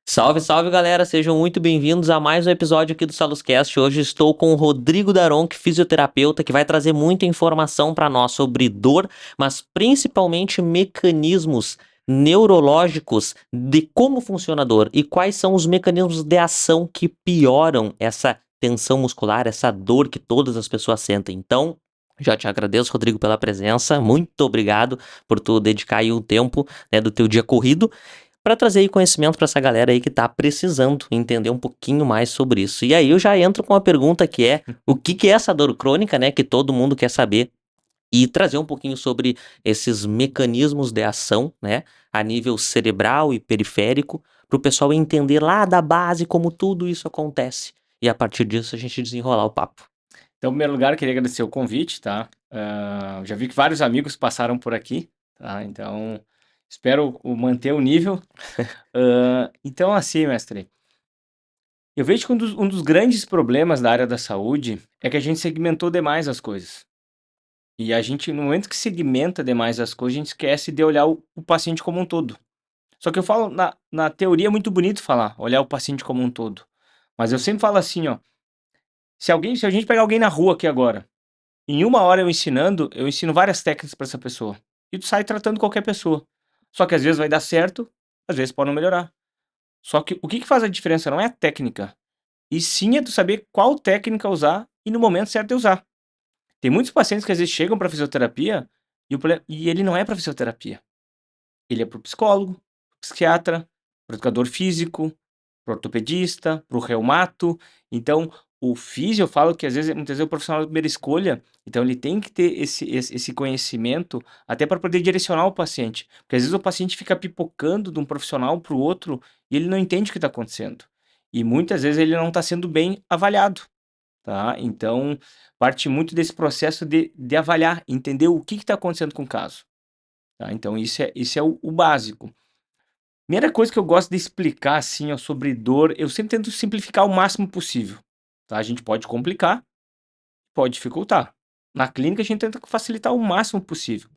Salve, salve galera, sejam muito bem-vindos a mais um episódio aqui do Saluscast. Hoje estou com o Rodrigo Daronco, fisioterapeuta, que vai trazer muita informação para nós sobre dor, mas principalmente mecanismos neurológicos de como funciona a dor e quais são os mecanismos de ação que pioram essa tensão muscular, essa dor que todas as pessoas sentem. Então, já te agradeço, Rodrigo, pela presença. Muito obrigado por tu dedicar aí um tempo, né, do teu dia corrido para trazer aí conhecimento para essa galera aí que tá precisando entender um pouquinho mais sobre isso. E aí eu já entro com uma pergunta que é: o que que é essa dor crônica, né, que todo mundo quer saber, e trazer um pouquinho sobre esses mecanismos de ação, né, a nível cerebral e periférico, para o pessoal entender lá da base como tudo isso acontece. E a partir disso a gente desenrolar o papo. Então, em primeiro lugar, eu queria agradecer o convite, tá? Já vi que vários amigos passaram por aqui, tá? Então, espero manter o nível. Então, assim, mestre, eu vejo que um dos grandes problemas da área da saúde é que a gente segmentou demais as coisas. E a gente, no momento que segmenta demais as coisas, a gente esquece de olhar o paciente como um todo. Só que eu falo, na teoria é muito bonito falar, olhar o paciente como um todo. Mas eu sempre falo assim, ó, se a gente pegar alguém na rua aqui agora, em uma hora eu ensino várias técnicas para essa pessoa. E tu sai tratando qualquer pessoa. Só que às vezes vai dar certo, às vezes pode não melhorar. Só que o que que faz a diferença não é a técnica, e sim é tu saber qual técnica usar e no momento certo de usar. Tem muitos pacientes que às vezes chegam para fisioterapia e ele não é para fisioterapia. Ele é para o psicólogo, psiquiatra, para educador físico, para ortopedista, para o reumato. Então, o físio, eu falo que às vezes, muitas vezes é o profissional de primeira escolha, então ele tem que ter esse conhecimento até para poder direcionar o paciente. Porque às vezes o paciente fica pipocando de um profissional para o outro e ele não entende o que está acontecendo. E muitas vezes ele não está sendo bem avaliado, tá? Então, parte muito desse processo de avaliar, entender o que está acontecendo com o caso. Tá? Então, isso é o básico. Primeira coisa que eu gosto de explicar, assim, ó, sobre dor, eu sempre tento simplificar o máximo possível, tá? A gente pode complicar, pode dificultar. Na clínica, a gente tenta facilitar o máximo possível.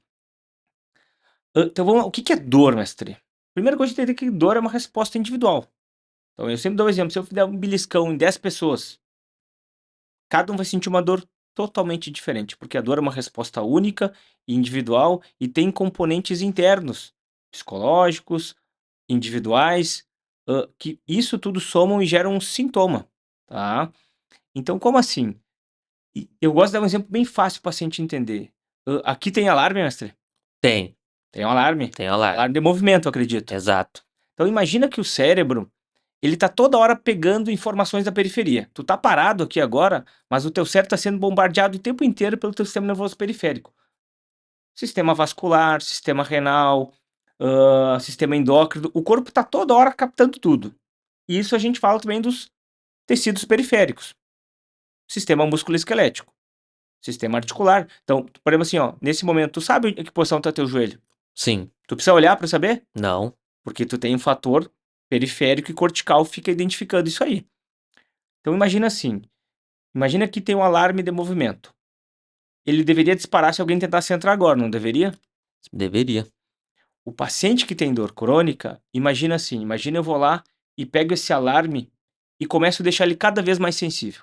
Então, vamos lá. O que que é dor, mestre? Primeira coisa, a gente entender que dor é uma resposta individual. Então, eu sempre dou um exemplo. Se eu der um beliscão em 10 pessoas, cada um vai sentir uma dor totalmente diferente, porque a dor é uma resposta única, individual e tem componentes internos, psicológicos, individuais, que isso tudo somam e geram um sintoma, tá? Então, como assim? Eu gosto de dar um exemplo bem fácil para o paciente entender. Aqui tem alarme, mestre? Tem, Tem um alarme. tem alarme. Alarme de movimento, eu acredito. Exato. Então, imagina que o cérebro, ele tá toda hora pegando informações da periferia. Tu tá parado aqui agora, mas o teu cérebro tá sendo bombardeado o tempo inteiro pelo teu sistema nervoso periférico. Sistema vascular, sistema renal, sistema endócrino. O corpo tá toda hora captando tudo. E isso a gente fala também dos tecidos periféricos, sistema musculoesquelético, sistema articular. Então, por exemplo assim, ó, nesse momento, tu sabe em que posição tá teu joelho? Sim. Tu precisa olhar para saber? Não. Porque tu tem um fator periférico e cortical fica identificando isso aí. Então imagina assim, imagina que tem um alarme de movimento. Ele deveria disparar se alguém tentasse entrar agora, não deveria? Deveria. O paciente que tem dor crônica, imagina assim, imagina eu vou lá e pego esse alarme e começo a deixar ele cada vez mais sensível.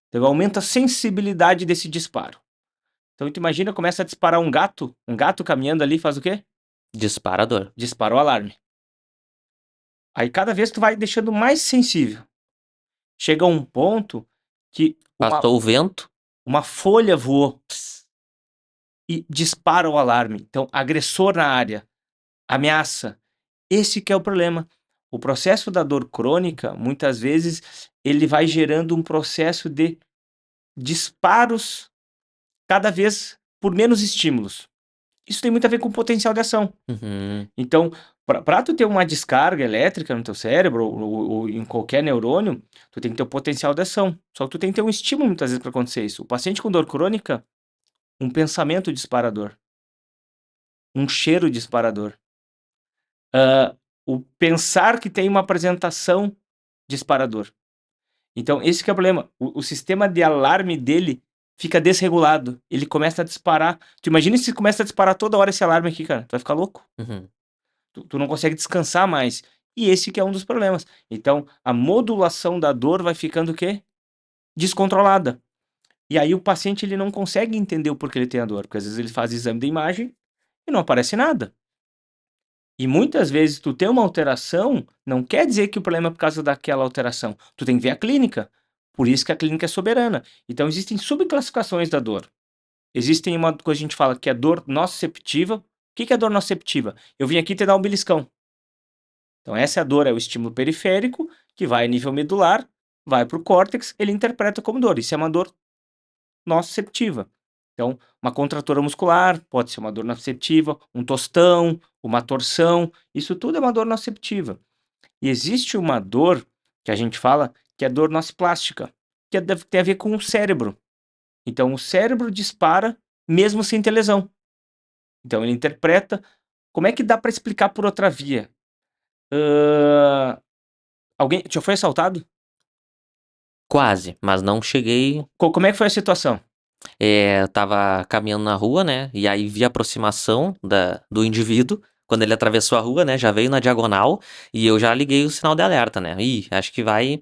Então aumenta a sensibilidade desse disparo. Então tu imagina, começa a disparar um gato caminhando ali faz o quê? Disparador. Dispara o alarme. Aí cada vez tu vai deixando mais sensível. Chega a um ponto que Passou o vento. uma folha voou e dispara o alarme. Então, agressor na área, ameaça. Esse que é o problema. O processo da dor crônica, muitas vezes, ele vai gerando um processo de disparos cada vez por menos estímulos. Isso tem muito a ver com o potencial de ação. Uhum. Então, para tu ter uma descarga elétrica no teu cérebro ou em qualquer neurônio, tu tem que ter o potencial de ação. Só que tu tem que ter um estímulo muitas vezes para acontecer isso. O paciente com dor crônica, um pensamento disparador, um cheiro disparador, o pensar que tem uma apresentação disparador. Então, esse que é o problema. O sistema de alarme dele fica desregulado. Ele começa a disparar. Tu imagina se começa a disparar toda hora esse alarme aqui, cara. Tu vai ficar louco. Uhum. Tu não consegue descansar mais. E esse que é um dos problemas. Então, a modulação da dor vai ficando o quê? Descontrolada. E aí o paciente ele não consegue entender o porquê ele tem a dor, porque às vezes ele faz exame de imagem e não aparece nada. E muitas vezes tu tem uma alteração, não quer dizer que o problema é por causa daquela alteração. Tu tem que ver a clínica. Por isso que a clínica é soberana. Então existem subclassificações da dor. Existem uma coisa que a gente fala que é dor nociceptiva. O que é dor nociceptiva? Eu vim aqui te dar um beliscão. Então essa é a dor, é o estímulo periférico, que vai a nível medular, vai para o córtex, ele interpreta como dor. Isso é uma dor nociceptiva. Então, uma contratura muscular pode ser uma dor nociceptiva, um tostão, uma torção, isso tudo é uma dor nociceptiva. E existe uma dor que a gente fala que é dor nociplástica, que tem a ver com o cérebro. Então, o cérebro dispara mesmo sem ter lesão. Então, ele interpreta. Como é que dá para explicar por outra via? Alguém já foi assaltado? Quase, mas não cheguei. Como é que foi a situação? Eu tava caminhando na rua, né? E aí vi a aproximação do indivíduo. Quando ele atravessou a rua, né? Já veio na diagonal. E eu já liguei o sinal de alerta, né? Ih, acho que vai.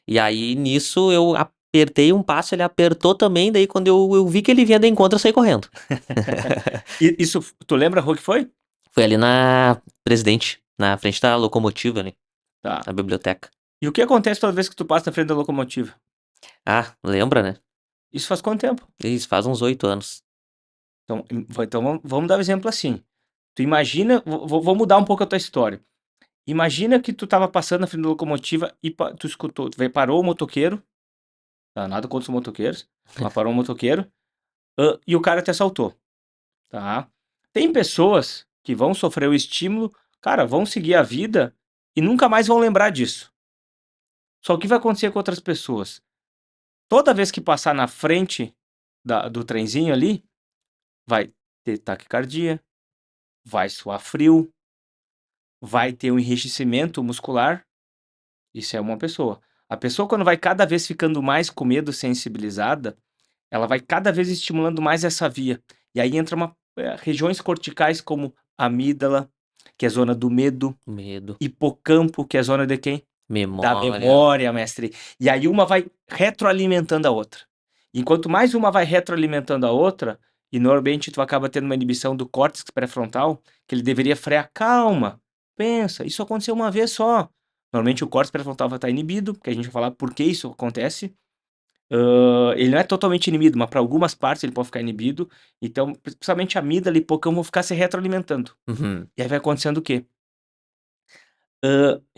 E aí nisso eu apertei um passo, ele apertou também. Daí quando eu vi que ele vinha de encontro, eu saí correndo. Isso, tu lembra a rua que foi? Foi ali na Presidente, na frente da locomotiva ali, Tá. na biblioteca. E o que acontece toda vez que tu passa na frente da locomotiva? Ah, lembra, né? Isso faz quanto tempo? Isso faz uns 8 anos. Então vamos dar um exemplo assim. Tu imagina, vou mudar um pouco a tua história. Imagina que tu tava passando na frente da locomotiva e tu escutou, parou o motoqueiro, tá? Nada contra os motoqueiros, mas parou o motoqueiro, e o cara te assaltou, tá? Tem pessoas que vão sofrer o estímulo, cara, vão seguir a vida e nunca mais vão lembrar disso. Só que o que vai acontecer com outras pessoas? Toda vez que passar na frente do trenzinho ali, vai ter taquicardia, vai suar frio, vai ter um enrijecimento muscular. Isso é uma pessoa. A pessoa, quando vai cada vez ficando mais com medo, sensibilizada, ela vai cada vez estimulando mais essa via. E aí entra regiões corticais como amígdala, que é a zona do medo, Medo. hipocampo, que é a zona de quem? Da Memória. memória, mestre. E aí uma vai retroalimentando a outra. Enquanto mais uma vai retroalimentando a outra, e normalmente tu acaba tendo uma inibição do córtex pré-frontal, que ele deveria frear. Calma, pensa, isso aconteceu uma vez só. Normalmente o córtex pré-frontal vai estar inibido, que a gente vai falar por que isso acontece. Ele não é totalmente inibido, mas para algumas partes ele pode ficar inibido. Então, principalmente a amígdala e hipocampo vão ficar se retroalimentando. Uhum. E aí vai acontecendo o quê?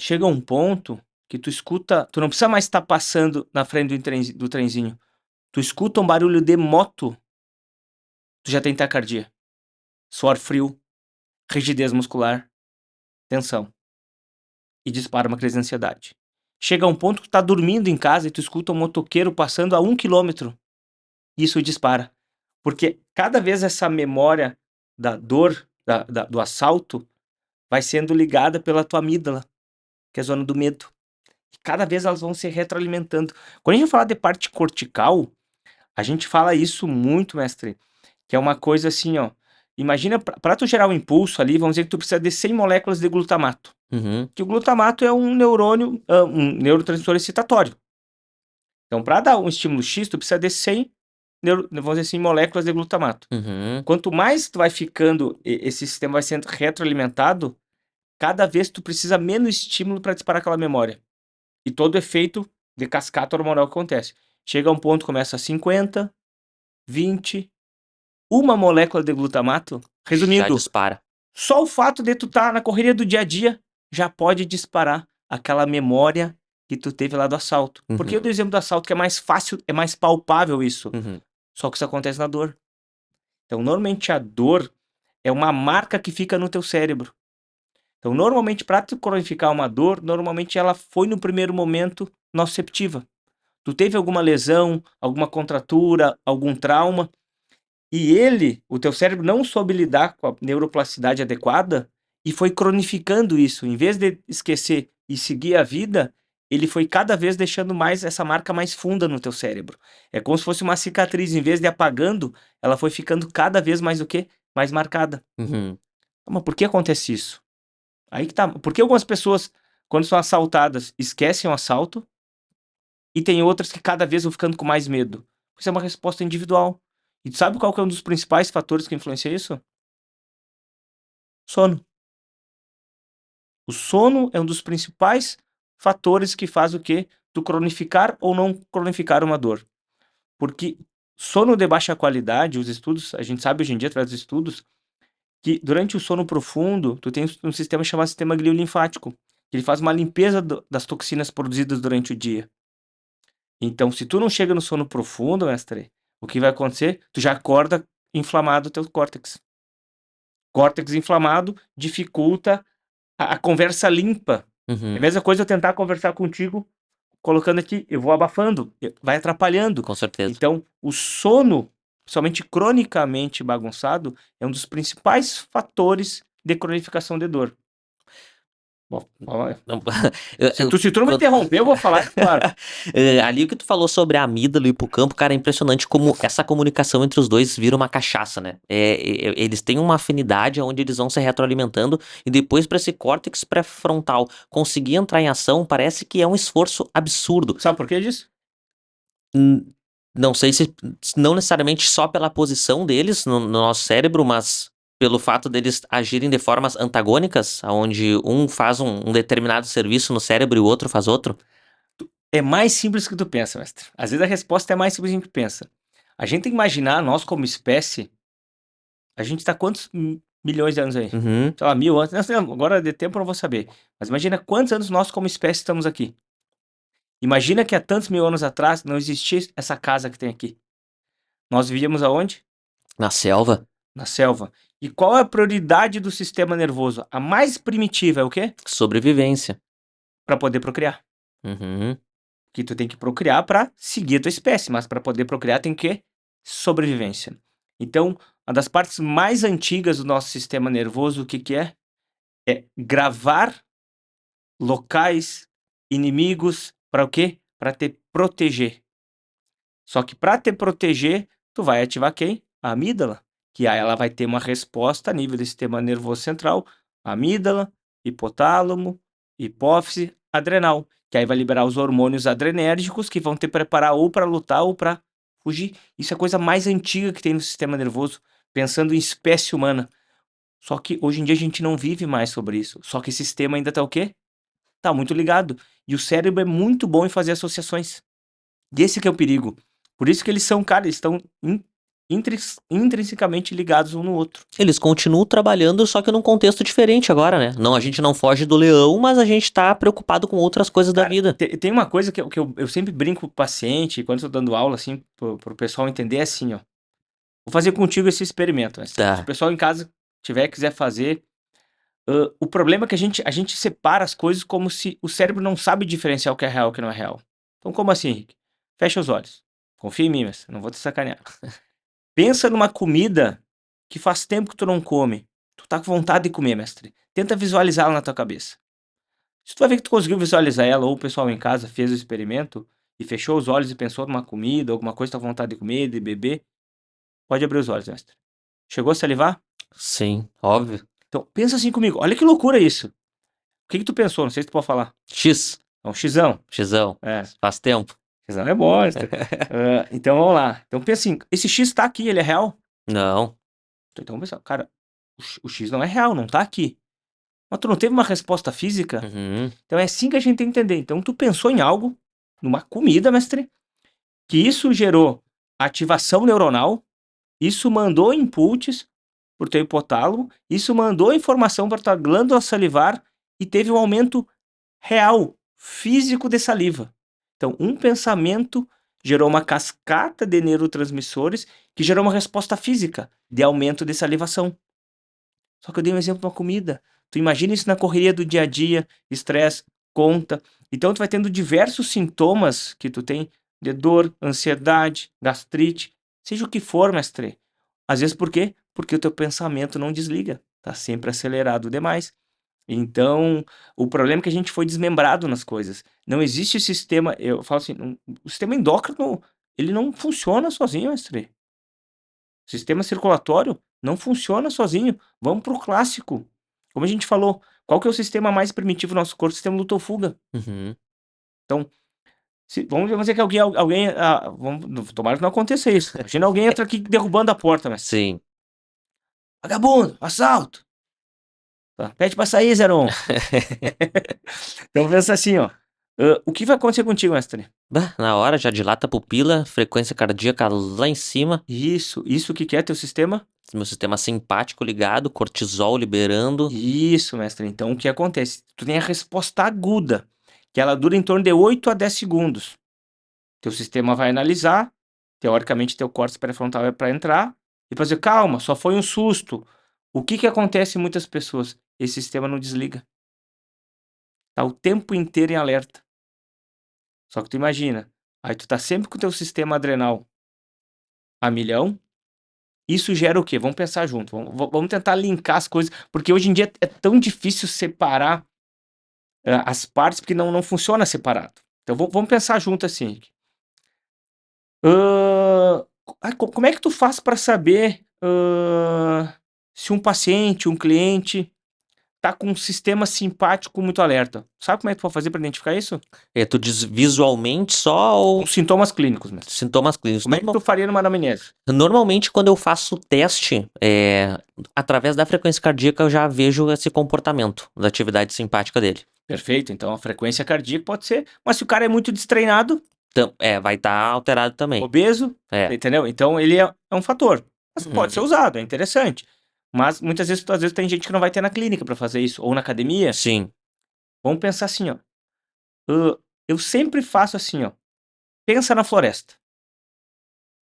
Chega um ponto que tu escuta, tu não precisa mais estar passando na frente do trenzinho. Tu escuta um barulho de moto, tu já tem taquicardia, suor frio, rigidez muscular, tensão. E dispara uma crise de ansiedade. Chega um ponto que tu tá dormindo em casa e tu escuta um motoqueiro passando a 1 quilômetro. Isso dispara. Porque cada vez essa memória da dor, do assalto, vai sendo ligada pela tua amígdala, que é a zona do medo. E cada vez elas vão se retroalimentando. Quando a gente fala de parte cortical, a gente fala isso muito, mestre, que é uma coisa assim, ó. Imagina, para tu gerar um impulso ali, vamos dizer que tu precisa de 100 moléculas de glutamato. Uhum. Que o glutamato é um neurônio, um neurotransmissor excitatório. Então, para dar um estímulo X, tu precisa de 100, vamos dizer assim, moléculas de glutamato. Uhum. Quanto mais tu vai ficando, esse sistema vai sendo retroalimentado, cada vez tu precisa menos estímulo para disparar aquela memória. E todo efeito de cascata hormonal que acontece. Chega a um ponto, começa a 50, 20, uma molécula de glutamato. Já Resumindo, dispara. só o fato de tu estar na correria do dia a dia já pode disparar aquela memória que tu teve lá do assalto. Porque eu dou o exemplo do assalto que é mais fácil, é mais palpável isso. Uhum. Só que isso acontece na dor. Então, normalmente a dor é uma marca que fica no teu cérebro. Então, normalmente, para tu cronificar uma dor, normalmente ela foi no primeiro momento nociceptiva. Tu teve alguma lesão, alguma contratura, algum trauma, e o teu cérebro não soube lidar com a neuroplasticidade adequada e foi cronificando isso. Em vez de esquecer e seguir a vida, ele foi cada vez deixando mais essa marca mais funda no teu cérebro. É como se fosse uma cicatriz, em vez de apagando, ela foi ficando cada vez mais o quê? Mais marcada. Uhum. Mas por que acontece isso? Aí que tá. Por que algumas pessoas quando são assaltadas, esquecem o assalto, e tem outras que cada vez vão ficando com mais medo. Isso é uma resposta individual. E tu sabe qual que é um dos principais fatores que influencia isso? Sono. O sono é um dos principais fatores que faz o quê? Tu cronificar ou não cronificar uma dor. Porque sono de baixa qualidade, os estudos, a gente sabe hoje em dia, através dos estudos, que durante o sono profundo, tu tem um sistema chamado sistema gliolinfático, que ele faz uma limpeza das toxinas produzidas durante o dia. Então, se tu não chega no sono profundo, mestre, o que vai acontecer? Tu já acorda inflamado o teu córtex. Córtex inflamado dificulta a conversa limpa. É a Uhum, mesma coisa eu tentar conversar contigo, colocando aqui, eu vou abafando, vai atrapalhando. com certeza. Então, o sono, somente cronicamente bagunçado, é um dos principais fatores de cronificação de dor. Bom, Não, se tu não me quando- interromper, eu vou falar, claro. Ali o que tu falou sobre a amígdala e o hipocampo, cara, é impressionante como essa comunicação entre os dois vira uma cachaça, né? Eles têm uma afinidade onde eles vão se retroalimentando e depois para esse córtex pré-frontal conseguir entrar em ação parece que é um esforço absurdo. Sabe por que disso? N- Não sei se não necessariamente só pela posição deles no nosso cérebro, mas pelo fato deles agirem de formas antagônicas, onde um faz um determinado serviço no cérebro e o outro faz outro. É mais simples que tu pensa, mestre. Às vezes a resposta é mais simples do que tu pensa. A gente tem que imaginar, nós como espécie, a gente está quantos milhões de anos aí? Uhum. Sei lá, 1000 anos. Não sei, agora de tempo eu não vou saber. Mas imagina quantos anos nós como espécie estamos aqui. Imagina que há tantos mil anos atrás não existia essa casa que tem aqui. Nós vivíamos aonde? Na selva, Na selva. E qual é a prioridade do sistema nervoso? A mais primitiva é o quê? sobrevivência. Para poder procriar. Uhum. Que tu tem que procriar para seguir a tua espécie, mas para poder procriar tem que sobrevivência. Então, uma das partes mais antigas do nosso sistema nervoso, o que que é? É gravar locais inimigos para o quê? Para te proteger. Só que para te proteger, tu vai ativar quem? A amígdala, que aí ela vai ter uma resposta a nível do sistema nervoso central, amígdala, hipotálamo, hipófise, adrenal, que aí vai liberar os hormônios adrenérgicos que vão te preparar ou para lutar ou para fugir. Isso é a coisa mais antiga que tem no sistema nervoso, pensando em espécie humana. Só que hoje em dia a gente não vive mais sobre isso. Só que esse sistema ainda tá o quê? Tá muito ligado. E o cérebro é muito bom em fazer associações. E esse que é o perigo. Por isso que eles são, cara, eles estão intrinsecamente ligados um no outro. Eles continuam trabalhando, só que num contexto diferente agora, né? Não, a gente não foge do leão, mas a gente tá preocupado com outras coisas da Cara, vida. tem uma coisa que eu sempre brinco com o paciente, quando estou dando aula, assim, pro pessoal entender, é assim, ó. Vou fazer contigo esse experimento, mestre. Se o Tá. pessoal em casa quiser fazer, o problema é que a gente separa as coisas como se o cérebro não sabe diferenciar o que é real e o que não é real. Então, como assim, Henrique? Fecha os olhos. Confia em mim, mestre. Não vou te sacanear. Pensa numa comida que faz tempo que tu não come. Tu tá com vontade de comer, mestre. Tenta visualizá-la na tua cabeça. Se tu vai ver que tu conseguiu visualizar ela, ou o pessoal em casa fez o experimento e fechou os olhos e pensou numa comida, alguma coisa que tá com vontade de comer, de beber, pode abrir os olhos, mestre. Chegou a salivar? Sim, óbvio. Então, pensa assim comigo. Olha que loucura isso. O que que tu pensou? Não sei se tu pode falar. X. É um xizão. Xizão. É, Faz tempo. xizão é bom, mestre. Então, vamos lá. Então, pensa assim. Esse X tá aqui, ele é real? Não. Então, pensa, cara, o X não é real, não tá aqui. Mas tu não teve uma resposta física? Uhum. Então é assim que a gente tem que entender. Então tu pensou em algo, numa comida, mestre, que isso gerou ativação neuronal, isso mandou inputs para o teu hipotálamo, isso mandou informação para tua glândula salivar e teve um aumento real, físico de saliva. Então um pensamento gerou uma cascata de neurotransmissores que gerou uma resposta física de aumento de salivação. Só que eu dei um exemplo de uma comida. Tu imagina isso na correria do dia a dia, estresse, conta. Então tu vai tendo diversos sintomas que tu tem de dor, ansiedade, gastrite, seja o que for, mestre. Às vezes por quê? Porque o teu pensamento não desliga, tá sempre acelerado demais. Então, o problema é que a gente foi desmembrado nas coisas. Não existe sistema, eu falo assim, o sistema endócrino, ele não funciona sozinho, mestre. Sistema circulatório não funciona sozinho. Vamos para o clássico. Como a gente falou, Qual que é o sistema mais primitivo do nosso corpo? O sistema luta ou fuga. Uhum. Então, vamos dizer que alguém tomara que não aconteça isso. Imagina alguém entra aqui derrubando a porta, mestre. Sim. Vagabundo, assalto. Tá, pede pra sair, 01. Então pensa assim, ó. O que vai acontecer contigo, mestre? Bah, na hora já dilata a pupila, frequência cardíaca lá em cima, Isso o que que é teu sistema? meu sistema simpático ligado, cortisol liberando. Isso, mestre. Então o que acontece? Tu tem a resposta aguda, que ela dura em torno de 8 a 10 segundos. Teu sistema vai analisar, teoricamente teu córtex pré-frontal é para entrar, e para dizer, calma, só foi um susto. O que que acontece em muitas pessoas? Esse sistema não desliga. Tá o tempo inteiro em alerta. Só que tu imagina, aí tu tá sempre com o teu sistema adrenal a milhão, isso gera o quê? Vamos pensar junto, vamos tentar linkar as coisas, porque hoje em dia é tão difícil separar as partes, porque não funciona separado. Então vamos pensar junto assim. Como é que tu faz para saber se um paciente, um cliente, tá com um sistema simpático muito alerta? Sabe como é que tu pode fazer para identificar isso? Tu diz visualmente só ou Com sintomas clínicos, mesmo. sintomas clínicos? Como é que tu faria numa anamnese? Normalmente, quando eu faço o teste, através da frequência cardíaca, eu já vejo esse comportamento da atividade simpática dele. Perfeito, então a frequência cardíaca pode ser, mas se o cara é muito destreinado, Então, vai estar alterado também. obeso, entendeu? Então ele é um fator. Mas pode ser Uhum. usado, é interessante. Mas muitas vezes, às vezes tem gente que não vai ter na clínica para fazer isso, ou na academia. Sim. Vamos pensar assim, ó. Eu sempre faço assim, ó. Pensa na floresta.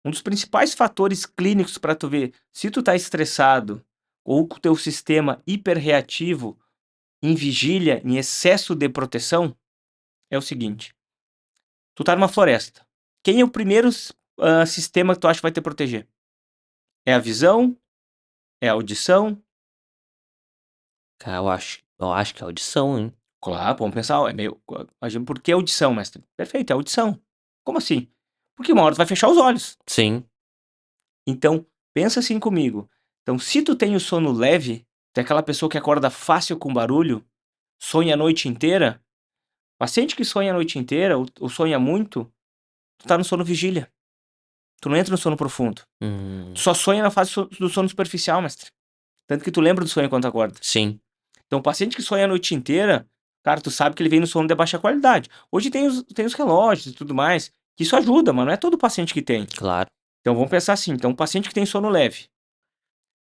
Um dos principais fatores clínicos para tu ver se tu tá estressado ou com o teu sistema hiperreativo em vigília, em excesso de proteção, é o seguinte. Tu tá numa floresta. Quem é o primeiro sistema que tu acha que vai te proteger? É a visão? É a audição? Cara, eu acho que é audição, hein? Claro, vamos pensar, é meio. Por que audição, mestre? Perfeito, é audição. Como assim? Porque uma hora tu vai fechar os olhos. Sim. Então, pensa assim comigo. Então, se tu tem o sono leve, tu é aquela pessoa que acorda fácil com barulho, sonha a noite inteira, paciente que sonha a noite inteira, ou sonha muito, tu tá no sono vigília. Tu não entra no sono profundo. Tu só sonha na fase do sono superficial, mestre. Tanto que tu lembra do sonho quando acorda. Sim. Então, o paciente que sonha a noite inteira, cara, tu sabe que ele vem no sono de baixa qualidade. Hoje tem os relógios e tudo mais, que isso ajuda, mas não é todo paciente que tem. Claro. Então, vamos pensar assim. Então, um paciente que tem sono leve.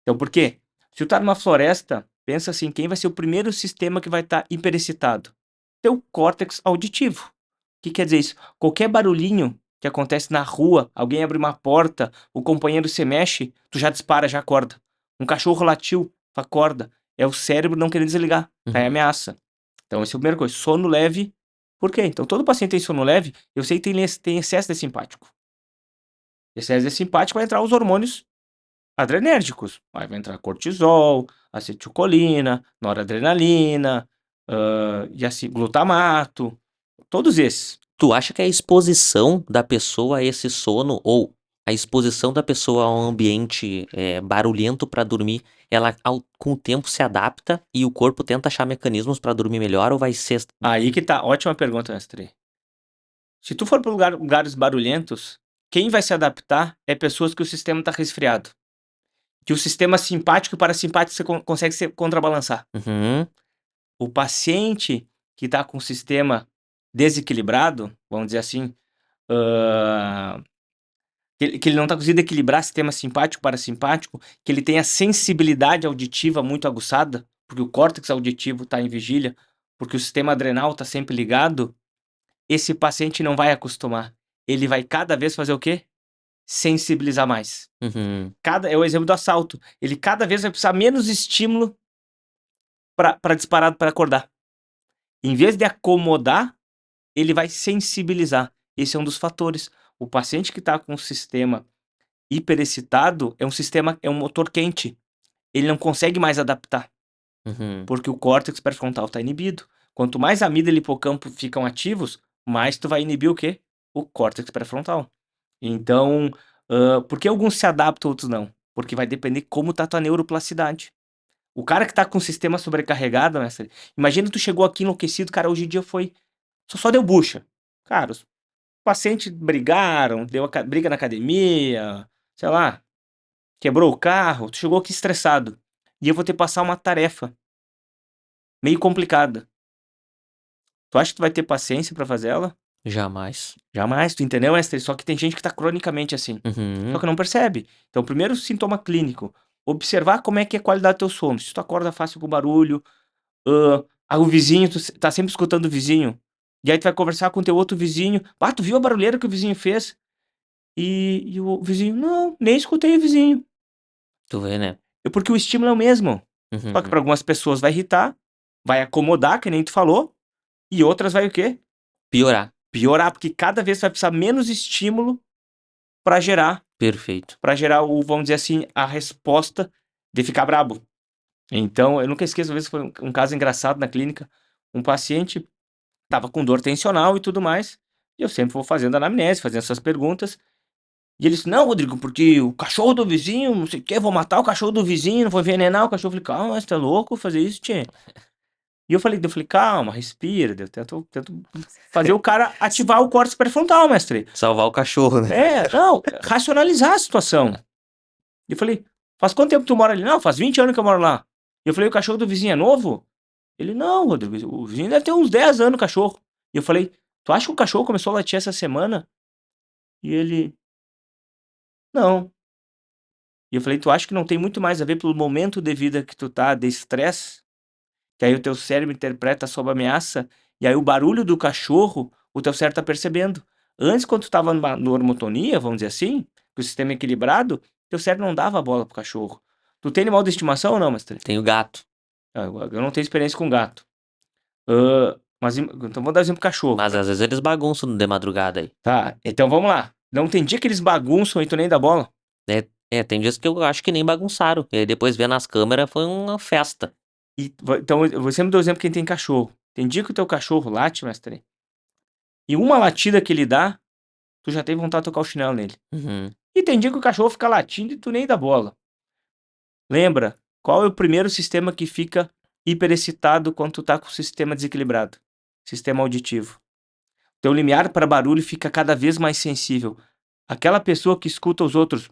Então, por quê? Se tu tá numa floresta, pensa assim, quem vai ser o primeiro sistema que vai estar hiperexcitado? Teu córtex auditivo. O que quer dizer isso? Qualquer barulhinho que acontece na rua, alguém abre uma porta, o companheiro se mexe, tu já dispara, já acorda. Um cachorro latiu, tu acorda. É o cérebro não querendo desligar, tá? É ameaça. Então, essa é a primeira coisa. Sono leve. Por quê? Então, todo paciente tem sono leve, eu sei que tem excesso de simpático. Excesso de simpático vai entrar os hormônios adrenérgicos. Aí vai entrar cortisol, acetilcolina, noradrenalina, e assim, glutamato, todos esses. Tu acha que a exposição da pessoa a esse sono ou a exposição da pessoa a um ambiente barulhento para dormir, ela com o tempo se adapta e o corpo tenta achar mecanismos para dormir melhor ou vai ser Aí que tá, ótima pergunta, mestre. Se tu for para lugares barulhentos, quem vai se adaptar é pessoas que o sistema tá resfriado. Que o sistema simpático e parasimpático você consegue se contrabalançar. Uhum. O paciente que tá com o sistema desequilibrado, vamos dizer assim, que ele não tá conseguindo equilibrar sistema simpático parasimpático, que ele tem a sensibilidade auditiva muito aguçada, porque o córtex auditivo tá em vigília, porque o sistema adrenal tá sempre ligado, esse paciente não vai acostumar. Ele vai cada vez fazer o quê? Sensibilizar mais. Uhum. É o exemplo do assalto. Ele cada vez vai precisar menos estímulo para disparar, para acordar. Em vez de acomodar, ele vai sensibilizar. Esse é um dos fatores. O paciente que está com o sistema hiperexcitado é um motor quente. Ele não consegue mais adaptar, Uhum. porque o córtex pré-frontal está inibido. Quanto mais a amígdala e hipocampo ficam ativos, mais tu vai inibir o quê? O córtex pré-frontal. Então, por que alguns se adaptam, outros não? Porque vai depender como tá a tua neuroplasticidade. O cara que tá com o sistema sobrecarregado, mestre, imagina tu chegou aqui enlouquecido, cara, hoje em dia foi, só deu bucha. Cara, os pacientes brigaram, briga na academia, sei lá, quebrou o carro, tu chegou aqui estressado. E eu vou ter que passar uma tarefa meio complicada. Tu acha que tu vai ter paciência pra fazer ela? Jamais. Jamais, tu entendeu, mestre? Só que tem gente que tá cronicamente assim. Só Uhum. que não percebe. Então, primeiro sintoma clínico, observar como é que é a qualidade do teu sono. Se tu acorda fácil com barulho, o vizinho, tu tá sempre escutando o vizinho. E aí tu vai conversar com o teu outro vizinho. Ah, tu viu a barulheira que o vizinho fez? E o vizinho, não, nem escutei o vizinho. Tu vê, né? Porque o estímulo é o mesmo. Só que Uhum. para algumas pessoas vai irritar, vai acomodar, que nem tu falou, e outras vai o quê? Piorar. Piorar, porque cada vez vai precisar menos estímulo para gerar, Perfeito. o, vamos dizer assim, a resposta de ficar brabo. Então, eu nunca esqueço, uma vez foi um caso engraçado na clínica, um paciente tava com dor tensional e tudo mais, e eu sempre vou fazendo anamnese, fazendo essas perguntas, e ele disse, não, Rodrigo, porque o cachorro do vizinho, não sei o quê, vou matar o cachorro do vizinho, não vou envenenar o cachorro. Eu falei, calma, mas tá louco fazer isso, tchê? E eu falei, calma, respira, eu tento fazer o cara ativar o córtex pré-frontal, mestre. Salvar o cachorro, né? Não, racionalizar a situação. E eu falei, faz quanto tempo tu mora ali? Não, faz 20 anos que eu moro lá. E eu falei, o cachorro do vizinho é novo? Ele, não, Rodrigo, o vizinho deve ter uns 10 anos, o cachorro. E eu falei, tu acha que o cachorro começou a latir essa semana? E ele, não. E eu falei, tu acha que não tem muito mais a ver pelo momento de vida que tu tá, de estresse? Que aí o teu cérebro interpreta sob ameaça, e aí o barulho do cachorro, o teu cérebro tá percebendo. Antes, quando tu tava numa normotonia, vamos dizer assim, com o sistema equilibrado, teu cérebro não dava bola pro cachorro. Tu tem animal de estimação ou não, mestre? Tem o gato. Eu não tenho experiência com gato. Mas então vou dar exemplo cachorro. Mas às vezes eles bagunçam de madrugada aí. Tá, então vamos lá. Não tem dia que eles bagunçam e tu nem dá bola? Tem dias que eu acho que nem bagunçaram. E aí depois ver nas câmeras foi uma festa. Então, eu sempre dou exemplo quem tem cachorro. Tem dia que o teu cachorro late, mestre, e uma latida que ele dá, tu já tem vontade de tocar o chinelo nele. Uhum. E tem dia que o cachorro fica latindo e tu nem dá bola. Lembra, qual é o primeiro sistema que fica hiperexcitado quando tu tá com o sistema desequilibrado? Sistema auditivo. Teu limiar para barulho fica cada vez mais sensível. Aquela pessoa que escuta os outros.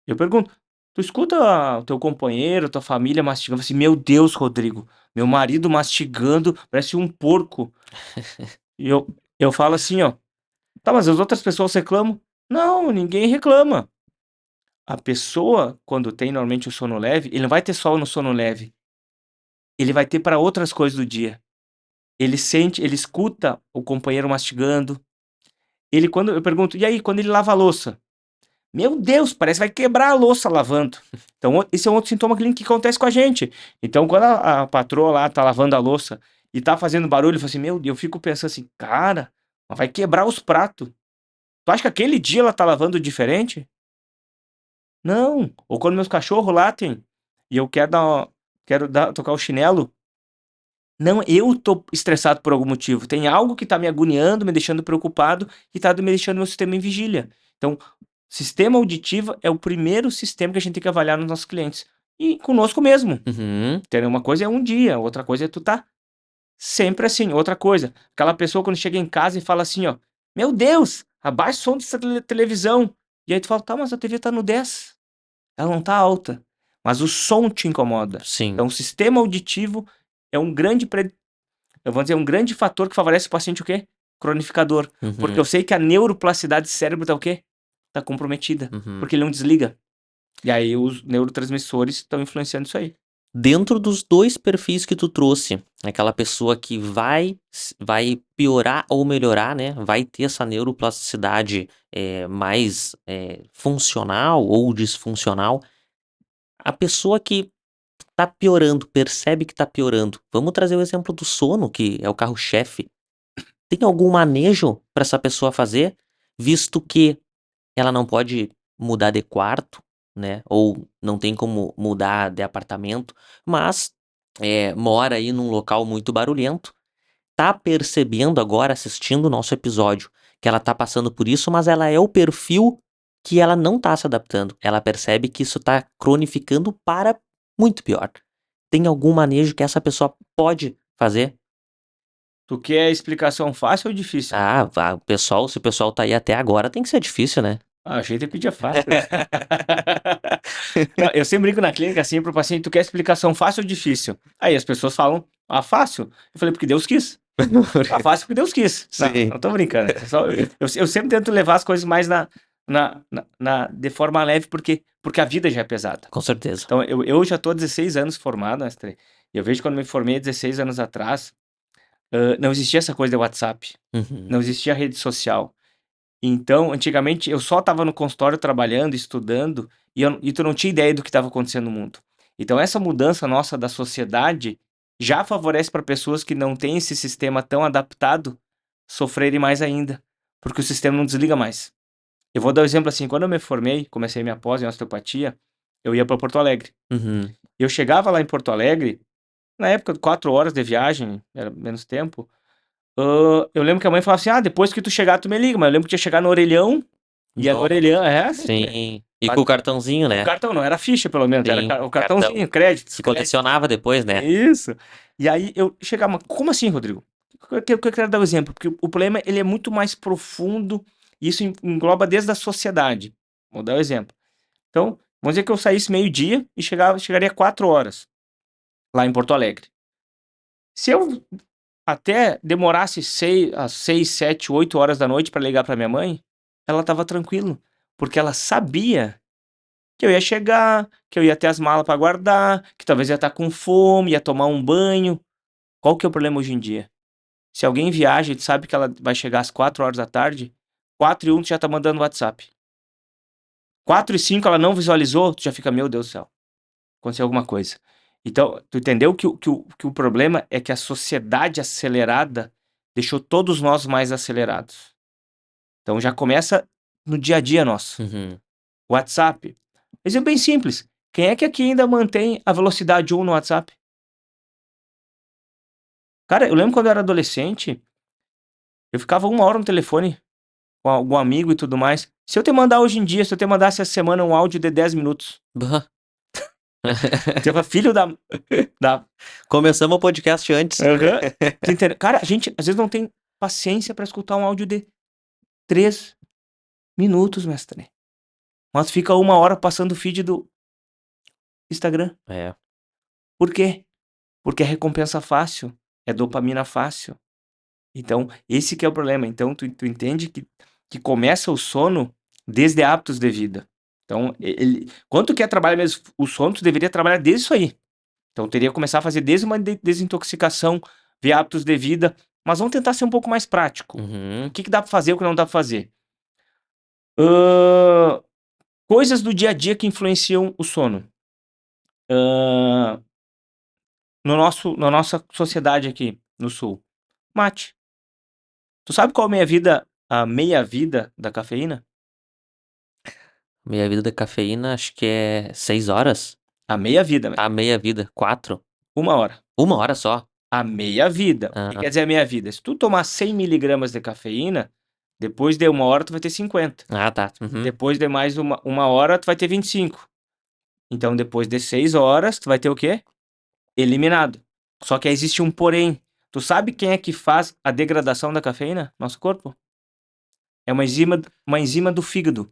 Eu pergunto, tu escuta o teu companheiro, tua família mastigando assim, meu Deus, Rodrigo, meu marido mastigando, parece um porco. E eu falo assim, ó, tá, mas as outras pessoas reclamam? Não, ninguém reclama. A pessoa, quando tem normalmente o sono leve, ele não vai ter só no sono leve. Ele vai ter para outras coisas do dia. Ele sente, ele escuta o companheiro mastigando. Ele, quando eu pergunto, e aí, quando ele lava a louça? Meu Deus, parece que vai quebrar a louça lavando. Então, esse é um outro sintoma clínico que acontece com a gente. Então, quando a patroa lá tá lavando a louça e tá fazendo barulho, eu falo assim, meu Deus, eu fico pensando assim, cara, mas vai quebrar os pratos. Tu acha que aquele dia ela tá lavando diferente? Não. Ou quando meus cachorros latem e eu tocar o chinelo. Não, eu tô estressado por algum motivo. Tem algo que tá me agoniando, me deixando preocupado e tá me deixando meu sistema em vigília. Então, sistema auditivo é o primeiro sistema que a gente tem que avaliar nos nossos clientes. E conosco mesmo. Uhum. Entendeu? Uma coisa é um dia, outra coisa é tu tá sempre assim. Outra coisa, aquela pessoa quando chega em casa e fala assim, ó, meu Deus, abaixa o som dessa televisão. E aí tu fala, tá, mas a TV tá no 10. Ela não tá alta, mas o som te incomoda. Sim. Então, o sistema auditivo é um grande, eu vou dizer, um grande fator que favorece o paciente o quê? Cronificador. Porque Uhum. eu sei que a neuroplasticidade do cérebro tá o quê? Tá comprometida. Uhum. Porque ele não desliga. E aí os neurotransmissores estão influenciando isso aí. Dentro dos dois perfis que tu trouxe, aquela pessoa que vai piorar ou melhorar, né? Vai ter essa neuroplasticidade mais funcional ou disfuncional. A pessoa que tá piorando, percebe que tá piorando. Vamos trazer o exemplo do sono, que é o carro-chefe. Tem algum manejo para essa pessoa fazer, visto que ela não pode mudar de quarto, né, ou não tem como mudar de apartamento, mas, mora aí num local muito barulhento, tá percebendo agora, assistindo o nosso episódio, que ela tá passando por isso, mas ela é o perfil que ela não tá se adaptando. Ela percebe que isso tá cronificando para muito pior. Tem algum manejo que essa pessoa pode fazer? Tu quer explicação fácil ou difícil? Se o pessoal tá aí até agora, tem que ser difícil, né? Ah, achei que tu pedia fácil. Não, eu sempre brinco na clínica assim pro paciente, tu quer explicação fácil ou difícil? Aí as pessoas falam, fácil. Eu falei, porque Deus quis. Fácil porque Deus quis. Não, Sim. não tô brincando. Eu sempre tento levar as coisas mais de forma leve, porque a vida já é pesada. Com certeza. Então, eu já tô há 16 anos formado, mestre. E eu vejo que quando me formei 16 anos atrás, não existia essa coisa de WhatsApp. Uhum. Não existia rede social. Então, antigamente, eu só estava no consultório trabalhando, estudando, e tu não tinha ideia do que estava acontecendo no mundo. Então, essa mudança nossa da sociedade já favorece para pessoas que não têm esse sistema tão adaptado sofrerem mais ainda, porque o sistema não desliga mais. Eu vou dar um exemplo assim, quando eu me formei, comecei minha pós em osteopatia, eu ia para Porto Alegre. Uhum. Eu chegava lá em Porto Alegre, na época, 4 horas de viagem, era menos tempo. Eu lembro que a mãe falava assim: depois que tu chegar, tu me liga. Mas eu lembro que tinha que chegar no orelhão, e no Nossa. orelhão, Sim. E com o cartãozinho, o né? cartão não era ficha, pelo menos, era Sim. o cartãozinho, créditos. Se colecionava depois, né? Isso. E aí eu chegava, "Mas como assim, Rodrigo? Eu quero dar um exemplo, porque o problema ele é muito mais profundo, e isso engloba desde a sociedade. Vou dar um exemplo. Então, vamos dizer que eu saísse meio-dia e chegaria 4 horas lá em Porto Alegre. Se eu até demorasse 6, 7, 8 horas da noite para ligar para minha mãe, ela estava tranquilo, porque ela sabia que eu ia chegar, que eu ia ter as malas para guardar, que talvez ia estar com fome, ia tomar um banho. Qual que é o problema hoje em dia? Se alguém viaja e tu sabe que ela vai chegar às 4 horas da tarde, 4 e 1 tu já tá mandando WhatsApp. 4 e 5 ela não visualizou, tu já fica, meu Deus do céu, aconteceu alguma coisa. Então, tu entendeu que o problema é que a sociedade acelerada deixou todos nós mais acelerados. Então já começa no dia a dia nosso. Uhum. WhatsApp. Exemplo bem simples. Quem é que aqui ainda mantém a velocidade 1 no WhatsApp? Cara, eu lembro quando eu era adolescente, eu ficava 1 hora no telefone com algum amigo e tudo mais. Se eu te mandar hoje em dia, se eu te mandasse essa semana um áudio de 10 minutos, Bah. você fala, filho da... Começamos o podcast antes. Aham. Tu entende? Cara, a gente às vezes não tem paciência pra escutar um áudio de 3 minutos, mestre. Mas fica 1 hora passando o feed do Instagram. É. Por quê? Porque é recompensa fácil, é dopamina fácil. Então, esse que é o problema. Então, tu entende que começa o sono desde hábitos de vida. Então, quando tu quer trabalhar mesmo o sono, tu deveria trabalhar desde isso aí. Então, teria que começar a fazer desde uma desintoxicação, ver hábitos de vida, mas vamos tentar ser um pouco mais prático. Uhum. O que dá pra fazer, o que não dá pra fazer? Coisas do dia a dia que influenciam o sono. Na nossa sociedade aqui no sul. Mate. Tu sabe qual a meia-vida da cafeína? Meia vida da cafeína, acho que é 6 horas. A meia-vida, A meia vida, 4. 1 hora. 1 hora só. A meia-vida. O que Ah, quer dizer a meia-vida? Se tu tomar 100 miligramas de cafeína, depois de 1 hora tu vai ter 50. tá. Uhum. Depois de mais uma hora tu vai ter 25. Então depois de 6 horas tu vai ter o quê? Eliminado. Só que existe um porém. Tu sabe quem é que faz a degradação da cafeína no nosso corpo? É uma enzima do fígado.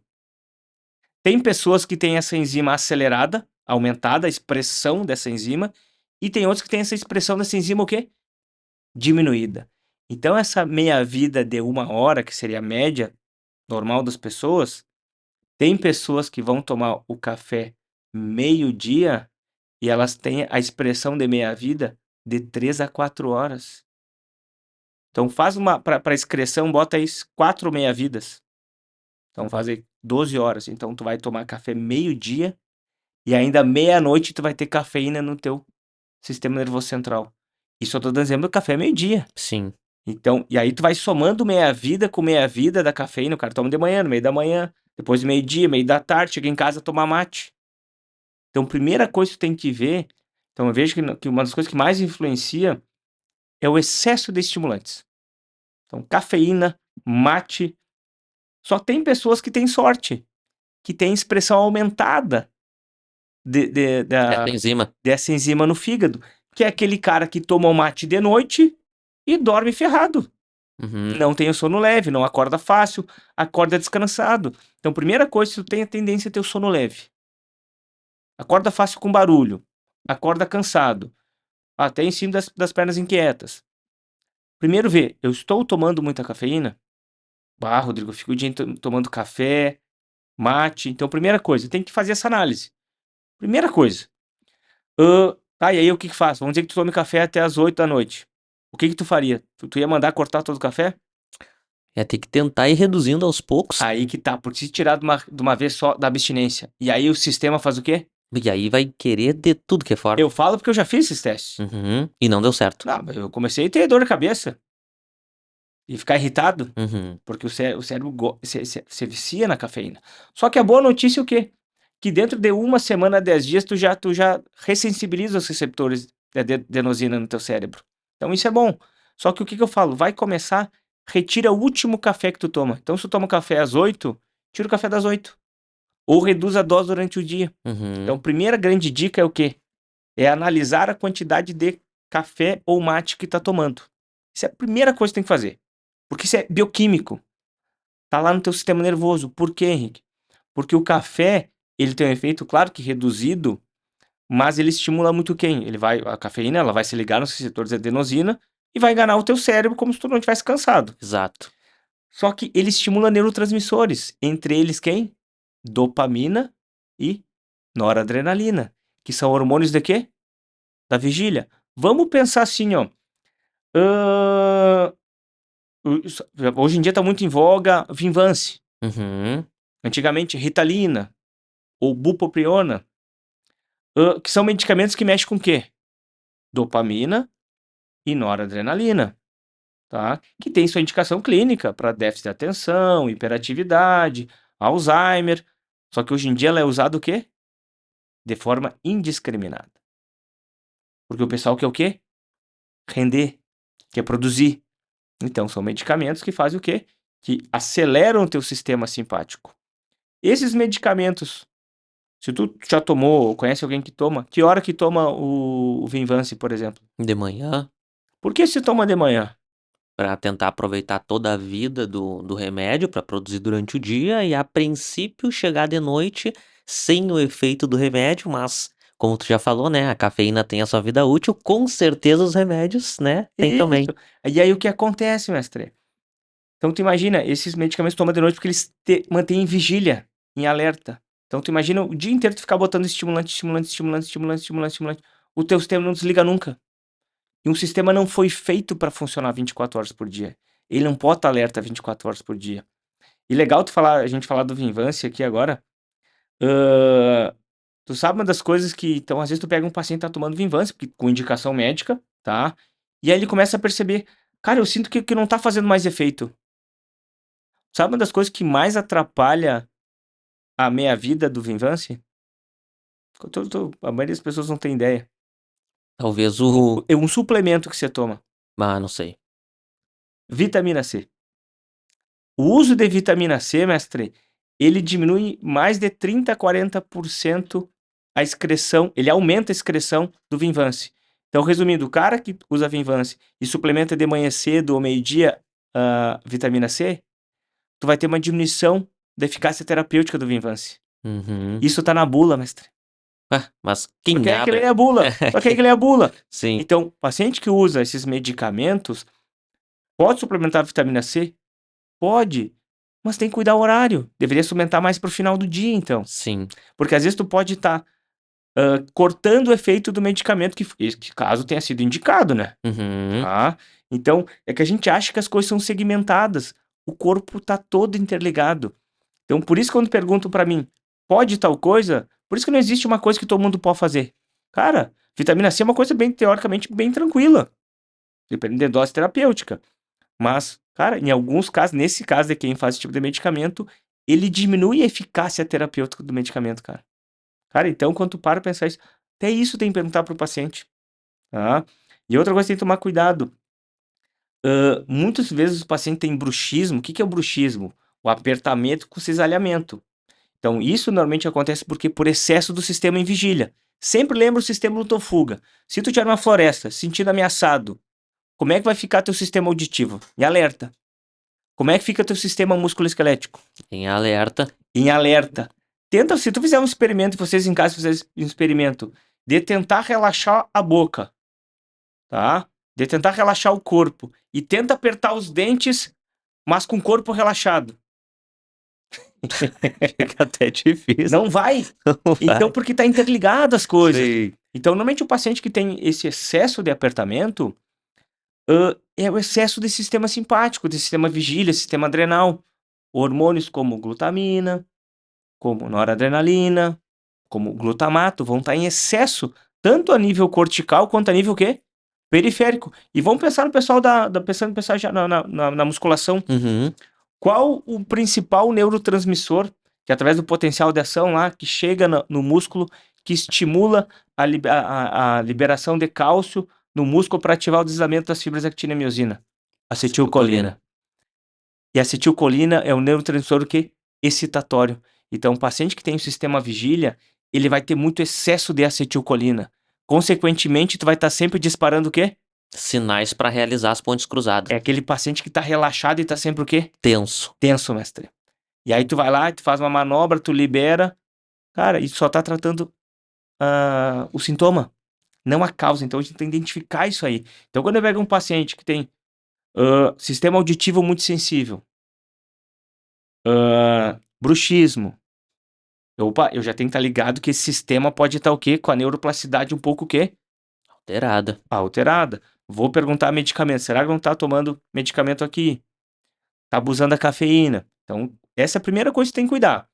Tem pessoas que têm essa enzima acelerada, aumentada, a expressão dessa enzima, e tem outros que têm essa expressão dessa enzima o quê? Diminuída. Então essa meia-vida de 1 hora, que seria a média normal das pessoas, tem pessoas que vão tomar o café meio-dia e elas têm a expressão de meia-vida de 3 a 4 horas. Então faz para excreção, bota aí 4 meia-vidas. Então faz aí 12 horas. Então tu vai tomar café meio-dia e ainda meia-noite tu vai ter cafeína no teu sistema nervoso central. Isso eu tô dando exemplo do café meio-dia. Sim. Então, e aí tu vai somando meia-vida com meia-vida da cafeína. O cara toma de manhã, no meio da manhã, depois do meio-dia, meio da tarde, chega em casa tomar mate. Então, primeira coisa que tu tem que ver, então eu vejo que uma das coisas que mais influencia é o excesso de estimulantes. Então, cafeína, mate. Só tem pessoas que têm sorte. que tem expressão aumentada Essa enzima. dessa enzima no fígado, que é aquele cara que toma o mate de noite e dorme ferrado. Uhum. Não tem o sono leve, não acorda fácil, acorda descansado. Então, primeira coisa, tu tem a tendência a ter o sono leve. Acorda fácil com barulho, acorda cansado, até em cima das pernas inquietas. Primeiro vê, eu estou tomando muita cafeína? Bah, Rodrigo, eu fico o dia tomando café, mate. Então, primeira coisa, tem que fazer essa análise. Primeira coisa. Tá, e aí o que que faz? Vamos dizer que tu tome café até as 8 da noite. O que que tu faria? Tu ia mandar cortar todo o café? É ter que tentar ir reduzindo aos poucos. Aí que tá, porque se tirar de uma vez só da abstinência, e aí o sistema faz o quê? E aí vai querer de tudo que é fora. Eu falo porque eu já fiz esses testes. Uhum. E não deu certo. Não, eu comecei a ter dor de cabeça e ficar irritado, Uhum. porque o cérebro se vicia na cafeína. Só que a boa notícia é o quê? Que dentro de uma semana, 10 dias, tu já ressensibiliza os receptores de adenosina no teu cérebro. Então isso é bom. Só que o que que eu falo? Vai começar, retira o último café que tu toma. Então se tu toma café às 8, tira o café das 8. Ou reduz a dose durante o dia. Então, Uhum. primeira grande dica é o quê? É analisar a quantidade de café ou mate que tá tomando. Isso é a primeira coisa que tem que fazer. Porque isso é bioquímico. Tá lá no teu sistema nervoso. Por quê, Henrique? Porque o café, ele tem um efeito, claro que reduzido, mas ele estimula muito quem? A cafeína, ela vai se ligar nos receptores de adenosina e vai enganar o teu cérebro como se tu não tivesse cansado. Exato. Só que ele estimula neurotransmissores, entre eles quem? Dopamina e noradrenalina, que são hormônios de quê? Da vigília. Vamos pensar assim, ó. Ahn, Hoje em dia tá muito em voga Vinvance. Uhum. Antigamente Ritalina ou Bupropiona, que são medicamentos que mexem com o quê? Dopamina e noradrenalina, tá? Que tem sua indicação clínica para déficit de atenção, hiperatividade, Alzheimer. Só que hoje em dia ela é usada o quê? De forma indiscriminada. Porque o pessoal quer o quê? Render, quer produzir. Então são medicamentos que fazem o quê? Que aceleram o teu sistema simpático. Esses medicamentos, se tu já tomou ou conhece alguém que toma, que hora que toma o Vinvance, por exemplo? De manhã, Por que se toma de manhã? para tentar aproveitar toda a vida do remédio para produzir durante o dia e a princípio chegar de noite sem o efeito do remédio, mas como tu já falou, né, a cafeína tem a sua vida útil, com certeza os remédios, né, tem também. Isso. E aí o que acontece, mestre? Então tu imagina, esses medicamentos tu toma de noite porque eles te mantêm em vigília, em alerta. Então tu imagina o dia inteiro tu ficar botando estimulante, estimulante, estimulante, estimulante, estimulante, estimulante. O teu sistema não desliga nunca. E um sistema não foi feito para funcionar 24 horas por dia. Ele não pode estar alerta 24 horas por dia. E legal a gente falar do Vinvance aqui agora. Hã, Tu sabe uma das coisas que então às vezes tu pega um paciente que tá tomando Vinvance, porque com indicação médica, tá, e aí ele começa a perceber: "Cara, eu sinto que não tá fazendo mais efeito". Sabe uma das coisas que mais atrapalha a meia-vida do Vinvance? A maioria das pessoas não tem ideia. Talvez o É um suplemento que você toma, não sei. vitamina C. O uso de vitamina C, mestre, ele diminui mais de 30 a 40% a excreção, ele aumenta a excreção do Vinvance. Então, resumindo, o cara que usa Vinvance e suplementa de manhã cedo ou meio-dia vitamina C, tu vai ter uma diminuição da eficácia terapêutica do Vinvance. Uhum. Isso tá na bula, mestre. Mas Só quem quem é que abre lê a bula? Só quem é que lê a bula? Sim. Então, paciente que usa esses medicamentos, pode suplementar vitamina C? Pode, mas tem que cuidar o horário. Deveria suplementar mais pro final do dia, então. Sim. Porque às vezes tu pode estar cortando o efeito do medicamento que caso tenha sido indicado, né? Uhum. Tá? Então, é que a gente acha que as coisas são segmentadas. O corpo tá todo interligado. Então, por isso quando perguntam pra mim, pode tal coisa? Por isso que não existe uma coisa que todo mundo pode fazer. Cara, vitamina C é uma coisa bem, teoricamente, bem tranquila. Dependendo da dose terapêutica. Mas, cara, em alguns casos, nesse caso de quem faz esse tipo de medicamento, ele diminui a eficácia terapêutica do medicamento, cara. Cara, então quando tu para pra pensar isso, até isso tem que perguntar pro paciente, tá? E outra coisa que tem que tomar cuidado, muitas vezes o paciente tem bruxismo. O que que é o bruxismo? O apertamento com cisalhamento. Então, isso normalmente acontece porque por excesso do sistema em vigília. Sempre lembra o sistema luta-fuga. Se tu estiver numa floresta, se sentindo ameaçado, como é que vai ficar teu sistema auditivo? Em alerta. Como é que fica teu sistema musculoesquelético? Em alerta. Em alerta. Tenta, se tu fizer um experimento, vocês em casa fizerem um experimento, de tentar relaxar a boca, tá? De tentar relaxar o corpo. E tenta apertar os dentes, mas com o corpo relaxado. Fica até difícil. Não vai. Não Então, vai. porque tá interligado as coisas. Sim. Então, normalmente o paciente que tem esse excesso de apertamento é o excesso de sistema simpático, de sistema vigília, sistema adrenal. Hormônios como glutamina, como noradrenalina, como glutamato vão estar em excesso, tanto a nível cortical quanto a nível quê? Periférico. E vamos pensar no pessoal pensando no pessoal já na musculação. Uhum. Qual o principal neurotransmissor que através do potencial de ação lá, que chega no músculo, que estimula a liberação de cálcio no músculo para ativar o deslizamento das fibras de actina e miosina? Acetilcolina. E a acetilcolina é um neurotransmissor que excitatório. Então, o paciente que tem um sistema vigília, ele vai ter muito excesso de acetilcolina. Consequentemente, tu vai estar sempre disparando o quê? Sinais para realizar as pontes cruzadas. É aquele paciente que está relaxado e está sempre o quê? Tenso. Tenso, mestre. E aí tu vai lá, tu faz uma manobra, tu libera. Cara, e só tá tratando o sintoma, não a causa. Então a gente tem que identificar isso aí. Então quando eu pego um paciente que tem sistema auditivo muito sensível, bruxismo, eu já tenho que estar ligado que esse sistema pode estar o quê? Com a neuroplasticidade um pouco o quê? Alterada. Alterada. Vou perguntar medicamento. Será que não tá tomando medicamento aqui? Tá abusando da cafeína. Então, essa é a primeira coisa que tem que cuidar.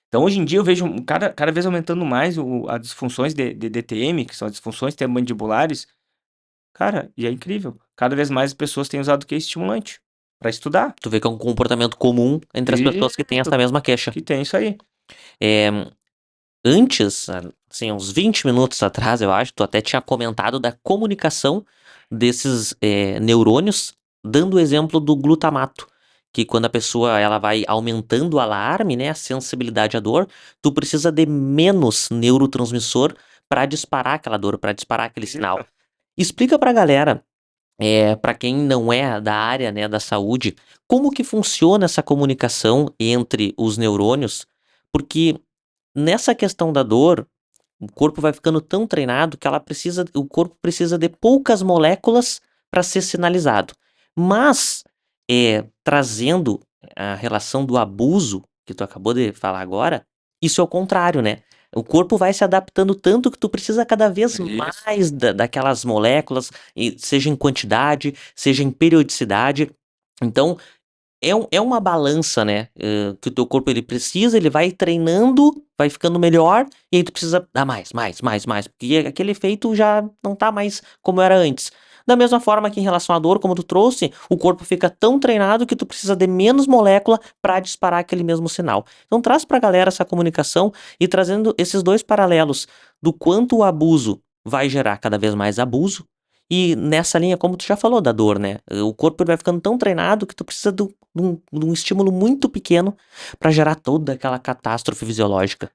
Então, hoje em dia, eu vejo cada vez aumentando mais as disfunções de DTM, que são as disfunções tempomandibulares. Cara, e é incrível. Cada vez mais as pessoas têm usado o que? Estimulante. Para estudar. Tu vê que é um comportamento comum entre as pessoas que têm essa mesma queixa. Que tem isso aí. Antes, assim, uns 20 minutos atrás, eu acho, tu até tinha comentado da comunicação desses neurônios, dando o exemplo do glutamato, que quando a pessoa ela vai aumentando o alarme, né, a sensibilidade à dor, tu precisa de menos neurotransmissor para disparar aquela dor, para disparar aquele sinal. Explica pra galera, para quem não é da área, né, da saúde, como que funciona essa comunicação entre os neurônios, porque nessa questão da dor, o corpo vai ficando tão treinado que o corpo precisa de poucas moléculas para ser sinalizado. Mas, trazendo a relação do abuso, que tu acabou de falar agora, isso é o contrário, né? O corpo vai se adaptando tanto que tu precisa cada vez mais daquelas moléculas, seja em quantidade, seja em periodicidade. Então, é uma balança, né? Que o teu corpo ele precisa, ele vai treinando, vai ficando melhor, e aí tu precisa dar mais, porque aquele efeito já não tá mais como era antes. Da mesma forma que em relação à dor, como tu trouxe, o corpo fica tão treinado que tu precisa de menos molécula para disparar aquele mesmo sinal. Então traz pra galera essa comunicação e trazendo esses dois paralelos do quanto o abuso vai gerar cada vez mais abuso. E nessa linha, como tu já falou da dor, né? O corpo ele vai ficando tão treinado que tu precisa de um estímulo muito pequeno para gerar toda aquela catástrofe fisiológica.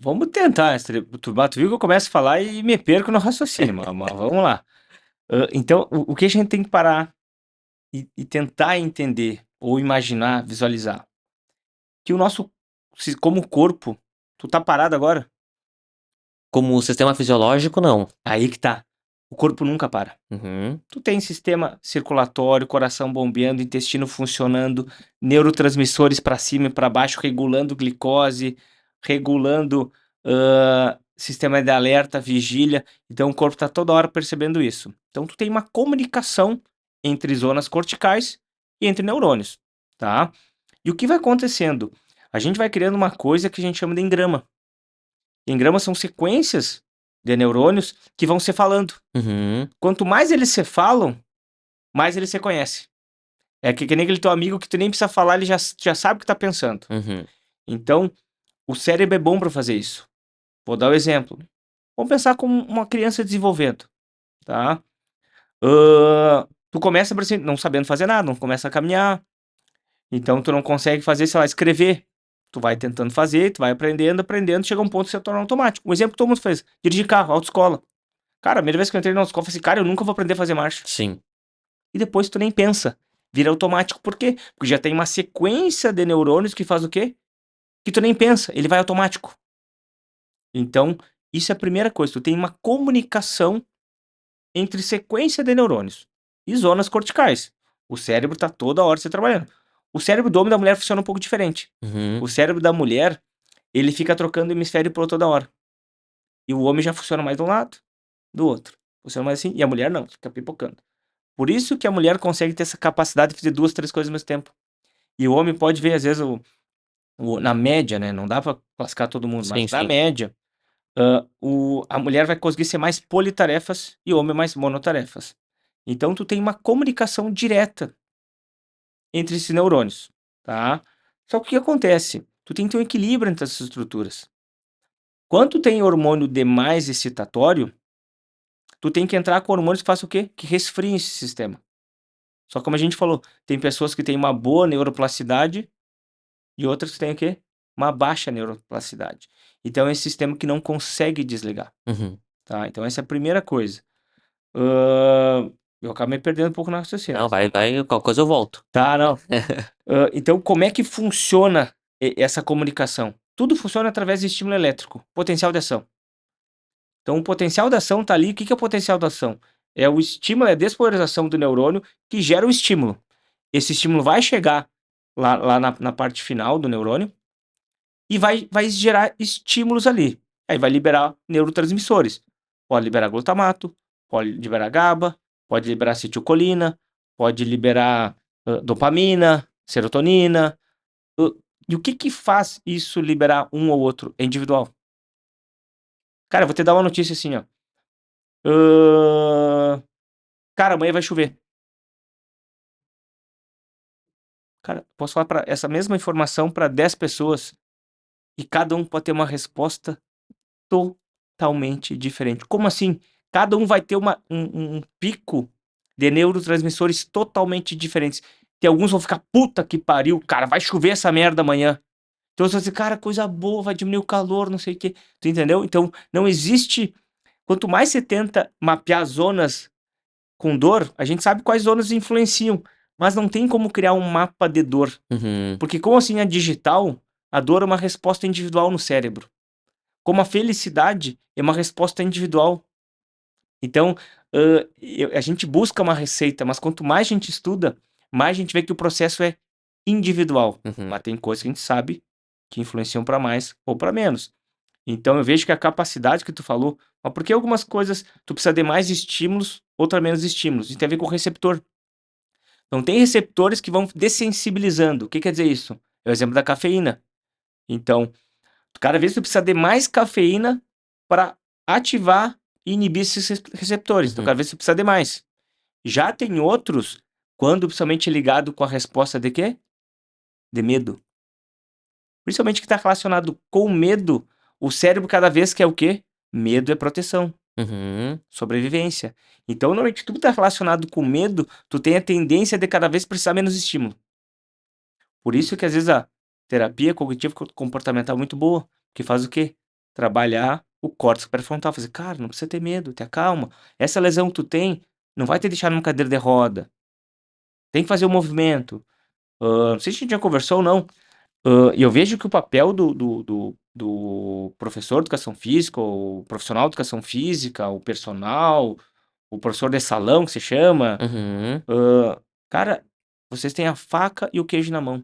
Vamos tentar. Tu viu que eu começo a falar e me perco no raciocínio, mas vamos lá. Então, o que a gente tem que parar e tentar entender, ou imaginar, visualizar, que o nosso, como corpo, tu tá parado agora? Como sistema fisiológico, não. Aí que tá. O corpo nunca para. Uhum. Tu tem sistema circulatório, coração bombeando, intestino funcionando, neurotransmissores para cima e para baixo, regulando glicose, regulando sistema de alerta, vigília. Então o corpo está toda hora percebendo isso. Então tu tem uma comunicação entre zonas corticais e entre neurônios, tá? E o que vai acontecendo? A gente vai criando uma coisa que a gente chama de engrama. Engramas são sequências de neurônios que vão se falando. Uhum. Quanto mais eles se falam, mais ele se conhece. É que nem aquele teu amigo que tu nem precisa falar, ele já sabe o que tá pensando. Uhum. Então, o cérebro é bom para fazer isso. Vou dar um exemplo. Vamos pensar como uma criança desenvolvendo, tá? Tu começa não sabendo fazer nada, não começa a caminhar, então tu não consegue fazer, sei lá, escrever. Tu vai tentando fazer, tu vai aprendendo, chega um ponto que você torna automático. Um exemplo que todo mundo fez, dirigir carro, autoescola. Cara, a primeira vez que eu entrei na autoescola, eu falei assim, cara, eu nunca vou aprender a fazer marcha. Sim. E depois tu nem pensa, vira automático. Por quê? Porque já tem uma sequência de neurônios que faz o quê? Que tu nem pensa, ele vai automático. Então, isso é a primeira coisa, tu tem uma comunicação entre sequência de neurônios e zonas corticais. O cérebro tá toda hora se trabalhando. O cérebro do homem e da mulher funciona um pouco diferente. Uhum. O cérebro da mulher, ele fica trocando hemisfério por toda hora. E o homem já funciona mais de um lado, do outro. Funciona mais assim, e a mulher não, fica pipocando. Por isso que a mulher consegue ter essa capacidade de fazer 2, 3 coisas ao mesmo tempo. E o homem pode ver, às vezes, na média, né? Não dá pra classificar todo mundo, Sim, mas na sim. média, a mulher vai conseguir ser mais politarefas e o homem mais monotarefas. Então tu tem uma comunicação direta entre esses neurônios, tá? Só que o que acontece? Tu tem que ter um equilíbrio entre essas estruturas. Quando tu tem hormônio demais excitatório, tu tem que entrar com hormônios que façam o quê? Que resfriem esse sistema. Só que como a gente falou, tem pessoas que têm uma boa neuroplasticidade e outras que têm o quê? Uma baixa neuroplasticidade. Então é esse sistema que não consegue desligar, Uhum. tá? Então essa é a primeira coisa. Hã, eu acabei me perdendo um pouco na raciocínio, Não, mas vai, qualquer coisa eu volto. tá, não. Então como é que funciona essa comunicação? Tudo funciona através de estímulo elétrico, potencial de ação. Então o potencial de ação tá ali, o que que é o potencial da ação? É o estímulo, é a despolarização do neurônio que gera o estímulo. Esse estímulo vai chegar lá na parte final do neurônio e vai gerar estímulos ali. Aí vai liberar neurotransmissores. Pode liberar glutamato, pode liberar GABA, pode liberar acetilcolina, pode liberar dopamina, serotonina. E o que que faz isso liberar um ou outro? É individual. Cara, eu vou te dar uma notícia assim, ó. Cara, amanhã vai chover. Cara, posso falar para essa mesma informação para 10 pessoas e cada um pode ter uma resposta totalmente diferente. Como assim? Cada um vai ter um pico de neurotransmissores totalmente diferentes. Tem alguns que vão ficar, puta que pariu, cara, vai chover essa merda amanhã. Então você vai dizer, cara, coisa boa, vai diminuir o calor, não sei o quê. Tu entendeu? Então não existe. Quanto mais você tenta mapear zonas com dor, a gente sabe quais zonas influenciam, mas não tem como criar um mapa de dor. Uhum. Porque como assim é digital, a dor é uma resposta individual no cérebro. Como a felicidade é uma resposta individual. Então, a gente busca uma receita, mas quanto mais a gente estuda, mais a gente vê que o processo é individual. Uhum. Mas tem coisas que a gente sabe que influenciam para mais ou para menos. Então eu vejo que a capacidade que tu falou, mas por que algumas coisas tu precisa de mais estímulos, outra menos estímulos? Isso tem a ver com o receptor. Então tem receptores que vão dessensibilizando. O que quer dizer isso? É o exemplo da cafeína. Então, cada vez tu precisa de mais cafeína para ativar e inibir esses receptores. Então, Uhum. cada vez tu precisa de mais. Já tem outros, quando principalmente ligado com a resposta de quê? De medo. Principalmente que está relacionado com medo, o cérebro cada vez quer o quê? Medo é proteção, Uhum. sobrevivência. Então, normalmente, tudo que está relacionado com medo, tu tem a tendência de cada vez precisar menos estímulo. Por isso que às vezes a terapia cognitivo comportamental é muito boa, que faz o quê? Trabalhar o córtex pré-frontal, fazer, cara, não precisa ter medo, te acalma. Essa lesão que tu tem não vai te deixar numa cadeira de roda. Tem que fazer o movimento. Não sei se a gente já conversou ou não. E eu vejo que o papel do professor de educação física, o profissional de educação física, o personal, o professor de salão que se chama, Uhum. cara, vocês têm a faca e o queijo na mão.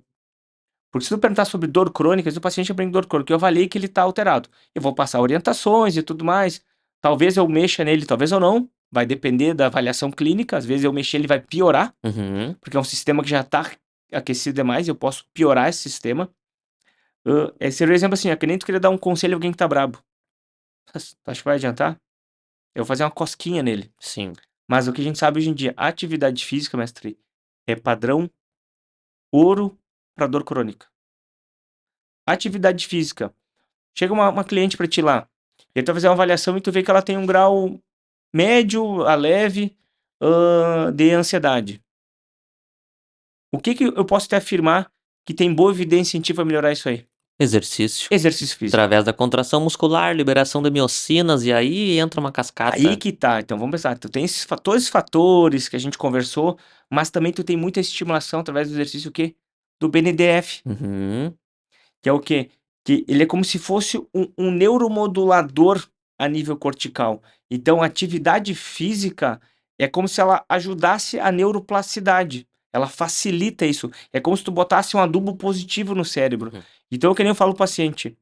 Porque se tu perguntar sobre dor crônica, se o paciente aprende dor crônica, eu avaliei que ele está alterado. Eu vou passar orientações e tudo mais. Talvez eu mexa nele, talvez eu não. Vai depender da avaliação clínica. Às vezes eu mexer, ele vai piorar, Uhum. porque é um sistema que já está aquecido demais. Eu posso piorar esse sistema. Esse seria o exemplo assim, que nem tu queria dar um conselho a alguém que tá brabo. Tu acha que vai adiantar? Eu vou fazer uma cosquinha nele. Sim. Mas o que a gente sabe hoje em dia, atividade física, mestre, é padrão ouro para dor crônica. Atividade física. Chega uma cliente para ti lá, e tu vai fazer uma avaliação e tu vê que ela tem um grau médio a leve de ansiedade. O que que eu posso te afirmar que tem boa evidência científica pra melhorar isso aí? Exercício. Exercício físico. Através da contração muscular, liberação de miocinas, e aí entra uma Aí cascata. que tá, então vamos pensar, tu tem todos esses fatores que a gente conversou, mas também tu tem muita estimulação através do exercício o quê? Do BNDF, Uhum. que é o quê? Que ele é como se fosse um neuromodulador a nível cortical. Então, a atividade física é como se ela ajudasse a neuroplasticidade. Ela facilita isso. É como se tu botasse um adubo positivo no cérebro. Uhum. Então, que nem eu falo pro paciente.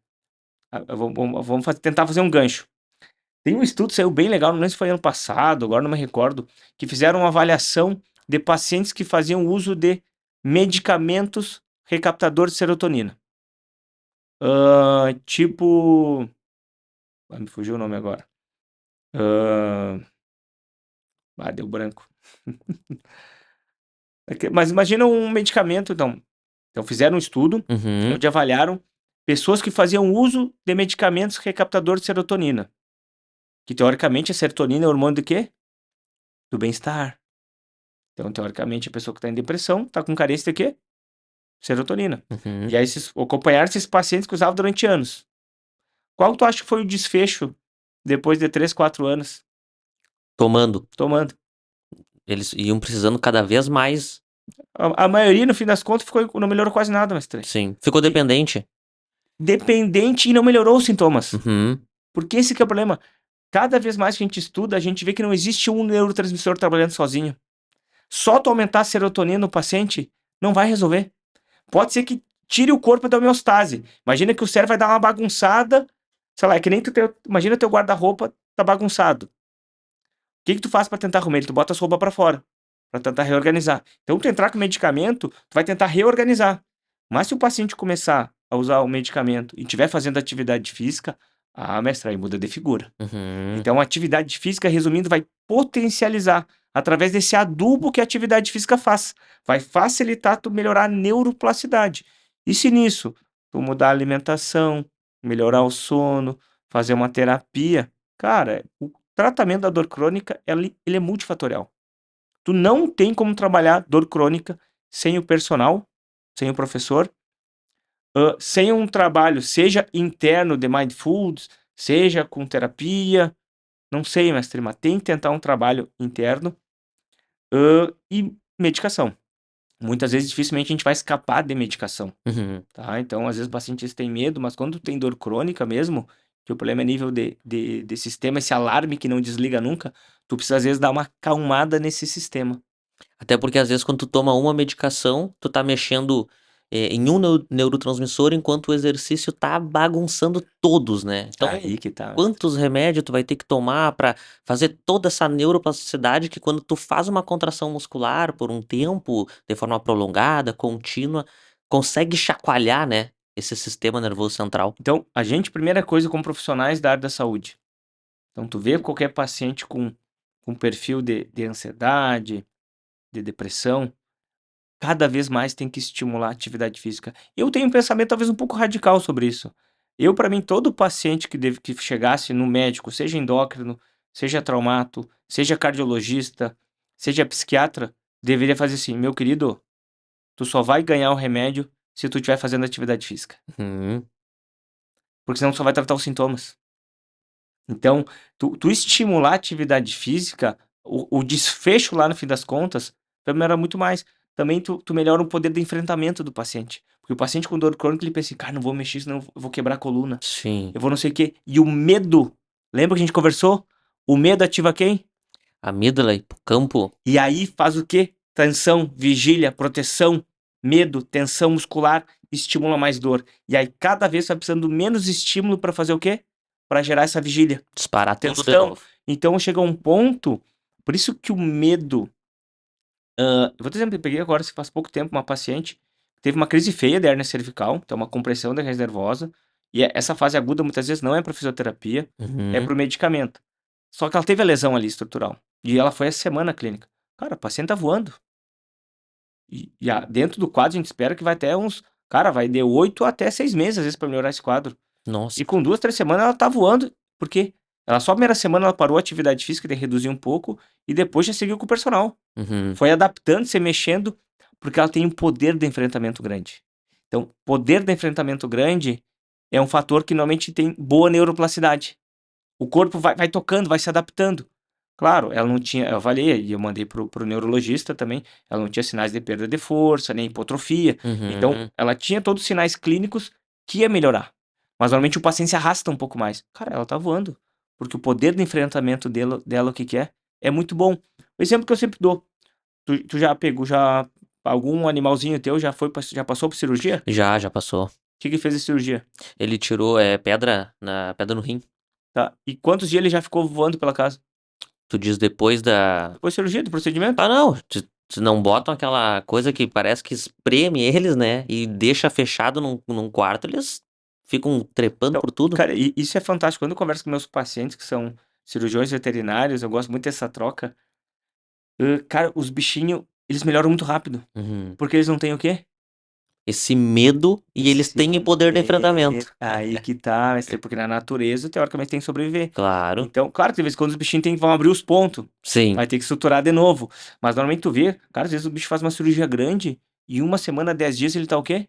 Vamos tentar fazer um gancho. Tem um estudo, saiu bem legal, não lembro se foi ano passado, agora não me recordo, que fizeram uma avaliação de pacientes que faziam uso de medicamentos recaptadores de serotonina. Tipo. Me fugiu o nome agora. Deu branco. Mas imagina um medicamento, então. Então fizeram um estudo Uhum. onde avaliaram pessoas que faziam uso de medicamentos recaptadores de serotonina. Que teoricamente a serotonina é hormônio do quê? Do bem-estar. Então, teoricamente, a pessoa que está em depressão está com carência de quê? Serotonina. Uhum. E aí acompanharam esses pacientes que usavam durante anos. Qual tu acha que foi o desfecho depois de 3, 4 anos Tomando. tomando? Eles iam precisando cada vez mais. A maioria, no fim das contas, não melhorou quase nada, mestre. Sim. Ficou Que- dependente. Dependente e não melhorou os sintomas. Uhum. Porque esse que é o problema. Cada vez mais que a gente estuda, a gente vê que não existe um neurotransmissor trabalhando sozinho. Só tu aumentar a serotonina no paciente não vai resolver. Pode ser que tire o corpo da homeostase. Imagina que o cérebro vai dar uma bagunçada. Sei lá, é que nem imagina teu guarda-roupa tá bagunçado. O que tu faz para tentar arrumar ele? Tu bota as roupas para fora, para tentar reorganizar. Então, tu entrar com medicamento, tu vai tentar reorganizar. Mas se o paciente começar a usar o medicamento e estiver fazendo atividade física, mestre, aí muda de figura. Uhum. Então, a atividade física, resumindo, vai potencializar através desse adubo que a atividade física faz. Vai facilitar tu melhorar a neuroplasticidade. E se nisso tu mudar a alimentação, melhorar o sono, fazer uma terapia, cara, o tratamento da dor crônica, ele é multifatorial. Tu não tem como trabalhar dor crônica sem o personal, sem o professor, sem um trabalho, seja interno de mindfulness, seja com terapia, não sei, mestre, mas tem que tentar um trabalho interno, e medicação. Muitas vezes, dificilmente, a gente vai escapar de medicação, Uhum. tá? Então, às vezes, o paciente tem medo, mas quando tem dor crônica mesmo, que o problema é nível de sistema, esse alarme que não desliga nunca, tu precisa, às vezes, dar uma acalmada nesse sistema. Até porque às vezes quando tu toma uma medicação, tu tá mexendo em um neurotransmissor, enquanto o exercício tá bagunçando todos, né. Então, Aí que tá, mestre. quantos remédios tu vai ter que tomar pra fazer toda essa neuroplasticidade que quando tu faz uma contração muscular por um tempo, de forma prolongada, contínua, consegue chacoalhar, né, esse sistema nervoso central. Então, a gente, primeira coisa, como profissionais da área da saúde, então tu vê qualquer paciente com perfil de ansiedade, de depressão, cada vez mais tem que estimular a atividade física. Eu tenho um pensamento talvez um pouco radical sobre isso. Eu, para mim, todo paciente que chegasse no médico, seja endócrino, seja traumato, seja cardiologista, seja psiquiatra, deveria fazer assim: meu querido, tu só vai ganhar o remédio se tu estiver fazendo atividade física. Uhum. Porque senão tu só vai tratar os sintomas. Então, tu estimular a atividade física, o desfecho lá no fim das contas, também era muito mais. Também tu melhora o poder de enfrentamento do paciente. Porque o paciente com dor crônica, ele pensa assim, cara, não vou mexer, senão eu vou quebrar a coluna. Sim. Eu vou não sei o quê. E o medo, lembra que a gente conversou? O medo ativa quem? Amígdala, hipocampo. E aí faz o quê? Tensão, vigília, proteção, medo, tensão muscular, estimula mais dor. E aí cada vez vai precisando menos estímulo para fazer o quê? Para gerar essa vigília. Disparar tudo de Tensão. novo. Então chega um ponto, por isso que o medo. Eu vou ter exemplo, eu peguei agora, se faz pouco tempo, uma paciente que teve uma crise feia de hérnia cervical, então uma compressão da raiz nervosa, e essa fase aguda muitas vezes não é para fisioterapia, é Uhum. para o medicamento. Só que ela teve a lesão ali estrutural. E ela foi essa semana à clínica. Cara, a paciente tá voando. Dentro do quadro a gente espera que vai até uns. Cara, vai de 8 até 6 meses, às vezes, para melhorar esse quadro. Nossa. E com 2, 3 semanas ela tá voando. Por quê? Ela só a primeira semana ela parou a atividade física, de reduzir um pouco, e depois já seguiu com o personal. Uhum. Foi adaptando, se mexendo, porque ela tem um poder de enfrentamento grande. Então, poder de enfrentamento grande é um fator que normalmente tem boa neuroplasticidade. O corpo vai tocando, vai se adaptando. Claro, ela não tinha, eu avaliei e eu mandei pro neurologista também, ela não tinha sinais de perda de força, nem hipotrofia. Então, Uhum. ela tinha todos os sinais clínicos que ia melhorar. Mas normalmente o paciente se arrasta um pouco mais. Cara, ela tá voando. Porque o poder de enfrentamento dela o que que é? É muito bom. O exemplo que eu sempre dou. Tu já pegou, já algum animalzinho teu já passou por cirurgia? Já passou. O que que fez a cirurgia? Ele tirou pedra no rim. Tá? E quantos dias ele já ficou voando pela casa? Tu diz depois da. Depois da cirurgia, do procedimento? Ah, não. Se não botam aquela coisa que parece que espreme eles, né? E deixa fechado num quarto, eles ficam trepando Então, por tudo. cara, isso é fantástico. Quando eu converso com meus pacientes que são cirurgiões veterinários, eu gosto muito dessa troca. Cara, os bichinhos, eles melhoram muito rápido. Uhum. Porque eles não têm o quê? Esse medo e eles Esse têm poder de enfrentamento. aí que tá, mestre, porque na natureza, teoricamente, tem que sobreviver. Claro. Então, claro que de vez em quando os bichinhos vão abrir os pontos, Sim. vai ter que estruturar de novo. Mas normalmente tu vê, cara, às vezes o bicho faz uma cirurgia grande e uma semana, 10 dias ele tá o quê?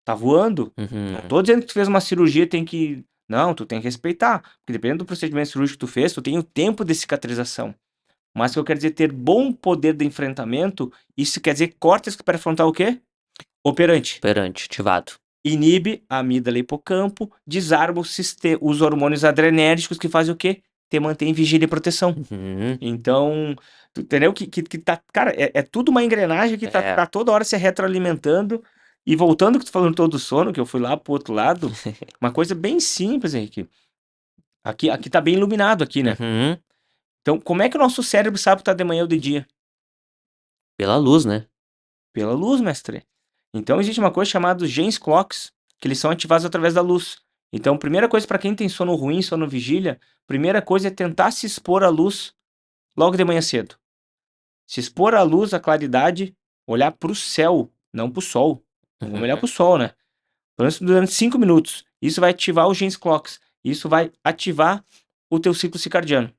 Tá voando. Não Uhum. tô dizendo que tu fez uma cirurgia tem que. Não, tu tem que respeitar. Porque dependendo do procedimento cirúrgico que tu fez, tu tem o tempo de cicatrização. Mas o que eu quero dizer, ter bom poder de enfrentamento, isso quer dizer córtex pré-frontal o quê? Operante. Operante, ativado. Inibe a amígdala e hipocampo, desarma os hormônios adrenérgicos que fazem o quê? Te mantém em vigília e proteção. Uhum. Então, tu entendeu que tá. Cara, é tudo uma engrenagem que É. tá toda hora se retroalimentando. E voltando que tu falando todo do sono, que eu fui lá pro outro lado, uma coisa bem simples, Henrique. Aqui tá bem iluminado aqui, né? Uhum. Então, como é que o nosso cérebro sabe que tá de manhã ou de dia? Pela luz, né? Pela luz, mestre. Então, existe uma coisa chamada genes clocks, que eles são ativados através da luz. Então, primeira coisa para quem tem sono ruim, sono vigília, primeira coisa é tentar se expor à luz logo de manhã cedo. Se expor à luz, à claridade, olhar para o céu, não para o sol. Não vamos olhar Uhum. para o sol, né? Pelo menos durante 5 minutos. Isso vai ativar os genes clocks. Isso vai ativar o teu ciclo circadiano.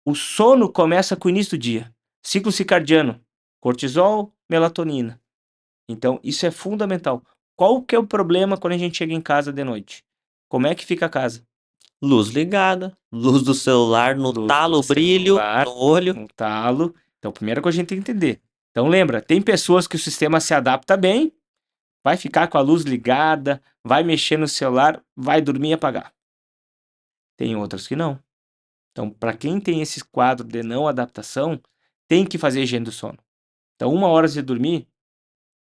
O sono começa com o início do dia. Ciclo circadiano, cortisol, melatonina. Então, isso é fundamental. Qual que é o problema quando a gente chega em casa de noite? Como é que fica a casa? Luz ligada, luz do celular no Luz do talo, brilho no celular, olho. no talo. Então, primeira coisa que a gente tem que entender. Então, lembra, tem pessoas que o sistema se adapta bem, vai ficar com a luz ligada, vai mexer no celular, vai dormir e apagar. Tem outras que não. Então, para quem tem esse quadro de não adaptação, tem que fazer higiene do sono. Então, 1 hora de dormir,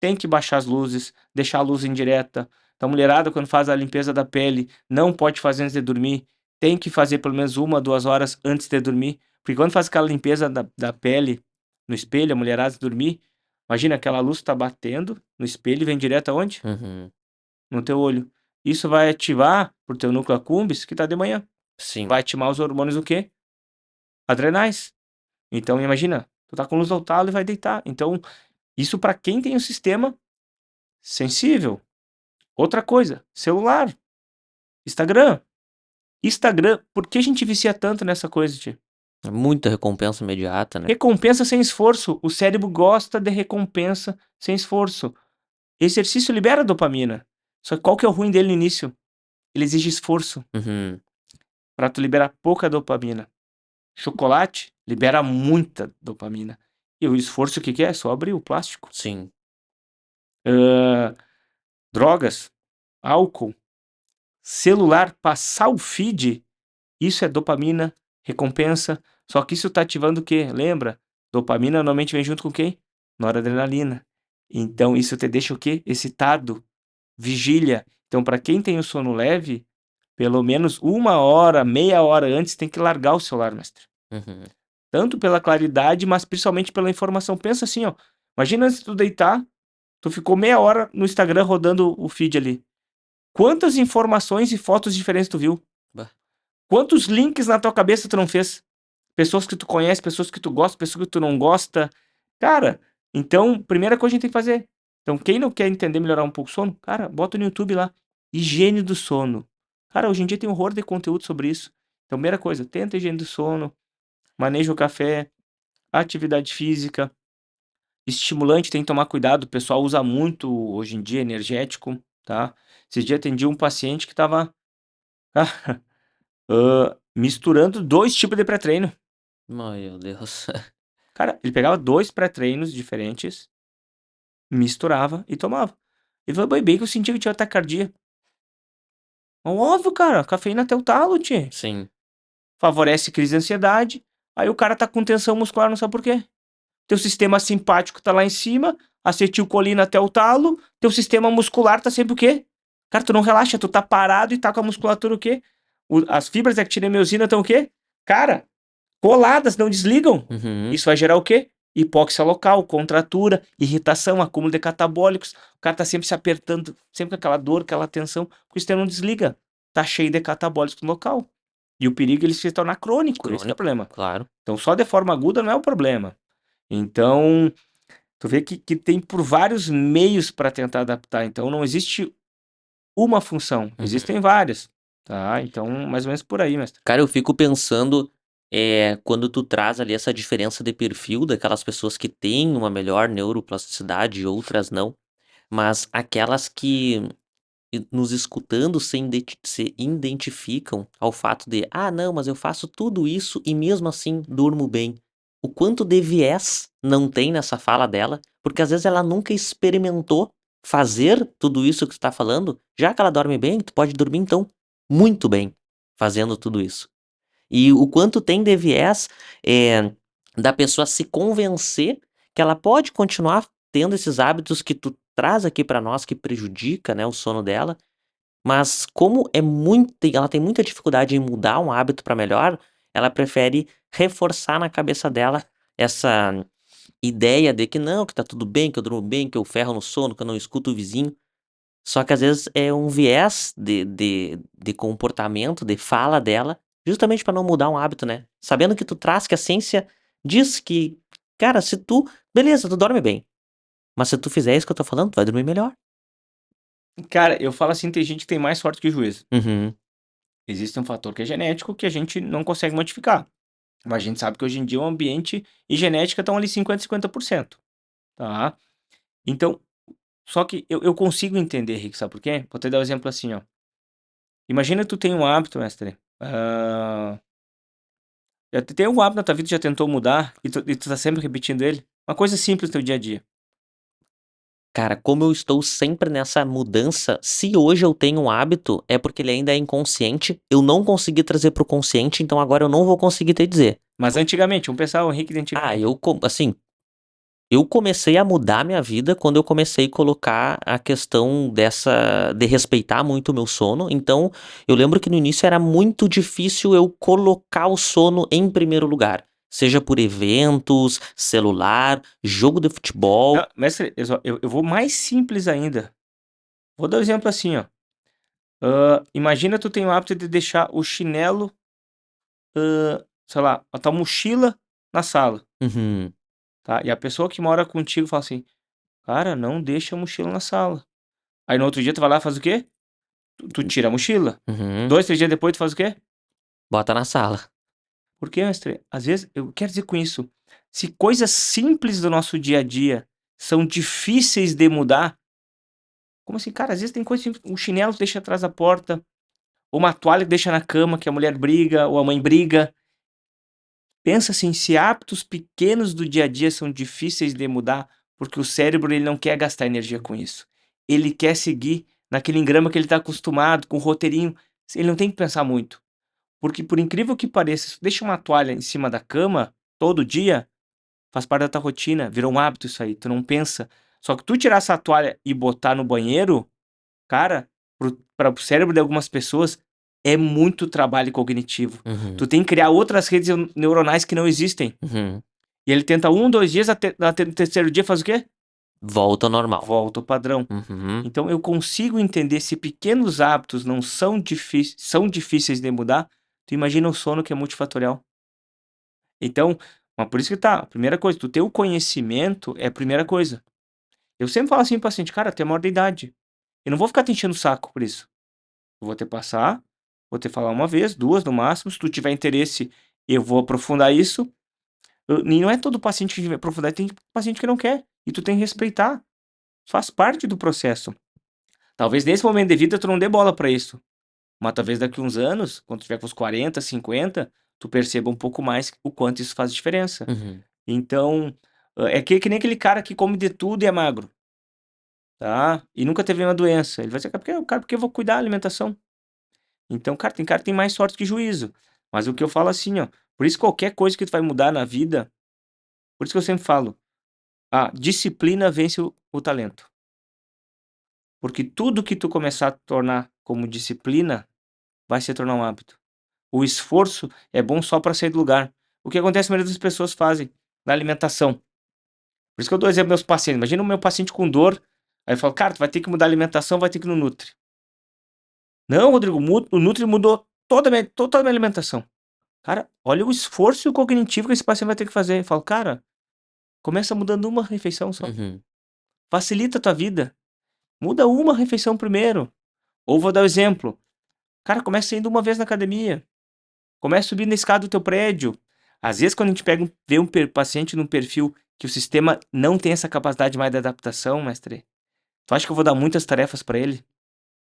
tem que baixar as luzes, deixar a luz indireta. Então, a mulherada, quando faz a limpeza da pele, não pode fazer antes de dormir. Tem que fazer pelo menos 1, 2 horas antes de dormir. Porque quando faz aquela limpeza da pele no espelho, a mulherada antes de dormir, imagina aquela luz tá batendo no espelho e vem direto aonde? Uhum. No teu olho. Isso vai ativar pro teu núcleo accumbens, que tá de manhã. Sim. Vai ativar os hormônios o quê? Adrenais. Então, imagina, tu tá com luz ao talo e vai deitar. Então, isso para quem tem o sistema sensível. Outra coisa, celular, Instagram. Instagram, por que a gente vicia tanto nessa coisa, tio? É muita recompensa imediata, né? Recompensa sem esforço. O cérebro gosta de recompensa sem esforço. Exercício libera dopamina. Só que qual que é o ruim dele no início? Ele exige esforço Uhum. para tu liberar pouca dopamina. Chocolate libera muita dopamina. E o esforço o que que é? Só abrir o plástico. Sim. Drogas, álcool, celular, passar o feed. Isso é dopamina, recompensa. Só que isso tá ativando o quê? Lembra? Dopamina normalmente vem junto com quem? Noradrenalina. Então isso te deixa o quê? Excitado. Vigília. Então, para quem tem o sono leve, pelo menos 1 hora, meia hora antes, tem que largar o celular, mestre. Uhum. Tanto pela claridade, mas principalmente pela informação. Pensa assim, ó. Imagina antes de tu deitar, tu ficou meia hora no Instagram rodando o feed ali. Quantas informações e fotos diferentes tu viu? Bah. Quantos links na tua cabeça tu não fez? Pessoas que tu conhece, pessoas que tu gosta, pessoas que tu não gosta. Cara, então, primeira coisa que a gente tem que fazer. Então, quem não quer entender, melhorar um pouco o sono, cara, bota no YouTube lá. Higiene do sono. Cara, hoje em dia tem um horror de conteúdo sobre isso. Então, primeira coisa, tenta higiene do sono, maneja o café, atividade física, estimulante, tem que tomar cuidado, o pessoal usa muito hoje em dia energético, tá? Esse dia atendi um paciente que estava misturando 2 tipos de pré-treino. Meu Deus. Cara, ele pegava 2 pré-treinos diferentes, misturava e tomava. Ele falou: "Bem que eu senti que tinha taquicardia". Óbvio, cara, cafeína até o talo, tchê. Sim. Favorece crise de ansiedade, aí o cara tá com tensão muscular, não sabe por quê. Teu sistema simpático tá lá em cima, acetilcolina até o talo, teu sistema muscular tá sempre o quê? Cara, tu não relaxa, tu tá parado e tá com a musculatura o quê? As fibras da actina e miosina estão o quê? Cara, coladas, não desligam. Uhum. Isso vai gerar o quê? Hipóxia local, contratura, irritação, acúmulo de catabólicos. O cara tá sempre se apertando, sempre com aquela dor, aquela tensão, porque o sistema não desliga. Tá cheio de catabólicos no local. E o perigo é ele se tornar crônico, esse que é o Crônico, problema. claro. Então, só de forma aguda não é o problema. Então, tu vê que tem por vários meios para tentar adaptar. Então, não existe uma função, Uhum. existem várias, tá? Então, mais ou menos por aí, mestre. Cara, eu fico pensando, quando tu traz ali essa diferença de perfil daquelas pessoas que têm uma melhor neuroplasticidade e outras não, mas aquelas que nos escutando se identificam ao fato de: "Ah, não, mas eu faço tudo isso e mesmo assim durmo bem". O quanto de viés não tem nessa fala dela, porque às vezes ela nunca experimentou fazer tudo isso que tu tá falando, já que ela dorme bem, tu pode dormir então muito bem fazendo tudo isso. E o quanto tem de viés, da pessoa se convencer que ela pode continuar tendo esses hábitos que tu traz aqui pra nós que prejudica, né, o sono dela, mas como ela tem muita dificuldade em mudar um hábito pra melhor, ela prefere reforçar na cabeça dela essa ideia de que não, que tá tudo bem, que eu durmo bem, que eu ferro no sono, que eu não escuto o vizinho. Só que às vezes é um viés de comportamento, de fala dela, justamente pra não mudar um hábito, né. Sabendo que tu traz que a ciência diz que, cara, se tu beleza, tu dorme bem, mas se tu fizer isso que eu tô falando, tu vai dormir melhor. Cara, eu falo assim, tem gente que tem mais sorte que juízo. Uhum. Existe um fator que é genético que a gente não consegue modificar. Mas a gente sabe que hoje em dia o ambiente e genética estão ali 50%, tá? Então, só que eu consigo entender, Rick, sabe por quê? Vou te dar um exemplo assim, ó. Imagina tu tem um hábito, mestre. Já tem um hábito na tua vida, já tentou mudar e tu tá sempre repetindo ele. Uma coisa simples no teu dia a dia. Cara, como eu estou sempre nessa mudança, se hoje eu tenho um hábito, é porque ele ainda é inconsciente, eu não consegui trazer para o consciente, então agora eu não vou conseguir te dizer. Mas antigamente, vamos pensar o Henrique de Ah, antigamente. assim, eu comecei a mudar minha vida quando eu comecei a colocar a questão de respeitar muito o meu sono. Então, eu lembro que no início era muito difícil eu colocar o sono em primeiro lugar. Seja por eventos, celular, jogo de futebol. Não, mestre, eu vou mais simples ainda. Vou dar um exemplo assim, ó. Imagina tu tem o hábito de deixar o chinelo, sei lá, a tua mochila na sala, Uhum, tá? E a pessoa que mora contigo fala assim: "Cara, não deixa a mochila na sala". Aí no outro dia tu vai lá e faz o quê? Tu tira a mochila. uhum. 2, 3 dias depois tu faz o quê? Bota na sala. Porque, mestre, às vezes eu quero dizer com isso, se coisas simples do nosso dia a dia são difíceis de mudar, como assim? Cara, às vezes tem coisa simples, um chinelo que deixa atrás da porta, ou uma toalha que deixa na cama, que a mulher briga, ou a mãe briga. Pensa assim, se hábitos pequenos do dia a dia são difíceis de mudar, porque o cérebro ele não quer gastar energia com isso. Ele quer seguir naquele engrama que ele está acostumado, com o roteirinho. Ele não tem que pensar muito. Porque por incrível que pareça, se tu deixa uma toalha em cima da cama todo dia, faz parte da tua rotina, virou um hábito isso aí, tu não pensa. Só que tu tirar essa toalha e botar no banheiro, cara, para o cérebro de algumas pessoas é muito trabalho cognitivo. Uhum, Tu tem que criar outras redes neuronais que não existem. uhum. E ele tenta 1, 2 dias, no terceiro dia faz o quê? Volta ao normal. Volta ao padrão. Uhum, Então eu consigo entender se pequenos hábitos não são difíceis de mudar, tu imagina o sono que é multifatorial. Então, mas por isso que tá, a primeira coisa, tu ter o conhecimento é a primeira coisa. Eu sempre falo assim pro paciente: "Cara, tu é maior de idade, eu não vou ficar te enchendo o saco por isso. Eu vou te passar, vou te falar uma vez, 2 no máximo, se tu tiver interesse, eu vou aprofundar isso". E não é todo paciente que vai aprofundar, tem paciente que não quer. E tu tem que respeitar. Faz parte do processo. Talvez nesse momento de vida tu não dê bola pra isso. Mas talvez daqui uns anos, quando tu tiver com os 40, 50, tu perceba um pouco mais o quanto isso faz diferença. Uhum. Então, é que nem aquele cara que come de tudo e é magro, tá? E nunca teve nenhuma doença. Ele vai dizer, porque eu vou cuidar da alimentação. Então, cara que tem mais sorte que juízo. Mas o que eu falo assim, ó, por isso qualquer coisa que tu vai mudar na vida, por isso que eu sempre falo, a disciplina vence o talento. Porque tudo que tu começar a tornar como disciplina, vai se tornar um hábito. O esforço é bom só para sair do lugar. O que acontece, a maioria das pessoas fazem na alimentação. Por isso que eu dou exemplo meus pacientes. Imagina o meu paciente com dor, aí eu falo, cara, tu vai ter que mudar a alimentação, vai ter que ir no Nutri. Não, Rodrigo, o Nutri mudou toda a minha alimentação. Cara, olha o esforço cognitivo que esse paciente vai ter que fazer. Eu falo, cara, começa mudando uma refeição só. Uhum. Facilita a tua vida. Muda uma refeição primeiro. Ou vou dar o exemplo. Cara, começa indo uma vez na academia. Começa a subir na escada do teu prédio. Às vezes, quando a gente vê um paciente num perfil que o sistema não tem essa capacidade mais de adaptação, mestre, tu acha que eu vou dar muitas tarefas para ele?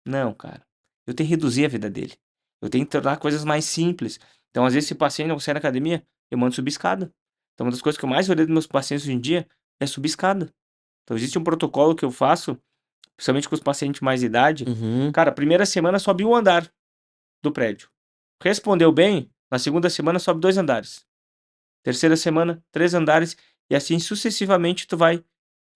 Não, cara. Eu tenho que reduzir a vida dele. Eu tenho que tornar coisas mais simples. Então, às vezes, se o paciente não consegue na academia, eu mando subir escada. Então, uma das coisas que eu mais olhei dos meus pacientes hoje em dia é subir escada. Então, existe um protocolo que eu faço, principalmente com os pacientes de mais idade. Uhum. Cara, a primeira semana sobe um andar do prédio. Respondeu bem, na segunda semana sobe 2 andares. Terceira semana, 3 andares, e assim sucessivamente tu vai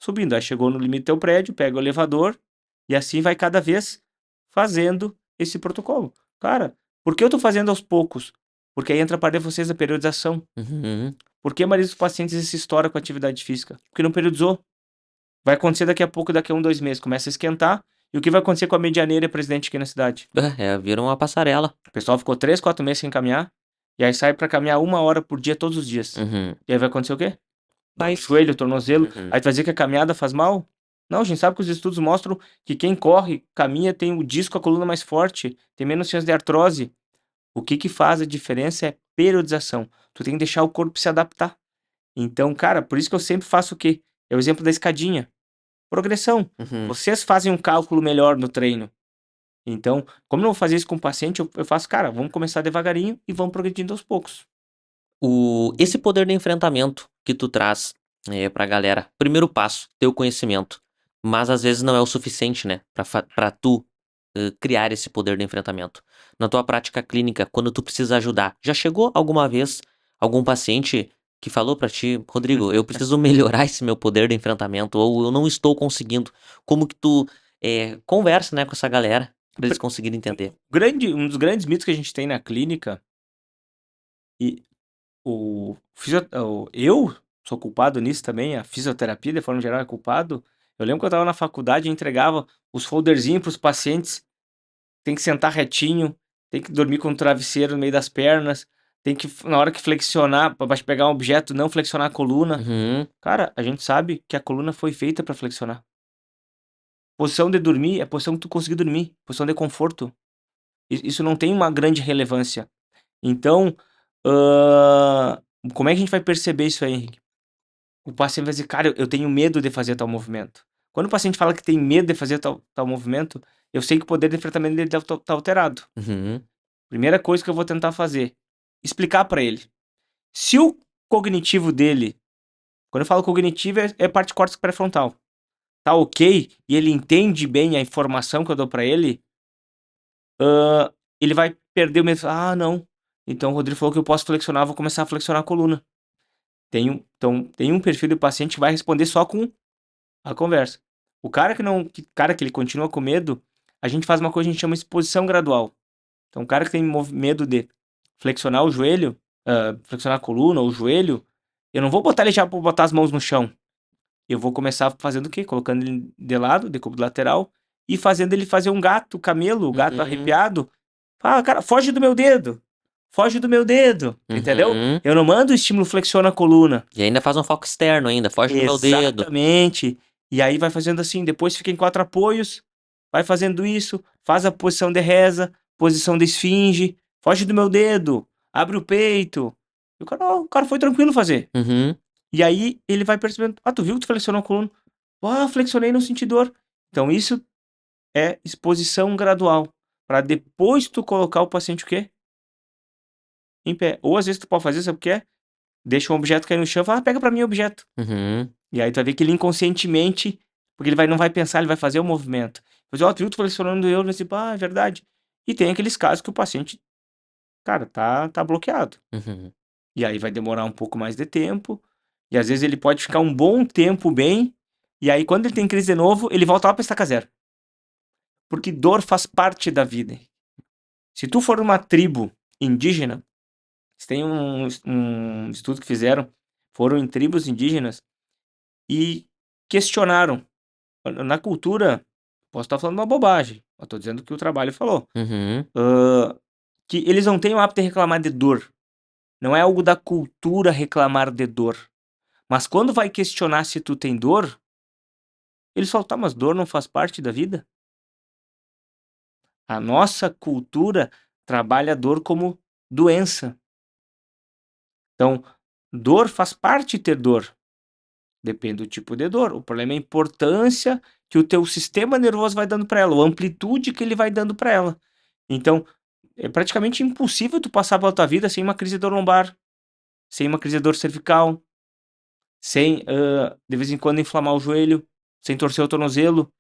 subindo. Aí chegou no limite do teu prédio, pega o elevador, e assim vai cada vez fazendo esse protocolo. Cara, por que eu tô fazendo aos poucos? Porque aí entra a parte de vocês a periodização. Uhum. Por que a maioria dos pacientes se estoura com atividade física? Porque não periodizou. Vai acontecer daqui a pouco, daqui a 1, 2 meses, começa a esquentar, e o que vai acontecer com a medianeira e a presidente aqui na cidade? Vira uma passarela. O pessoal ficou 3, 4 meses sem caminhar, e aí sai pra caminhar 1 hora por dia todos os dias. Uhum. E aí vai acontecer o quê? Dor no Mas. joelho, tornozelo. Uhum. Aí tu vai dizer que a caminhada faz mal? Não, a gente sabe que os estudos mostram que quem corre, caminha, tem o disco, a coluna mais forte, tem menos chance de artrose. O que faz a diferença é periodização. Tu tem que deixar o corpo se adaptar. Então, cara, por isso que eu sempre faço o quê? É o exemplo da escadinha. Progressão. Uhum. Vocês fazem um cálculo melhor no treino. Então, como eu não vou fazer isso com o paciente, eu faço, cara, vamos começar devagarinho e vamos progredindo aos poucos. Esse poder de enfrentamento que tu traz pra galera, primeiro passo, ter o conhecimento. Mas às vezes não é o suficiente, né? Pra tu criar esse poder de enfrentamento. Na tua prática clínica, quando tu precisa ajudar, já chegou alguma vez algum paciente que falou pra ti, Rodrigo, eu preciso melhorar esse meu poder de enfrentamento, ou eu não estou conseguindo? Como que tu conversa, né, com essa galera, pra eles conseguirem entender? Um dos grandes mitos que a gente tem na clínica, e eu sou culpado nisso também, a fisioterapia de forma geral é culpado. Eu lembro que eu estava na faculdade e entregava os folderzinhos para os pacientes, tem que sentar retinho, tem que dormir com o travesseiro no meio das pernas, tem que, na hora que flexionar, para pegar um objeto, não flexionar a coluna. Uhum. Cara, a gente sabe que a coluna foi feita para flexionar. Posição de dormir é a posição que tu conseguir dormir, posição de conforto. Isso não tem uma grande relevância. Então, como é que a gente vai perceber isso aí, Henrique? O paciente vai dizer, cara, eu tenho medo de fazer tal movimento. Quando o paciente fala que tem medo de fazer tal movimento, eu sei que o poder de enfrentamento dele tá alterado. Uhum. Primeira coisa que eu vou tentar fazer, explicar para ele. Se o cognitivo dele, quando eu falo cognitivo, é parte córtex pré-frontal, tá ok, e ele entende bem a informação que eu dou para ele, ele vai perder o medo. Ah, não. Então o Rodrigo falou que eu posso flexionar, vou começar a flexionar a coluna. Então, tem um perfil do paciente que vai responder só com a conversa. O cara que não, cara que ele continua com medo, a gente faz uma coisa que a gente chama de exposição gradual. Então, o cara que tem medo de flexionar o joelho, flexionar a coluna ou o joelho, eu não vou botar ele já para botar as mãos no chão. Eu vou começar fazendo o quê? Colocando ele de lado, de cômodo lateral, e fazendo ele fazer um gato, camelo, gato Uhum. arrepiado. Fala, cara, foge do meu dedo. Foge do meu dedo. Entendeu? Uhum. Eu não mando o estímulo flexiona a coluna. E ainda faz um foco externo ainda, foge do meu dedo. Exatamente. E aí vai fazendo assim, depois fica em 4 apoios, vai fazendo isso, faz a posição de reza, posição de esfinge, foge do meu dedo, abre o peito. E o cara foi tranquilo fazer. Uhum. E aí ele vai percebendo, tu viu que tu flexionou a coluna? Flexionei, não senti dor. Então isso é exposição gradual, para depois tu colocar o paciente o quê? Em pé. Ou às vezes tu pode fazer, sabe o que é? Deixa um objeto cair no chão e fala, pega pra mim o objeto. Uhum. E aí tu vai ver que ele inconscientemente, porque ele não vai pensar, ele vai fazer o movimento. Tu viu, tu flexionando eu, vai dizer, é verdade. E tem aqueles casos que o paciente, cara, tá bloqueado. Uhum. E aí vai demorar um pouco mais de tempo. E às vezes ele pode ficar um bom tempo bem. E aí quando ele tem crise de novo, ele volta lá pra estaca zero. Porque dor faz parte da vida. Se tu for uma tribo indígena, tem um estudo que fizeram, foram em tribos indígenas e questionaram. Na cultura, posso estar falando uma bobagem, eu tô dizendo que o trabalho falou. Uhum. Que eles não têm o hábito de reclamar de dor. Não é algo da cultura reclamar de dor. Mas quando vai questionar se tu tem dor, eles falam, tá, mas dor não faz parte da vida? A nossa cultura trabalha a dor como doença. Então, dor faz parte de ter dor. Depende do tipo de dor. O problema é a importância que o teu sistema nervoso vai dando para ela, a amplitude que ele vai dando para ela. Então, é praticamente impossível tu passar pela tua vida sem uma crise de dor lombar, sem uma crise de dor cervical, sem de vez em quando inflamar o joelho, sem torcer o tornozelo.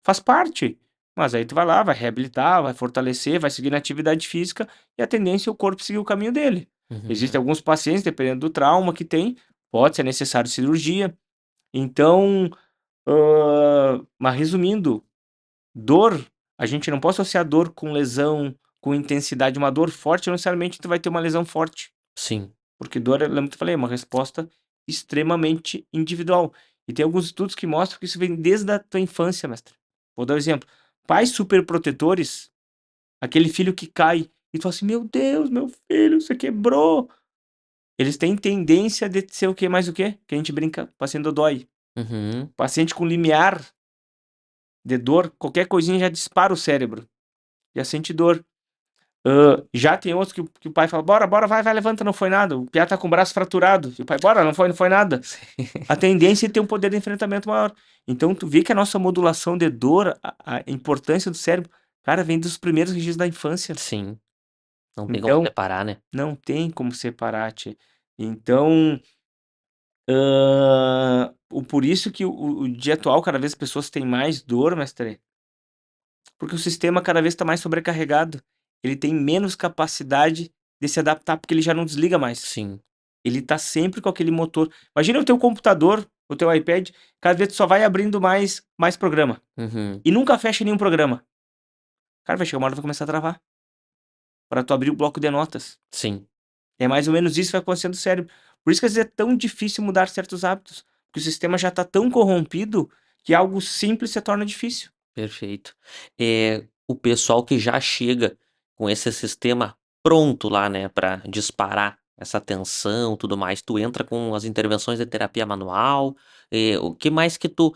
Faz parte. Mas aí tu vai lá, vai reabilitar, vai fortalecer, vai seguir na atividade física e a tendência é o corpo seguir o caminho dele. Existem Uhum. alguns pacientes, dependendo do trauma que tem, pode ser necessário cirurgia. Então, mas resumindo, dor, a gente não pode associar dor com lesão, com intensidade. Uma dor forte, não necessariamente tu vai ter uma lesão forte. Sim. Porque dor, lembra que eu falei, é uma resposta extremamente individual. E tem alguns estudos que mostram que isso vem desde a tua infância, mestre. Vou dar um exemplo. Pais superprotetores, aquele filho que cai e tu fala assim, meu Deus, meu filho, você quebrou. Eles têm tendência de ser o quê? Mais o quê? Que a gente brinca, paciente dodói. Uhum. Paciente com limiar de dor, qualquer coisinha já dispara o cérebro. Já sente dor. Já tem outros que o pai fala, bora, bora, vai, levanta, não foi nada. O piá tá com o braço fraturado. E o pai, bora, não foi nada. A tendência é ter um poder de enfrentamento maior. Então, tu vê que a nossa modulação de dor, a importância do cérebro, cara, vem dos primeiros registros da infância. Sim. Não tem como Então, separar, né? não tem como separar, tchê. Então, por isso que o dia atual, cada vez as pessoas têm mais dor, mestre, porque o sistema cada vez está mais sobrecarregado. Ele tem menos capacidade de se adaptar, porque ele já não desliga mais. Sim. Ele tá sempre com aquele motor. Imagina o teu computador, o teu iPad, cada vez tu só vai abrindo mais programa. Uhum. E nunca fecha nenhum programa. Cara, vai chegar uma hora que vai começar a travar. Para tu abrir o bloco de notas. Sim. É mais ou menos isso que vai acontecendo no cérebro. Por isso que às vezes é tão difícil mudar certos hábitos. Porque o sistema já tá tão corrompido que algo simples se torna difícil. Perfeito. O pessoal que já chega com esse sistema pronto lá, né, para disparar essa tensão, tudo mais, tu entra com as intervenções de terapia manual, o que mais que tu,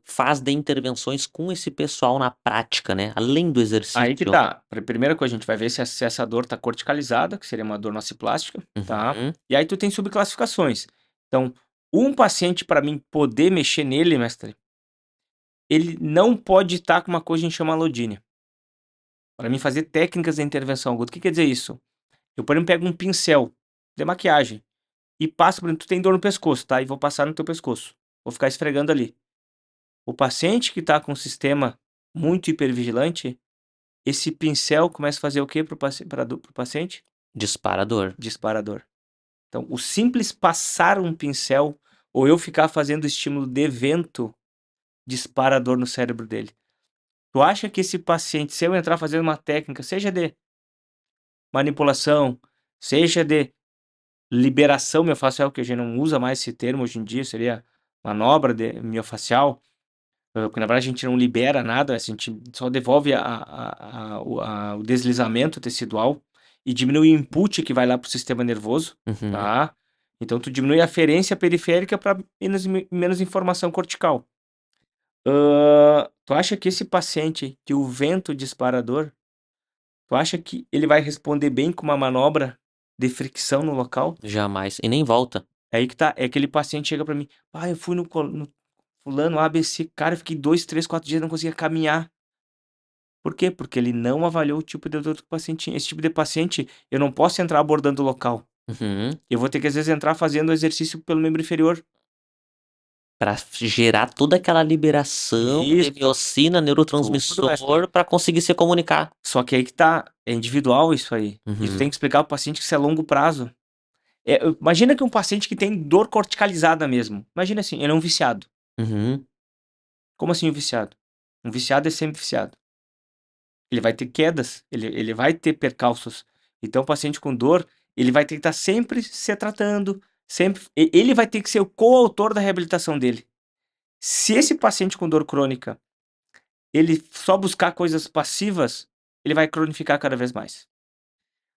faz de intervenções com esse pessoal na prática, né, além do Aí que exercício? tá. Primeira coisa, a gente vai ver se essa dor tá corticalizada, que seria uma dor nociplástica, tá? Uhum. E aí tu tem subclassificações. Então, um paciente, para mim poder mexer nele, mestre, ele não pode estar com uma coisa que a gente chama alodínia. Para mim fazer técnicas de intervenção aguda. O que quer dizer isso? Eu, por exemplo, pego um pincel de maquiagem e passo, por exemplo, tu tem dor no pescoço, tá? E vou passar no teu pescoço. Vou ficar esfregando ali. O paciente que está com um sistema muito hipervigilante, esse pincel começa a fazer o quê pro paciente? Disparador. Disparador. Então, o simples passar um pincel ou eu ficar fazendo estímulo de vento dispara dor no cérebro dele. Tu acha que esse paciente, se eu entrar fazendo uma técnica, seja de manipulação, seja de liberação miofascial, que a gente não usa mais esse termo hoje em dia, seria manobra de miofascial, porque na verdade a gente não libera nada, a gente só devolve o deslizamento tecidual e diminui o input que vai lá para o sistema nervoso, Uhum. tá? Então tu diminui a aferência periférica para menos informação cortical. Tu acha que esse paciente que o vento disparador, tu acha que ele vai responder bem com uma manobra de fricção no local? Jamais. E nem volta. É aí que tá, é aquele paciente chega pra mim, eu fui no fulano ABC, cara, eu fiquei 2, 3, 4 dias, não conseguia caminhar. Por quê? Porque ele não avaliou o tipo de dor que o paciente tinha. Esse tipo de paciente, eu não posso entrar abordando o local. Uhum. Eu vou ter que, às vezes, entrar fazendo exercício pelo membro inferior. Pra gerar toda aquela liberação de Isso, miocina, tudo, mestre. neurotransmissor, pra conseguir se comunicar. Só que aí que tá, é individual isso aí. E tu Uhum. tem que explicar pro paciente que isso é longo prazo. Imagina que um paciente que tem dor corticalizada mesmo. Imagina assim, ele é um viciado. Uhum. Como assim um viciado? Um viciado é sempre viciado. Ele vai ter quedas, ele vai ter percalços. Então, o paciente com dor, ele vai ter que estar sempre se tratando, sempre. Ele vai ter que ser o coautor da reabilitação dele. Se esse paciente com dor crônica, ele só buscar coisas passivas, ele vai cronificar cada vez mais.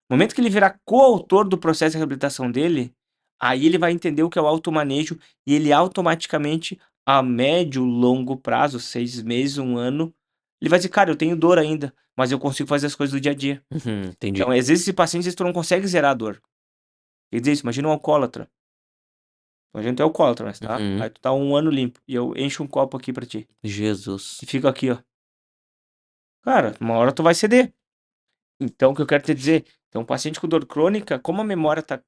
No momento que ele virar coautor do processo de reabilitação dele, aí ele vai entender o que é o automanejo e ele automaticamente, a médio, longo prazo, 6 meses, 1 ano, ele vai dizer: "Cara, eu tenho dor ainda, mas eu consigo fazer as coisas do dia a dia". Uhum. Entendi. Então, às vezes, esse paciente, às vezes, tu não consegue zerar a dor. Quer dizer isso, imagina um alcoólatra. Imagina tu é alcoólatra, mas tá? Uhum. Aí tu tá 1 ano limpo e eu encho um copo aqui pra ti e Jesus. fico aqui, ó. Cara, uma hora tu vai ceder. Então, o que eu quero te dizer, então um paciente com dor crônica, como a memória tá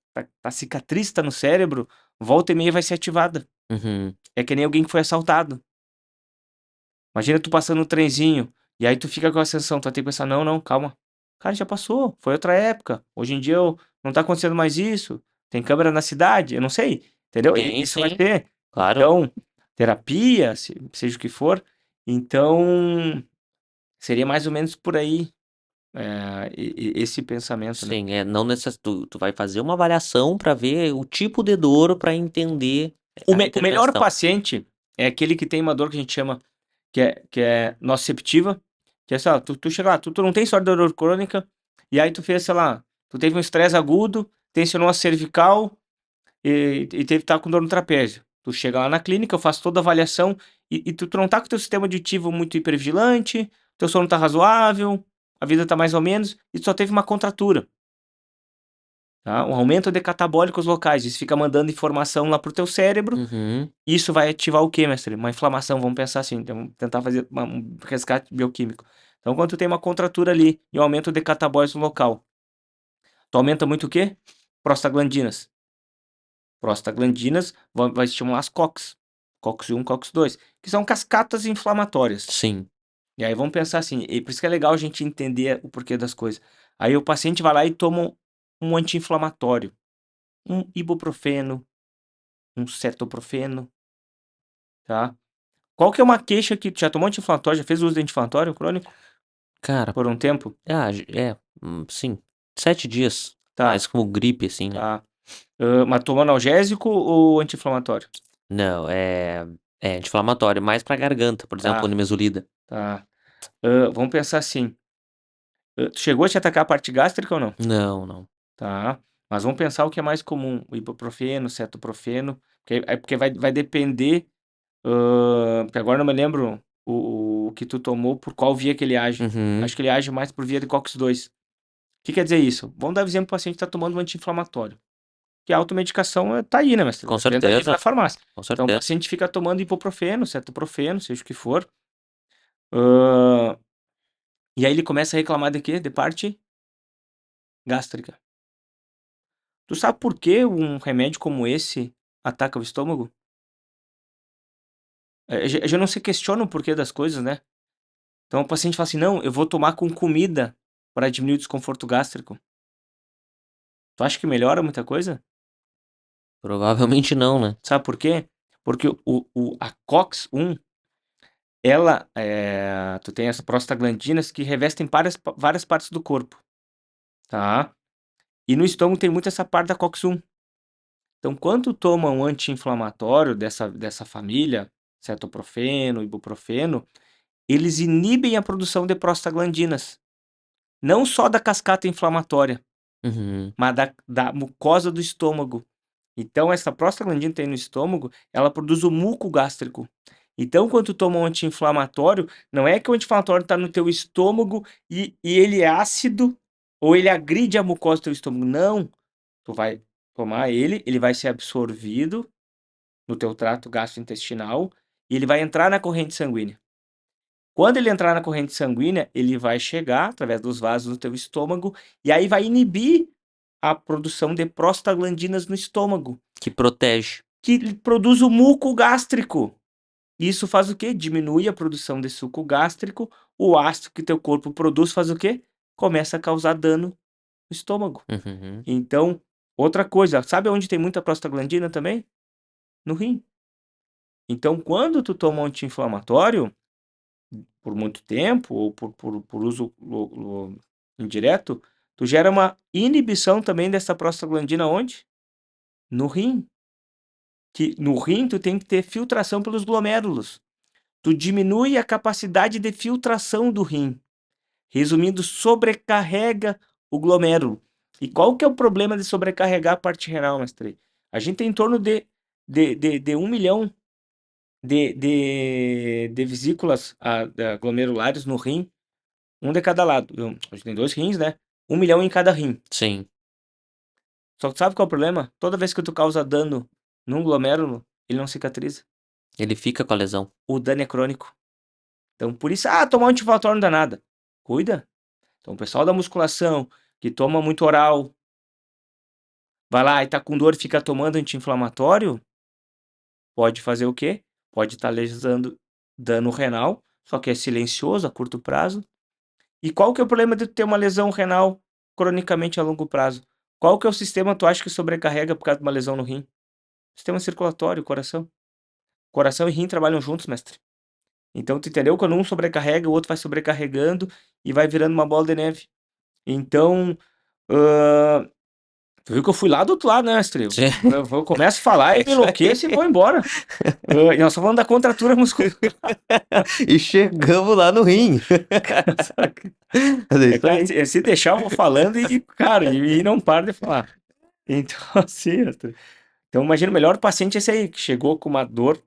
cicatriz, tá no cérebro, volta e meia vai ser ativada. Uhum. É que nem alguém que foi assaltado. Imagina tu passando no trenzinho, e aí tu fica com a sensação, tu vai ter que pensar: "Não, não, calma. Cara, já passou, foi outra época. Hoje em dia não tá acontecendo mais isso. Tem câmera na cidade", eu não sei, entendeu? Sim, Isso vai sim. ter. Claro. Então, terapia, seja o que for, então, seria mais ou menos por aí, esse pensamento, né. Sim, não tu vai fazer uma avaliação pra ver o tipo de dor pra entender a O melhor intervenção. paciente é aquele que tem uma dor que a gente chama que é nociceptiva, que é, sei lá, tu chega lá, tu não tem história de dor crônica, e aí tu fez, sei lá, tu teve um estresse agudo, tensionou a cervical e teve tá com dor no trapézio. Tu chega lá na clínica, eu faço toda a avaliação e tu não tá com o teu sistema auditivo muito hipervigilante, teu sono tá razoável, a vida tá mais ou menos, e tu só teve uma contratura. Tá? Um aumento de catabólicos locais, isso fica mandando informação lá pro teu cérebro. Uhum. Isso vai ativar o quê, mestre? Uma inflamação, vamos pensar assim, então vamos tentar fazer um resgate bioquímico. Então, quando tu tem uma contratura ali e um aumento de catabólicos no local, tu aumenta muito o quê? Prostaglandinas. Prostaglandinas vai estimular as COX, COX-1, COX-2, que são cascatas inflamatórias. Sim. E aí vamos pensar assim, e por isso que é legal a gente entender o porquê das coisas. Aí o paciente vai lá e toma um anti-inflamatório, um ibuprofeno, um cetoprofeno, tá? Qual que é uma queixa que tu já tomou anti-inflamatório, já fez uso de anti-inflamatório crônico Cara, por um tempo? sim. 7 dias. Tá, Mais como gripe, assim, né. tá. Mas tomou analgésico ou anti-inflamatório? Não, é anti-inflamatório, mais pra garganta, por exemplo, Tá, nimesulida. tá. Vamos pensar assim, tu chegou a te atacar a parte gástrica ou não? Não, não. Tá. Mas vamos pensar o que é mais comum, o ibuprofeno, cetoprofeno, porque vai depender, porque agora não me lembro o que tu tomou, por qual via que ele age. Uhum. Acho que ele age mais por via de COX-2. O que quer dizer isso? Vamos dar exemplo, o paciente está tomando um anti-inflamatório. Que a automedicação, tá aí, né, mestre, Com venda livre certeza, na farmácia. com Então o certeza. paciente fica tomando ibuprofeno, cetoprofeno, seja o que for, hã, e aí ele começa a reclamar de quê? De parte gástrica. Tu sabe por que um remédio como esse ataca o estômago? Já não se questiona o porquê das coisas, né. Então o paciente fala assim: "Não, eu vou tomar com comida para diminuir o desconforto gástrico". Tu acha que melhora muita coisa? Provavelmente não, né. Sabe por quê? Porque a COX-1 ela, tu tem as prostaglandinas que revestem várias partes do corpo, tá. E no estômago tem muito essa parte da COX-1. Então quando tu toma um anti-inflamatório dessa família, cetoprofeno, ibuprofeno, eles inibem a produção de prostaglandinas, não só da cascata inflamatória, Uhum. mas da mucosa do estômago. Então essa prostaglandina que tem no estômago, ela produz o muco gástrico. Então quando tu toma um anti-inflamatório, não é que o anti-inflamatório está no teu estômago e ele é ácido, ou ele agride a mucosa do teu estômago, não. Tu vai tomar ele vai ser absorvido no teu trato gastrointestinal e ele vai entrar na corrente sanguínea. Quando ele entrar na corrente sanguínea, ele vai chegar através dos vasos do teu estômago e aí vai inibir a produção de prostaglandinas no estômago, Que protege. que produz o muco gástrico. Isso faz o quê? Diminui a produção de suco gástrico, o ácido que teu corpo produz faz o quê? Começa a causar dano no estômago. Uhum. Então, outra coisa, sabe onde tem muita prostaglandina também? No rim. Então, quando tu toma um anti-inflamatório, por muito tempo, ou por uso indireto, tu gera uma inibição também dessa prostaglandina onde? No rim. Que no rim tu tem que ter filtração pelos glomérulos. Tu diminui a capacidade de filtração do rim. Resumindo, sobrecarrega o glomérulo. E qual que é o problema de sobrecarregar a parte renal, mestre? A gente tem em torno de 1 milhão de vesículas glomerulares no rim, um de cada lado. A gente tem 2 rins, né? 1 milhão em cada rim. Sim. Só que sabe qual é o problema? Toda vez que tu causa dano num glomérulo, ele não cicatriza. Ele fica com a lesão. O dano é crônico. Então, por isso, tomar um anti-inflamatório não dá nada. Cuida. Então, o pessoal da musculação, que toma muito oral, vai lá e tá com dor e fica tomando anti-inflamatório, pode fazer o quê? Pode estar lesando dano renal, só que é silencioso a curto prazo. E qual que é o problema de ter uma lesão renal cronicamente a longo prazo? Qual que é o sistema tu acha que sobrecarrega por causa de uma lesão no rim? Sistema circulatório, coração. Coração e rim trabalham juntos, mestre. Então, tu entendeu? Quando um sobrecarrega, o outro vai sobrecarregando e vai virando uma bola de neve. Então, tu viu que eu fui lá do outro lado, né, mestre? Sim. Eu começo a falar e me enlouqueço e vou embora. E nós estamos falando da contratura muscular. E chegamos lá no rim. É isso aí. Se deixar, eu vou falando e, cara, e não paro de falar. Então, assim, mestre. Então, imagina, o melhor paciente é esse aí, que chegou com uma dor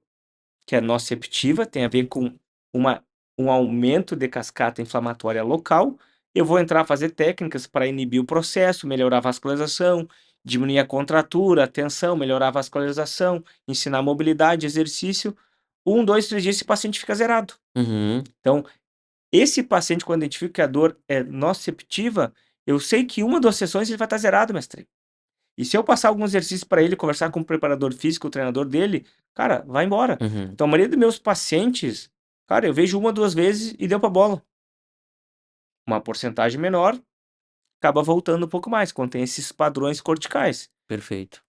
que é nociceptiva, tem a ver com um aumento de cascata inflamatória local. Eu vou entrar a fazer técnicas para inibir o processo, melhorar a vascularização, diminuir a contratura, a tensão, melhorar a vascularização, ensinar mobilidade, exercício. 1, 2, 3 dias esse paciente fica zerado. Uhum. Então, esse paciente, quando identifica que a dor é nociceptiva, eu sei que uma das sessões ele vai estar zerado, mestre. E se eu passar algum exercício para ele, conversar com o preparador físico, o treinador dele, cara, vai embora. Uhum. Então, a maioria dos meus pacientes, cara, eu vejo 1, 2 vezes e deu pra bola. Uma porcentagem menor acaba voltando um pouco mais, quando tem esses padrões corticais. Perfeito.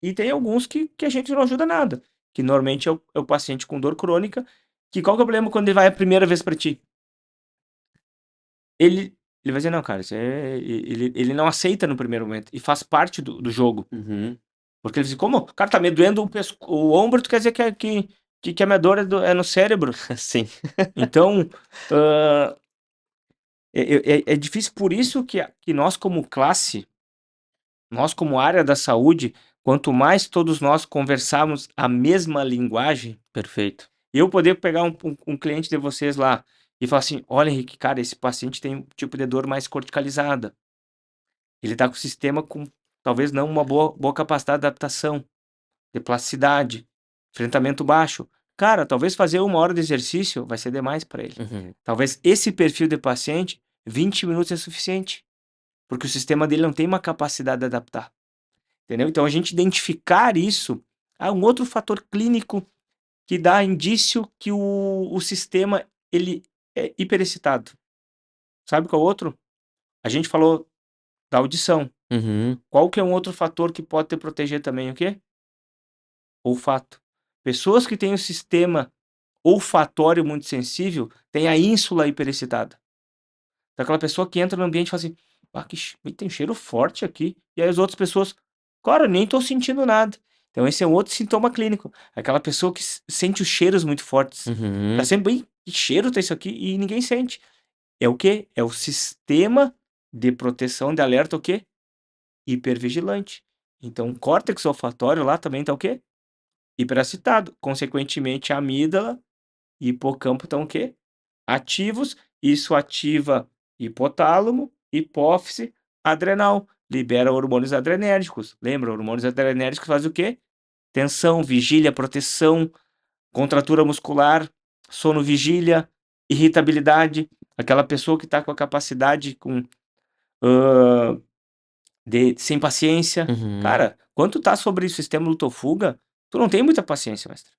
E tem alguns que a gente não ajuda nada, que normalmente é o paciente com dor crônica, que qual que é o problema quando ele vai a primeira vez pra ti? Ele vai dizer, não, cara, ele não aceita no primeiro momento, e faz parte do jogo. Uhum. Porque ele diz, como? Cara, tá me doendo o ombro, tu quer dizer que a minha dor é no cérebro. Sim. Então, é difícil, por isso que nós como classe, nós como área da saúde, quanto mais todos nós conversarmos a mesma linguagem, Perfeito. eu poder pegar um cliente de vocês lá e falar assim, olha Henrique, cara, esse paciente tem um tipo de dor mais corticalizada. Ele tá com o sistema com talvez não uma boa capacidade de adaptação, de plasticidade, enfrentamento baixo. Cara, talvez fazer 1 hora de exercício vai ser demais para ele. Uhum. Talvez esse perfil de paciente, 20 minutos é suficiente, porque o sistema dele não tem uma capacidade de adaptar. Entendeu? Então a gente identificar isso, um outro fator clínico que dá indício que o sistema ele é hiperexcitado. Sabe qual é o outro? A gente falou da audição. Uhum. Qual que é um outro fator que pode te proteger também, o quê? Olfato. Pessoas que têm o sistema olfatório muito sensível têm a ínsula hiperexcitada. Daquela pessoa que entra no ambiente e fala assim, tem cheiro forte aqui. E aí as outras pessoas, cara, nem tô sentindo nada. Então esse é um outro sintoma clínico. Aquela pessoa que sente os cheiros muito fortes. Tá Uhum. sempre bem, que cheiro tem isso aqui? E ninguém sente. É o quê? É o sistema de proteção de alerta, o quê? Hipervigilante. Então o córtex olfatório lá também tá o quê? Hiperexcitado. Consequentemente, a amígdala e hipocampo estão o quê? Ativos. Isso ativa hipotálamo, hipófise, adrenal. libera hormônios adrenérgicos. Lembra? Hormônios adrenérgicos fazem o quê? Tensão, vigília, proteção, contratura muscular, sono vigília, irritabilidade. Aquela pessoa que está com a capacidade ah, sem paciência. Uhum. Cara, quando tu tá sobre o sistema luto-fuga, tu não tem muita paciência, mestre.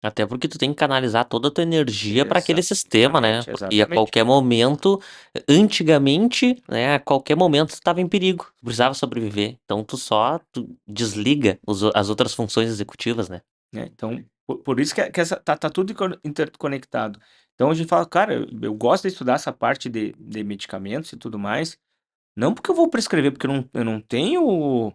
Até porque tu tem que canalizar toda a tua energia para aquele sistema, né? Exatamente, Porque a exatamente. qualquer momento, antigamente, né, a qualquer momento tu estava em perigo, tu precisava sobreviver. Então tu desliga as outras funções executivas, né? Então, por isso que tá tudo interconectado. Então a gente fala, cara, eu gosto de estudar essa parte de medicamentos e tudo mais, não porque eu vou prescrever, porque eu não tenho,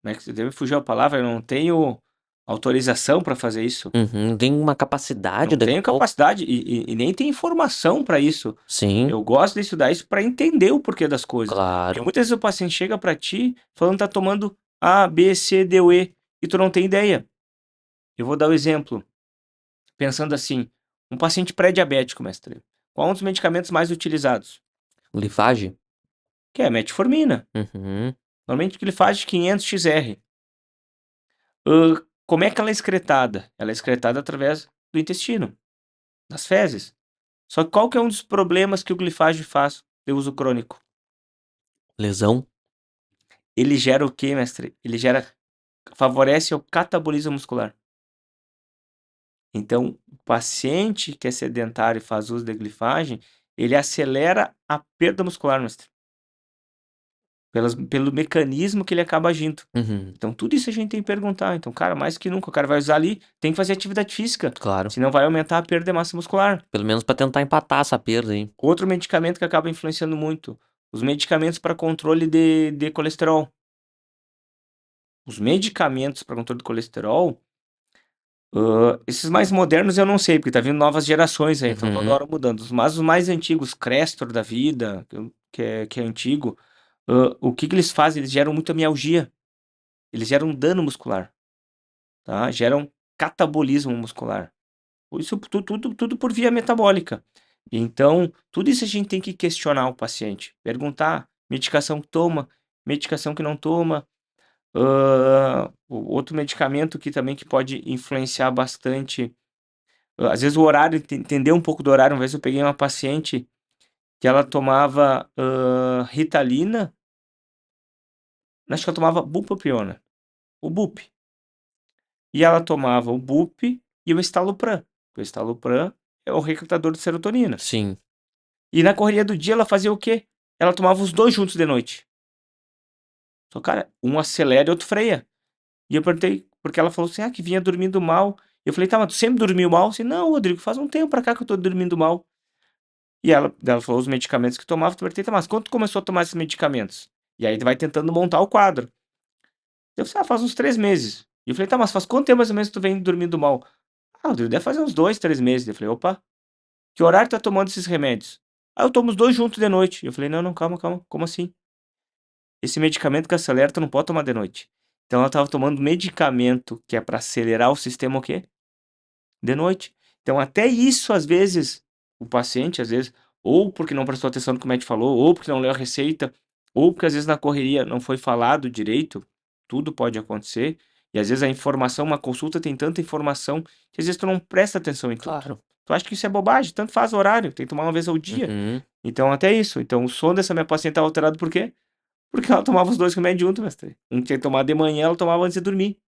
como é que deve fugir a palavra? Eu não tenho autorização para fazer isso. Uhum, tem uma capacidade Não daqui a tenho pouco. capacidade e nem tenho informação para isso. Sim, Eu gosto de estudar isso para entender o porquê das coisas. Porque claro. muitas vezes o paciente chega para ti falando que tá tomando A, B, C, D, ou E, e tu não tem ideia. Eu vou dar o exemplo, pensando assim, um paciente pré-diabético, mestre. Qual é um dos medicamentos mais utilizados? Glifage? Que é a metformina. Uhum, Normalmente glifage 500 XR. Como é que ela é excretada? Ela é excretada através do intestino, das fezes. Só que qual que é um dos problemas que o glifage faz de uso crônico? lesão? Ele gera o quê, mestre? Favorece o catabolismo muscular. Então, o paciente que é sedentário e faz uso de glifagem, ele acelera a perda muscular, mestre. Pelo mecanismo que ele acaba agindo. Uhum, Então, tudo isso a gente tem que perguntar. Então, cara, mais que nunca, o cara vai usar ali, tem que fazer atividade física. claro. Senão vai aumentar a perda de massa muscular. Pelo menos para tentar empatar essa perda aí. Outro medicamento que acaba influenciando muito, os medicamentos para controle de colesterol. Os medicamentos para controle de colesterol, esses mais modernos eu não sei, porque tá vindo novas gerações aí, então toda Uhum, hora mudando. Mas os mais antigos, Crestor da vida, que é antigo, o que eles fazem? Eles geram muita mialgia, eles geram dano muscular, tá? Geram catabolismo muscular. Isso tudo por via metabólica. Então, tudo isso a gente tem que questionar o paciente, perguntar medicação que toma, medicação que não toma. O outro medicamento que também que pode influenciar bastante, às vezes o horário, entender um pouco do horário. Uma vez eu peguei uma paciente que ela tomava Ritalina, acho que ela tomava bupropiona, o Bup. E ela tomava o Bup e o Estalopram. O Estalopram é o recrutador de serotonina. sim. E na correria do dia ela fazia o quê? Ela tomava os dois juntos de noite. Só, cara, um acelera e outro freia. E eu perguntei, porque ela falou assim, que vinha dormindo mal. Eu falei, tá, mas tu sempre dormiu mal? Assim, não, Rodrigo, faz um tempo pra cá que eu tô dormindo mal. E ela falou os medicamentos que tomava. Eu perguntei, tá, mas quando tu começou a tomar esses medicamentos? E aí tu vai tentando montar o quadro. Eu falei, faz uns 3 meses. E eu falei, tá, mas faz quanto tempo mais ou menos tu vem dormindo mal? Rodrigo, deve fazer uns 2, 3 meses. Eu falei, opa, que horário tu tá tomando esses remédios? Eu tomo os dois juntos de noite. Eu falei, não, não, calma, calma, como assim? Esse medicamento que acelera, tu não pode tomar de noite. Então ela estava tomando medicamento que é para acelerar o sistema o quê? De noite. Então até isso, às vezes, o paciente, às vezes, ou porque não prestou atenção no que o médico falou, ou porque não leu a receita, ou porque às vezes na correria não foi falado direito, tudo pode acontecer. E às vezes a informação, uma consulta tem tanta informação que às vezes tu não presta atenção em tudo. Claro. Tu acha que isso é bobagem, tanto faz o horário, tem que tomar uma vez ao dia. Uhum, Então até isso. Então o sono dessa minha paciente estava alterado por quê? Porque ela tomava os dois remédios junto, mestre. Um tinha que tomar de manhã, ela tomava antes de dormir.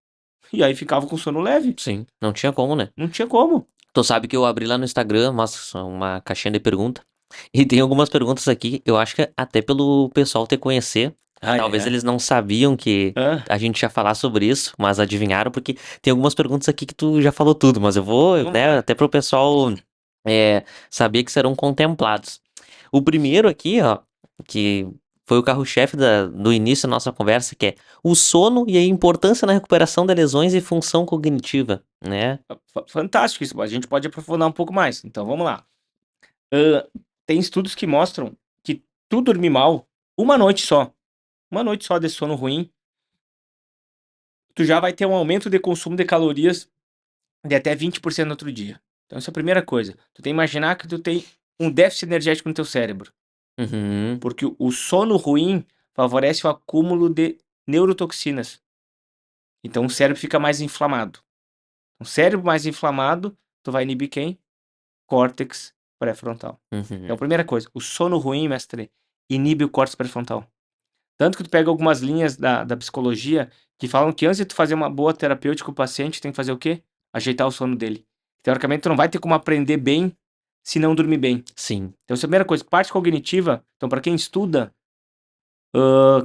E aí ficava com sono leve. sim. Não tinha como, né? Não tinha como. Tu sabe que eu abri lá no Instagram uma caixinha de pergunta. E tem algumas perguntas aqui, eu acho que até pelo pessoal te conhecer. Ah, Talvez é? eles não sabiam que Ah, a gente ia falar sobre isso, mas adivinharam, porque tem algumas perguntas aqui que tu já falou tudo, mas eu vou, vamos né, lá. até pro pessoal saber que serão contemplados. O primeiro aqui, ó, que foi o carro-chefe do início da nossa conversa, que é o sono e a importância na recuperação de lesões e função cognitiva, né? Fantástico isso. A gente pode aprofundar um pouco mais. Então vamos lá. Ah, tem estudos que mostram que tu dormir mal uma noite só de sono ruim, tu já vai ter um aumento de consumo de calorias de até 20% no outro dia. Então essa é a primeira coisa. Tu tem que imaginar que tu tem um déficit energético no teu cérebro. Uhum. Porque o sono ruim favorece o acúmulo de neurotoxinas. Então o cérebro fica mais inflamado. Um cérebro mais inflamado, tu vai inibir quem? Córtex pré-frontal. Então, Uhum. primeira coisa, o sono ruim, mestre, inibe o córtex pré-frontal. Tanto que tu pega algumas linhas da psicologia que falam que antes de tu fazer uma boa terapêutica com o paciente, tem que fazer o quê? Ajeitar o sono dele. Teoricamente, tu não vai ter como aprender bem se não dormir bem. Sim. Então, essa é a primeira coisa, parte cognitiva. Então, para quem estuda,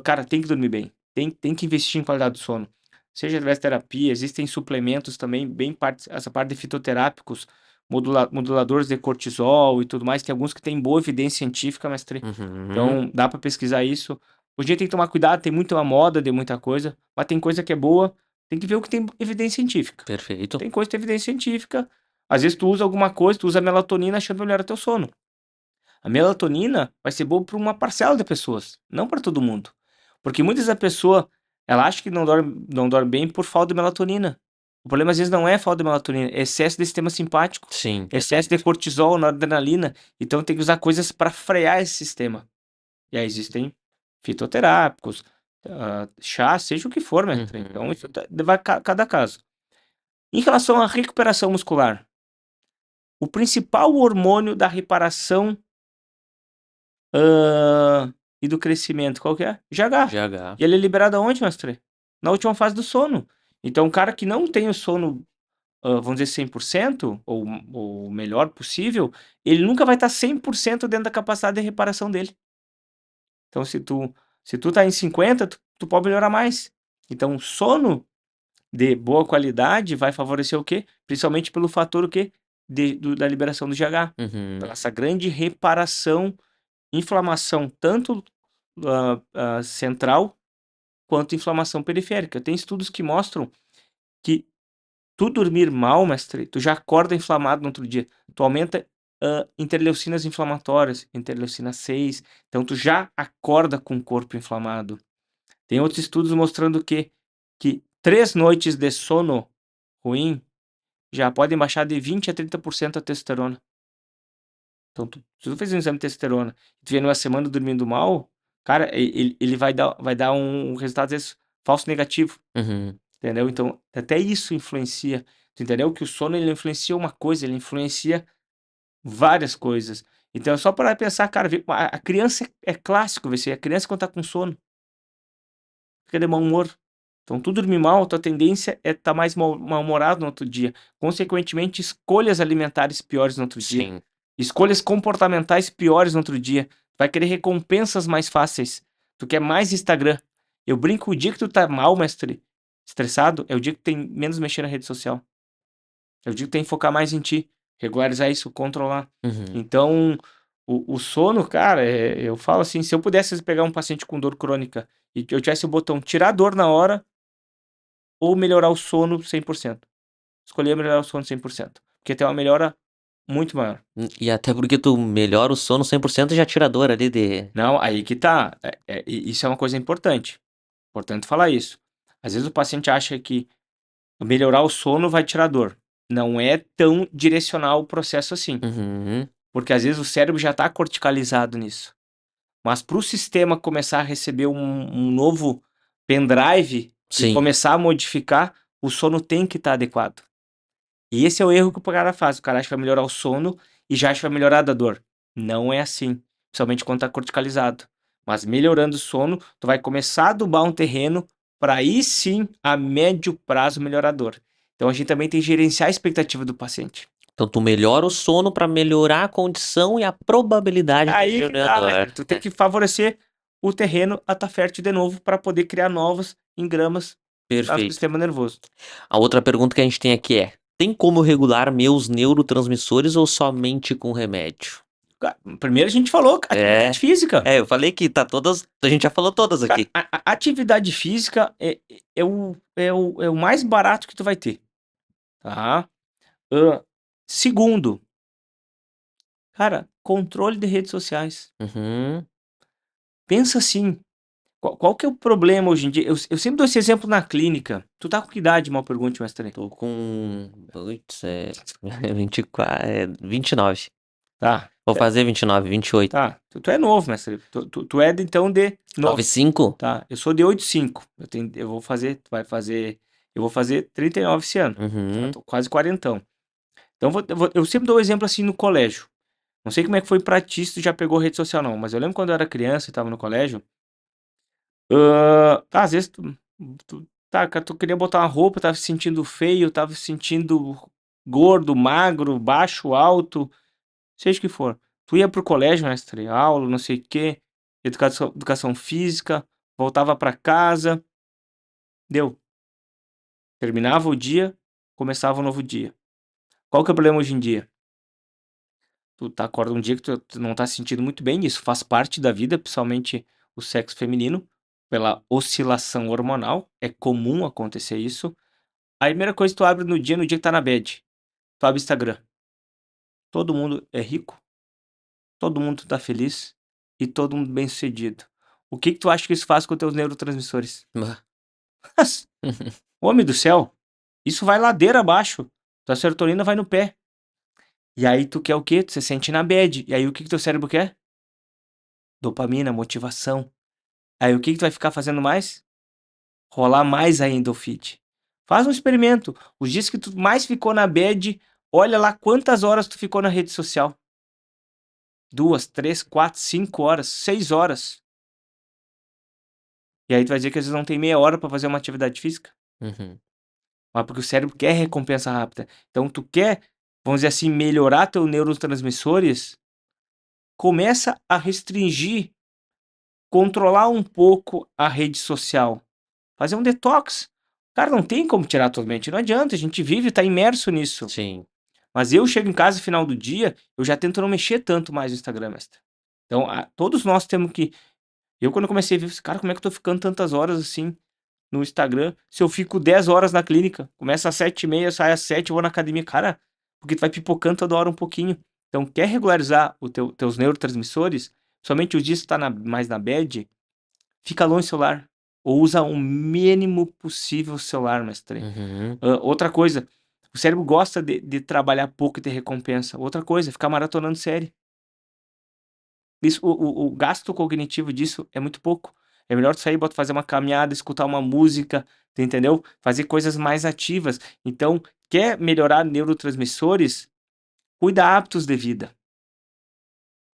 cara, tem que dormir bem. Tem que investir em qualidade do sono. Seja através de terapia, existem suplementos também, essa parte de fitoterápicos, moduladores de cortisol e tudo mais. Tem alguns que têm boa evidência científica, mestre. Uhum. Então, dá para pesquisar isso. Hoje em dia tem que tomar cuidado, tem muita moda de muita coisa, mas tem coisa que é boa, tem que ver o que tem evidência científica. Perfeito. Tem coisa que tem evidência científica. Às vezes tu usa alguma coisa, tu usa melatonina achando que melhora teu sono. A melatonina vai ser boa para uma parcela de pessoas, não para todo mundo. Porque muitas vezes a pessoa, ela acha que não dorme bem por falta de melatonina. O problema às vezes não é falta de melatonina, é excesso de sistema simpático, Sim. excesso de cortisol, noradrenalina. Então tem que usar coisas para frear esse sistema. E aí existem fitoterápicos, chá, seja o que for, mestre. Então Uhum. isso vai cada caso. Em relação à recuperação muscular, o principal hormônio da reparação e do crescimento, qual que é? GH. GH. E ele é liberado aonde, mestre? Na última fase do sono. Então, o cara que não tem o sono, vamos dizer, 100%, ou o melhor possível, ele nunca vai estar 100% dentro da capacidade de reparação dele. Então, se tu tá em 50, tu pode melhorar mais. Então, o sono de boa qualidade vai favorecer o quê? Principalmente pelo fator o quê? Da liberação do GH. Uhum. Pela essa grande reparação, inflamação, tanto central quanto inflamação periférica. Tem estudos que mostram que tu dormir mal, mestre, tu já acorda inflamado no outro dia. Tu aumenta interleucinas inflamatórias, interleucina 6. Então tu já acorda com o corpo inflamado. Tem outros estudos mostrando que 3 noites de sono ruim já podem baixar de 20 a 30% a testosterona. Então, se tu fez um exame de testosterona e tu vem numa semana dormindo mal, cara, ele vai dar um resultado, às vezes, falso negativo, Uhum. entendeu? Então, até isso influencia. Tu entendeu? Que o sono, ele influencia uma coisa, ele influencia várias coisas. Então, é só parar e pensar, cara, a criança é clássico, vê se a criança quando tá com sono, fica de mau humor. Então, tu dormir mal, tua tendência é estar mais mal-humorado no outro dia. Consequentemente, escolhas alimentares piores no outro dia. Sim. Escolhas comportamentais piores no outro dia. Vai querer recompensas mais fáceis. Tu quer mais Instagram. Eu brinco, o dia que tu tá mal, mestre, estressado, é o dia que tem menos mexer na rede social. É o dia que tem que focar mais em ti. Regularizar isso, controlar. Uhum. Então, o sono, cara, eu falo assim, se eu pudesse pegar um paciente com dor crônica e eu tivesse o botão tirar a dor na hora ou melhorar o sono 100%. Escolher melhorar o sono 100%. Porque tem uma melhora muito maior. E até porque tu melhora o sono 100% e já tira a dor ali de. Não, aí que tá. Isso é uma coisa importante. Importante falar isso. Às vezes o paciente acha que melhorar o sono vai tirar dor. Não é tão direcional o processo assim. Uhum. Porque às vezes o cérebro já está corticalizado nisso. Mas para o sistema começar a receber um novo pendrive e Sim. começar a modificar, o sono tem que estar adequado. E esse é o erro que o cara faz. O cara acha que vai melhorar o sono e já acha que vai melhorar da dor. Não é assim. Principalmente quando tá corticalizado. Mas melhorando o sono, tu vai começar a adubar um terreno para aí sim, a médio prazo, melhorar a dor. Então a gente também tem que gerenciar a expectativa do paciente. Então tu melhora o sono pra melhorar a condição e a probabilidade de Aí que diminuir a tá, dor. mestre. Tu tem que favorecer o terreno a estar fértil de novo para poder criar novas engramas lá no Perfeito. sistema nervoso. A outra pergunta que a gente tem aqui é: tem como regular meus neurotransmissores ou somente com remédio? Primeiro a gente falou É. atividade física. Eu falei que tá todas. A gente já falou todas Cara, aqui. a atividade física é o mais barato que tu vai ter, tá? Segundo, cara, controle de redes sociais. Uhum. Pensa assim, qual que é o problema hoje em dia? Eu sempre dou esse exemplo na clínica. Tu tá com que idade, mal pergunte, mestre? Tô com. Putz, 24. 29. Tá. Vou fazer 29, 28. Tá, tu é novo, mestre. Tu é então de novo. 95? Tá, eu sou de 85. Eu vou fazer, eu vou fazer 39 esse ano. Tá, Uhum. tô quase quarentão. Então eu sempre dou um exemplo assim no colégio. Não sei como é que foi pra ti, se tu já pegou rede social não, mas eu lembro quando eu era criança e tava no colégio, às vezes cara, tu queria botar uma roupa, tava se sentindo feio, tava se sentindo gordo, magro, baixo, alto, seja o que for. Tu ia pro colégio, mestre, aula, não sei o quê, educação física, voltava pra casa, deu. Terminava o dia, começava um novo dia. Qual que é o problema hoje em dia? Acorda um dia que tu não tá se sentindo muito bem, isso faz parte da vida, principalmente o sexo feminino, pela oscilação hormonal, é comum acontecer isso. A primeira coisa que tu abre no dia que tá na bad, tu abre o Instagram. Todo mundo é rico, todo mundo tá feliz e todo mundo bem-sucedido. O que que tu acha que isso faz com teus neurotransmissores? Bah. Homem do céu, isso vai ladeira abaixo. Tua serotonina vai no pé. E aí tu quer o quê? Tu se sente na bad. E aí o que que teu cérebro quer? Dopamina, motivação. Aí o que que tu vai ficar fazendo mais? Rolar mais ainda o feed. Faz um experimento. Os dias que tu mais ficou na bad, olha lá quantas horas tu ficou na rede social. 2, 3, 4, 5 horas, 6 horas. E aí tu vai dizer que às vezes não tem meia hora pra fazer uma atividade física? Uhum. Mas porque o cérebro quer recompensa rápida. Então tu quer, vamos dizer assim, melhorar teus neurotransmissores, começa a restringir, controlar um pouco a rede social. Fazer um detox. Cara, não tem como tirar totalmente. Não adianta, a gente vive, tá imerso nisso. Sim. Mas eu chego em casa no final do dia, eu já tento não mexer tanto mais no Instagram, mestre. Então, todos nós temos que. Eu, quando comecei a ver, cara, como é que eu tô ficando tantas horas assim no Instagram? Se eu fico 10 horas na clínica, começa às 7h30, sai às 7, eu vou na academia, cara, porque tu vai pipocando toda hora um pouquinho. Então, quer regularizar os teus neurotransmissores, somente os dias que tu tá mais na bad, fica longe do celular. Ou usa o mínimo possível o celular, mestre. Uhum. Outra coisa, o cérebro gosta de trabalhar pouco e ter recompensa. Outra coisa, ficar maratonando série. Isso, o gasto cognitivo disso é muito pouco. É melhor tu sair, fazer uma caminhada, escutar uma música, tu entendeu? Fazer coisas mais ativas. Então, quer melhorar neurotransmissores? Cuida hábitos de vida.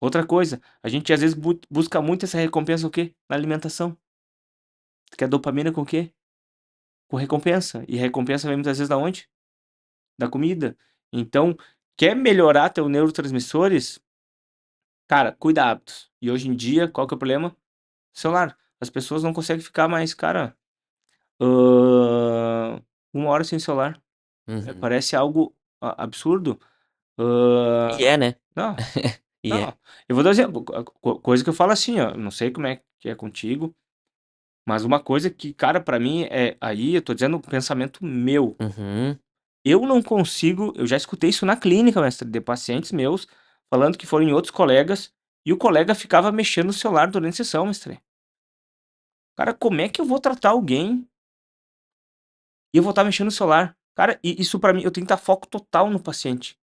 Outra coisa, a gente às vezes busca muito essa recompensa o quê? Na alimentação. Tu quer dopamina com o quê? Com recompensa. E a recompensa vem muitas vezes da onde? Da comida. Então, quer melhorar teus neurotransmissores? Cara, cuida hábitos. E hoje em dia, qual que é o problema? Celular. As pessoas não conseguem ficar mais, cara, hã, 1 hora sem celular. Uhum. Parece algo absurdo. E é, né? Não, E é. não. Eu vou dar um exemplo, coisa que eu falo assim, ó, não sei como é que é contigo, mas uma coisa que, cara, pra mim aí eu tô dizendo um pensamento meu. Uhum. Eu não consigo, eu já escutei isso na clínica, mestre, de pacientes meus, falando que foram em outros colegas, e o colega ficava mexendo no celular durante a sessão, mestre. Cara, como é que eu vou tratar alguém e eu vou estar mexendo no celular? Cara, e isso pra mim, eu tenho que dar foco total no paciente.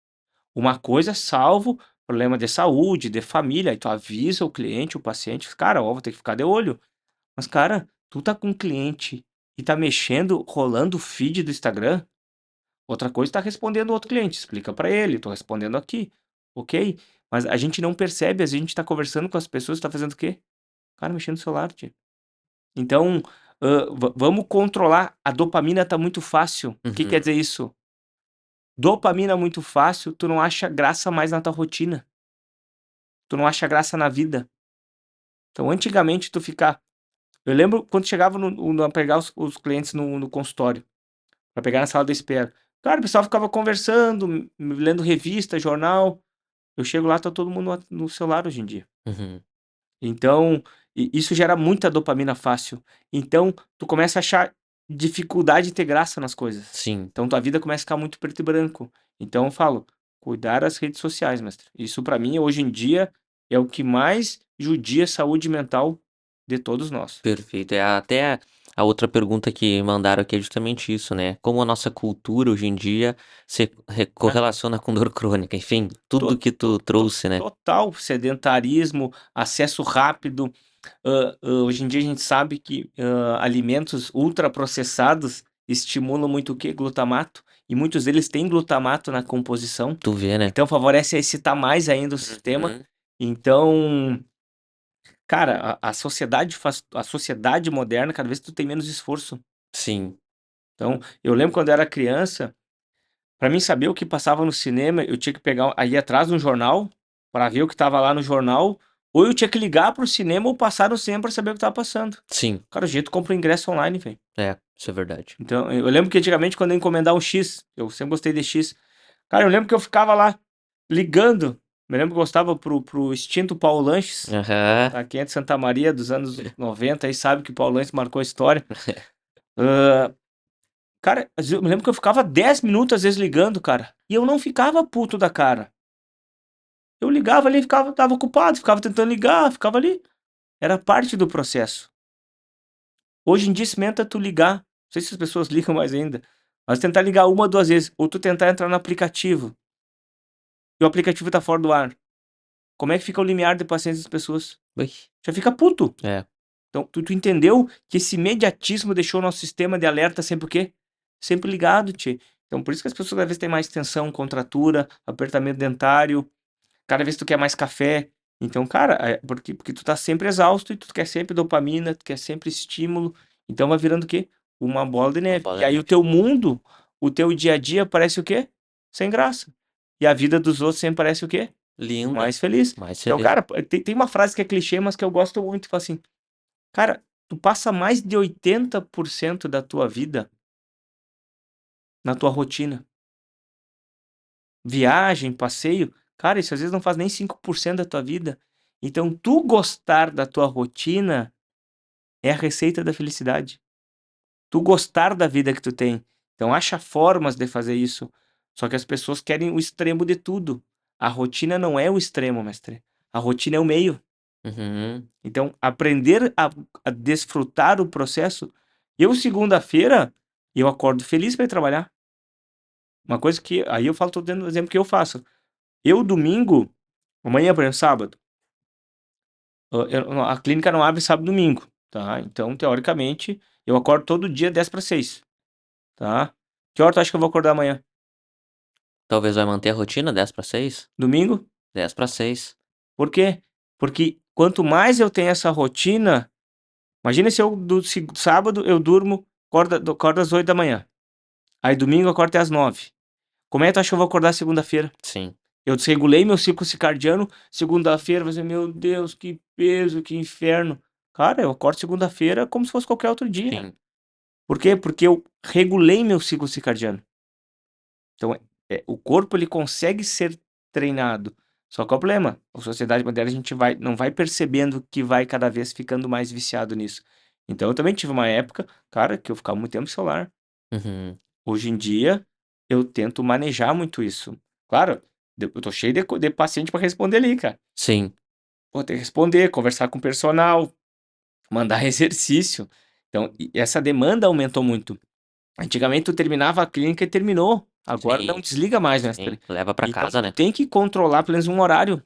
Uma coisa, salvo problema de saúde, de família, aí tu avisa o cliente, o paciente, cara, ó, vou ter que ficar de olho. Mas, cara, tu tá com um cliente e tá mexendo, rolando o feed do Instagram, outra coisa tá respondendo o outro cliente, explica pra ele, tô respondendo aqui, ok? Mas a gente não percebe, a gente tá conversando com as pessoas, tá fazendo o quê? Cara, mexendo no celular, tio. Então, vamos controlar. A dopamina tá muito fácil. O que quer Uhum. dizer isso? Dopamina muito fácil, tu não acha graça mais na tua rotina. Tu não acha graça na vida. Então, antigamente, eu lembro quando chegava a pegar os clientes no consultório, pra pegar na sala de espera. Cara, o pessoal ficava conversando, lendo revista, jornal. Eu chego lá, tá todo mundo no celular hoje em dia. Uhum. Então, isso gera muita dopamina fácil. Então, tu começa a achar dificuldade de ter graça nas coisas. Sim. Então, tua vida começa a ficar muito preto e branco. Então, eu falo, cuidar das redes sociais, mestre. Isso pra mim, hoje em dia, é o que mais judia a saúde mental de todos nós. Perfeito. É até a outra pergunta que mandaram aqui é justamente isso, né? Como a nossa cultura hoje em dia se Né? correlaciona com dor crônica, enfim, tudo To- que tu trouxe, né? Total sedentarismo, acesso rápido. Hoje em dia a gente sabe que alimentos ultraprocessados estimulam muito o quê? Glutamato. E muitos deles têm glutamato na composição. Tu vê, né? Então favorece a excitar mais ainda o sistema. Uhum. Então, cara, a sociedade moderna, cada vez tu tem menos esforço. Sim, Então, eu lembro quando eu era criança, para mim saber o que passava no cinema, eu tinha que pegar, ir atrás de um jornal para ver o que estava lá no jornal, ou eu tinha que ligar pro cinema ou passar no cinema para saber o que estava passando. sim. Cara, o jeito compra o ingresso online, velho. É, isso é verdade. Então, eu lembro que antigamente quando eu encomendar um X, eu sempre gostei de X. Cara, eu lembro que eu ficava lá ligando. Me lembro que eu gostava pro extinto Paulo Lanches, Aham. tá? Quem é de Santa Maria dos anos 90 aí sabe que o Paulo Lanches marcou a história. Hã, cara, eu me lembro que eu ficava 10 minutos às vezes ligando, cara, e eu não ficava puto da cara. Eu ligava ali, ficava estava ocupado, ficava tentando ligar, ficava ali. Era parte do processo. Hoje em dia experimenta tu ligar, não sei se as pessoas ligam mais ainda, mas tentar ligar uma, 2 vezes, ou tu tentar entrar no aplicativo, e o aplicativo tá fora do ar. Como é que fica o limiar de paciência das pessoas? Ui, Já fica puto. é. Então, tu entendeu que esse imediatismo deixou o nosso sistema de alerta sempre o quê? Sempre ligado, tchê. Então, por isso que as pessoas cada vez têm mais tensão, contratura, apertamento dentário, cada vez tu quer mais café. Então, cara, porque tu tá sempre exausto e tu quer sempre dopamina, tu quer sempre estímulo. Então vai virando o quê? Uma bola de Uma neve. bola E de aí o neve. teu mundo, o teu dia a dia parece o quê? Sem graça. E a vida dos outros sempre parece o quê? Linda. Mais feliz. Mais Então, feliz. cara, tem uma frase que é clichê, mas que eu gosto muito, fala assim: cara, tu passa mais de 80% da tua vida na tua rotina. Viagem, passeio, cara, isso às vezes não faz nem 5% da tua vida. Então, tu gostar da tua rotina é a receita da felicidade. Tu gostar da vida que tu tem. Então, acha formas de fazer isso. Só que as pessoas querem o extremo de tudo. A rotina não é o extremo, mestre. A rotina é o meio. Uhum. Então, aprender a desfrutar o processo. Eu, segunda-feira, eu acordo feliz para ir trabalhar. Uma coisa que. Aí eu falo, tô dando o exemplo que eu faço. Eu, domingo, amanhã, por exemplo, sábado, a clínica não abre sábado e domingo, tá? Então, teoricamente, eu acordo todo dia 10 para 6, tá? Que hora tu acha que eu vou acordar amanhã? Talvez vai manter a rotina 10 para 6? Domingo? 10 para 6. Por quê? Porque quanto mais eu tenho essa rotina, imagina se eu sábado eu durmo, acordo às 8 da manhã. Aí domingo eu acordo até às 9. Como é que tu acha que eu vou acordar segunda-feira? Sim, Eu desregulei meu ciclo circadiano, segunda-feira, você, meu Deus, que peso, que inferno. Cara, eu acordo segunda-feira como se fosse qualquer outro dia. sim. Por quê? Porque eu regulei meu ciclo circadiano. Então, o corpo ele consegue ser treinado. Só que é o problema, a sociedade moderna a gente não vai percebendo que vai cada vez ficando mais viciado nisso. Então, eu também tive uma época, cara, que eu ficava muito tempo no celular. Uhum. Hoje em dia, eu tento manejar muito isso. Claro, eu tô cheio de paciente para responder ali, cara. Sim, Pô, tem que responder, conversar com o personal, mandar exercício. Então, essa demanda aumentou muito. Antigamente tu terminava a clínica e terminou. Agora não sim, desliga mais, sim. mestre. Leva pra Então casa, tu né? tem que controlar pelo menos um horário.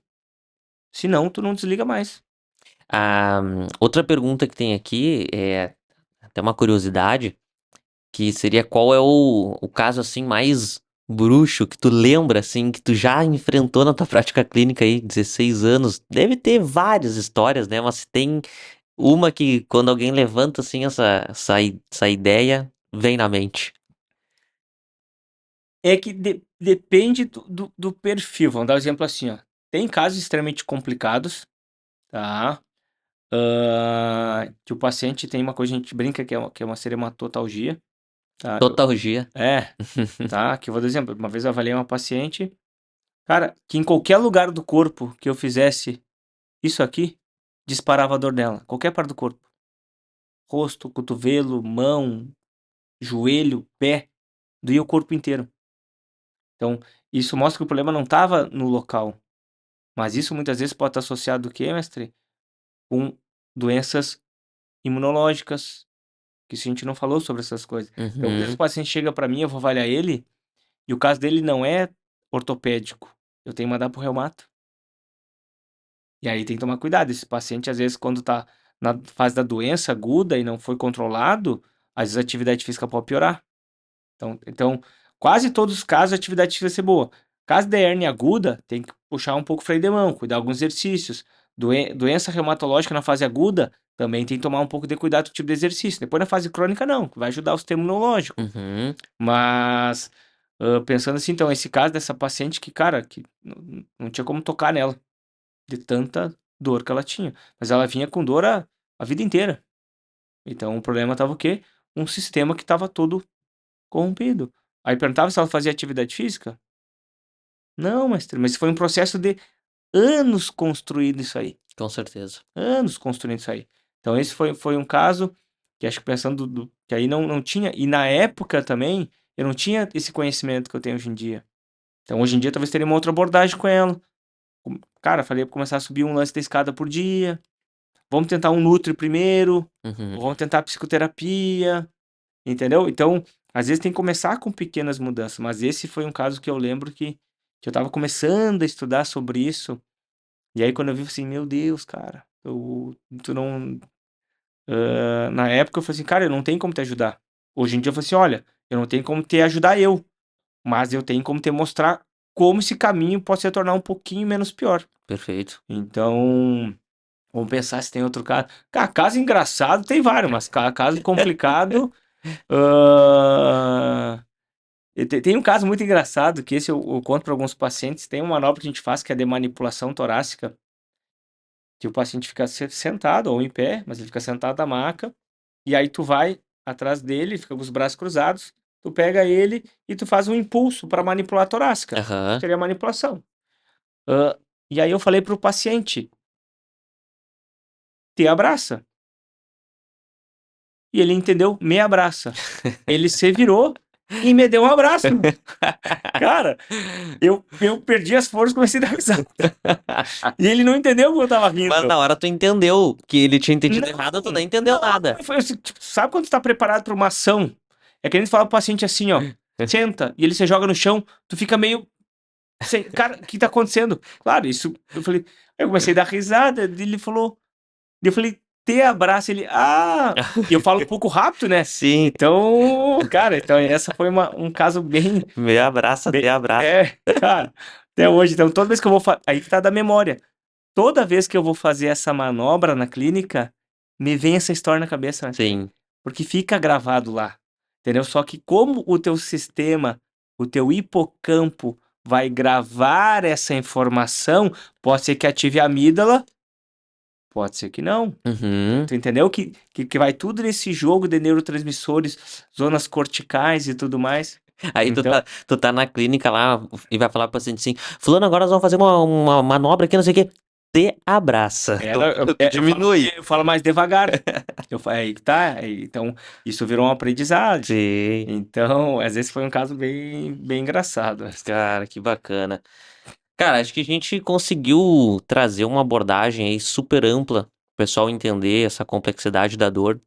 Senão tu não desliga mais. Outra pergunta que tem aqui é até uma curiosidade, que seria qual é o caso assim mais bruxo que tu lembra assim, que tu já enfrentou na tua prática clínica aí, 16 anos. Deve ter várias histórias, né? Mas se tem uma que quando alguém levanta assim essa ideia, vem na mente. É que depende do perfil. Vamos dar um exemplo assim, ó. Tem casos extremamente complicados, tá? Que o paciente tem uma coisa, a gente brinca que é uma serematotalgia, tá? Totalgia. Tá? Que eu vou dar exemplo. Uma vez eu avaliei uma paciente, cara, que em qualquer lugar do corpo que eu fizesse isso aqui, disparava a dor dela. Qualquer parte do corpo. Rosto, cotovelo, mão, joelho, pé, doía o corpo inteiro. Então, isso mostra que o problema não estava no local. Mas isso muitas vezes pode estar associado o quê, mestre? Com doenças imunológicas, que isso a gente não falou sobre essas coisas. Então, às vezes o Uhum. paciente chega para mim, eu vou avaliar ele, e o caso dele não é ortopédico. Eu tenho que mandar pro reumato. E aí tem que tomar cuidado. Esse paciente, às vezes, quando tá na fase da doença aguda e não foi controlado, às vezes a atividade física pode piorar. Então, quase todos os casos a atividade física vai ser boa. Caso da hérnia aguda, tem que puxar um pouco o freio de mão, cuidar alguns exercícios. Doença reumatológica na fase aguda, também tem que tomar um pouco de cuidado com o tipo de exercício. Depois na fase crônica, não, vai ajudar o sistema imunológico. Uhum. Mas, pensando assim, então, esse caso dessa paciente que, cara, que não tinha como tocar nela, de tanta dor que ela tinha. Mas ela vinha com dor a vida inteira. Então, o problema estava o quê? Um sistema que estava todo corrompido. Aí perguntava se ela fazia atividade física? Não, mestre, mas foi um processo de anos construído isso aí. Com certeza. Anos construindo isso aí. Então, esse foi um caso que acho que pensando que aí não tinha. E na época também, eu não tinha esse conhecimento que eu tenho hoje em dia. Então, hoje em dia, talvez teria uma outra abordagem com ela. Cara, falei pra começar a subir um lance da escada por dia. Vamos tentar um Nutri primeiro. Uhum. Vamos tentar psicoterapia. Entendeu? Então, às vezes tem que começar com pequenas mudanças. Mas esse foi um caso que eu lembro que eu tava começando a estudar sobre isso. E aí, quando eu vi, eu falei assim, meu Deus, cara, tu não. Na época, eu falei assim, cara, eu não tenho como te ajudar. Hoje em dia, eu falei assim, olha, eu não tenho como te ajudar eu, mas eu tenho como te mostrar como esse caminho pode se tornar um pouquinho menos pior. Perfeito. Então, vamos pensar se tem outro caso. Cara, caso engraçado tem vários, mas caso complicado. ah, Tem um caso muito engraçado que esse eu conto para alguns pacientes. Tem uma manobra que a gente faz que é de manipulação torácica, que o paciente fica sentado ou em pé, mas ele fica sentado na maca, e aí tu vai atrás dele, fica com os braços cruzados, tu pega ele e tu faz um impulso para manipular a torácica. Aham. Seria a manipulação. Ah, e aí eu falei pro paciente, te abraça. E ele entendeu, me abraça. Ele se virou e me deu um abraço. Cara, eu perdi as forças e comecei a dar risada. E ele não entendeu que eu tava Mas rindo. na hora tu entendeu que ele tinha entendido errado, tu Não, nem entendeu não, nada. foi assim, tipo, sabe quando tu tá preparado pra uma ação? É que a gente fala pro paciente assim, ó, senta, e ele se joga no chão, tu fica meio sem, cara, o que tá acontecendo? Claro, isso, eu falei, aí eu comecei a dar risada, e ele falou, eu falei, te abraça, ele, e eu falo um pouco rápido, né? Sim, Então, cara, então essa foi um caso bem, me abraça, te abraça. cara, até hoje, então toda vez que eu vou, aí que tá da memória, toda vez que eu vou fazer essa manobra na clínica, me vem essa história na cabeça, né? Sim. Porque fica gravado lá, entendeu? Só que como o teu sistema, o teu hipocampo vai gravar essa informação, pode ser que ative a amígdala, pode ser que não. Uhum. Tu entendeu que vai tudo nesse jogo de neurotransmissores, zonas corticais e tudo mais. Aí tu Então, tá na clínica lá e vai falar pro paciente assim, fulano, agora nós vamos fazer uma manobra aqui, não sei o quê. Te abraça. Tu diminui. eu falo mais devagar. Aí que tá. Então, isso virou um aprendizado. Sim. Então, às vezes foi um caso bem, bem engraçado. Cara, que bacana. Cara, acho que a gente conseguiu trazer uma abordagem aí super ampla pro pessoal entender essa complexidade da dor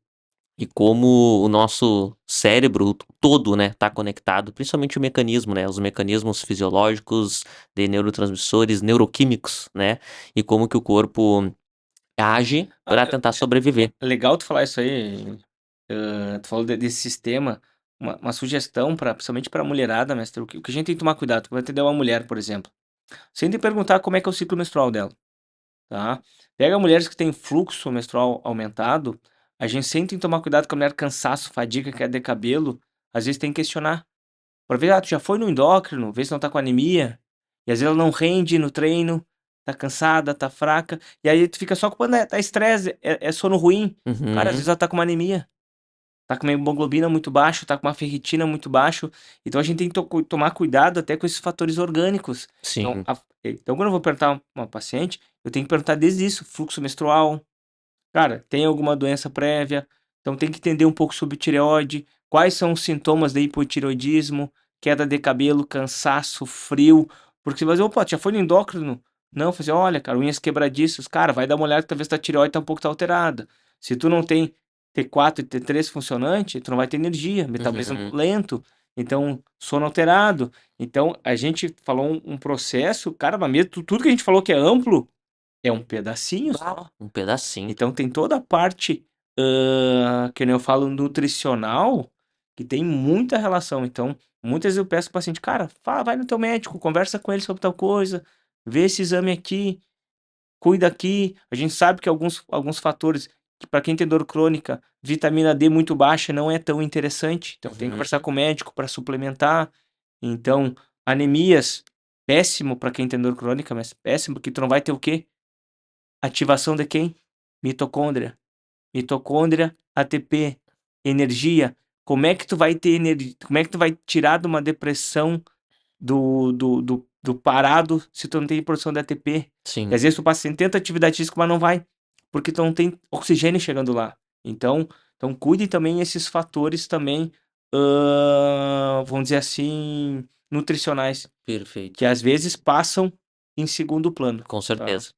e como o nosso cérebro todo, né, tá conectado, principalmente o mecanismo, né, os mecanismos fisiológicos de neurotransmissores, neuroquímicos, né, e como que o corpo age Ah, para tentar sobreviver. legal tu falar isso aí. Tu falou desse sistema. Uma sugestão, principalmente para a mulherada, mestre. O que a gente tem que tomar cuidado? Tu vai atender uma mulher, por exemplo. Você tem que perguntar como é que é o ciclo menstrual dela. Tá? Pega mulheres que têm fluxo menstrual aumentado, a gente sempre tem que tomar cuidado com a mulher cansaço, fadiga, queda de cabelo. Às vezes tem que questionar. Pra ver, tu já foi no endócrino, vê se não tá com anemia. E às vezes ela não rende no treino, tá cansada, tá fraca. E aí tu fica só culpando, tá estresse, é sono ruim. Cara, às Uhum, vezes ela tá com uma anemia. Tá com uma hemoglobina muito baixo, tá com uma ferritina muito baixo. Então a gente tem que tomar cuidado até com esses fatores orgânicos. Então, sim. então quando eu vou perguntar uma paciente, eu tenho que perguntar desde isso, fluxo menstrual. Cara, tem alguma doença prévia? Então tem que entender um pouco sobre tireoide, quais são os sintomas de hipotireoidismo, queda de cabelo, cansaço, frio. Porque você vai dizer, opa, já foi no endócrino? Não, fazer, olha, cara, unhas quebradiças. Cara, vai dar uma olhada que talvez tua tireoide tá um pouco alterada. Se tu não tem T4 e T3 funcionante, tu não vai ter energia, metabolismo Uhum. lento, então sono alterado. Então a gente falou um processo, cara, mas mesmo tudo que a gente falou que é amplo, é um pedacinho só. Um pedacinho. Então tem toda a parte, que nem eu falo, nutricional, que tem muita relação. Então, muitas vezes eu peço pro paciente, cara, vai no teu médico, conversa com ele sobre tal coisa, vê esse exame aqui, cuida aqui. A gente sabe que alguns fatores, que para quem tem dor crônica, vitamina D muito baixa não é tão interessante. Então, tem que conversar Uhum. com o médico para suplementar. Então, anemias, péssimo para quem tem dor crônica, mas péssimo, porque tu não vai ter o quê? Ativação de quem? Mitocôndria. Mitocôndria, ATP, energia. Como é que tu vai ter energia? Como é que tu vai tirar de uma depressão do parado se tu não tem produção de ATP? E Sim, às vezes tu passa em tanta atividade física, mas não vai, porque tu não tem oxigênio chegando lá. Então cuide também esses fatores também, vamos dizer assim, nutricionais, que perfeito. às vezes passam em segundo plano, Com tá? certeza.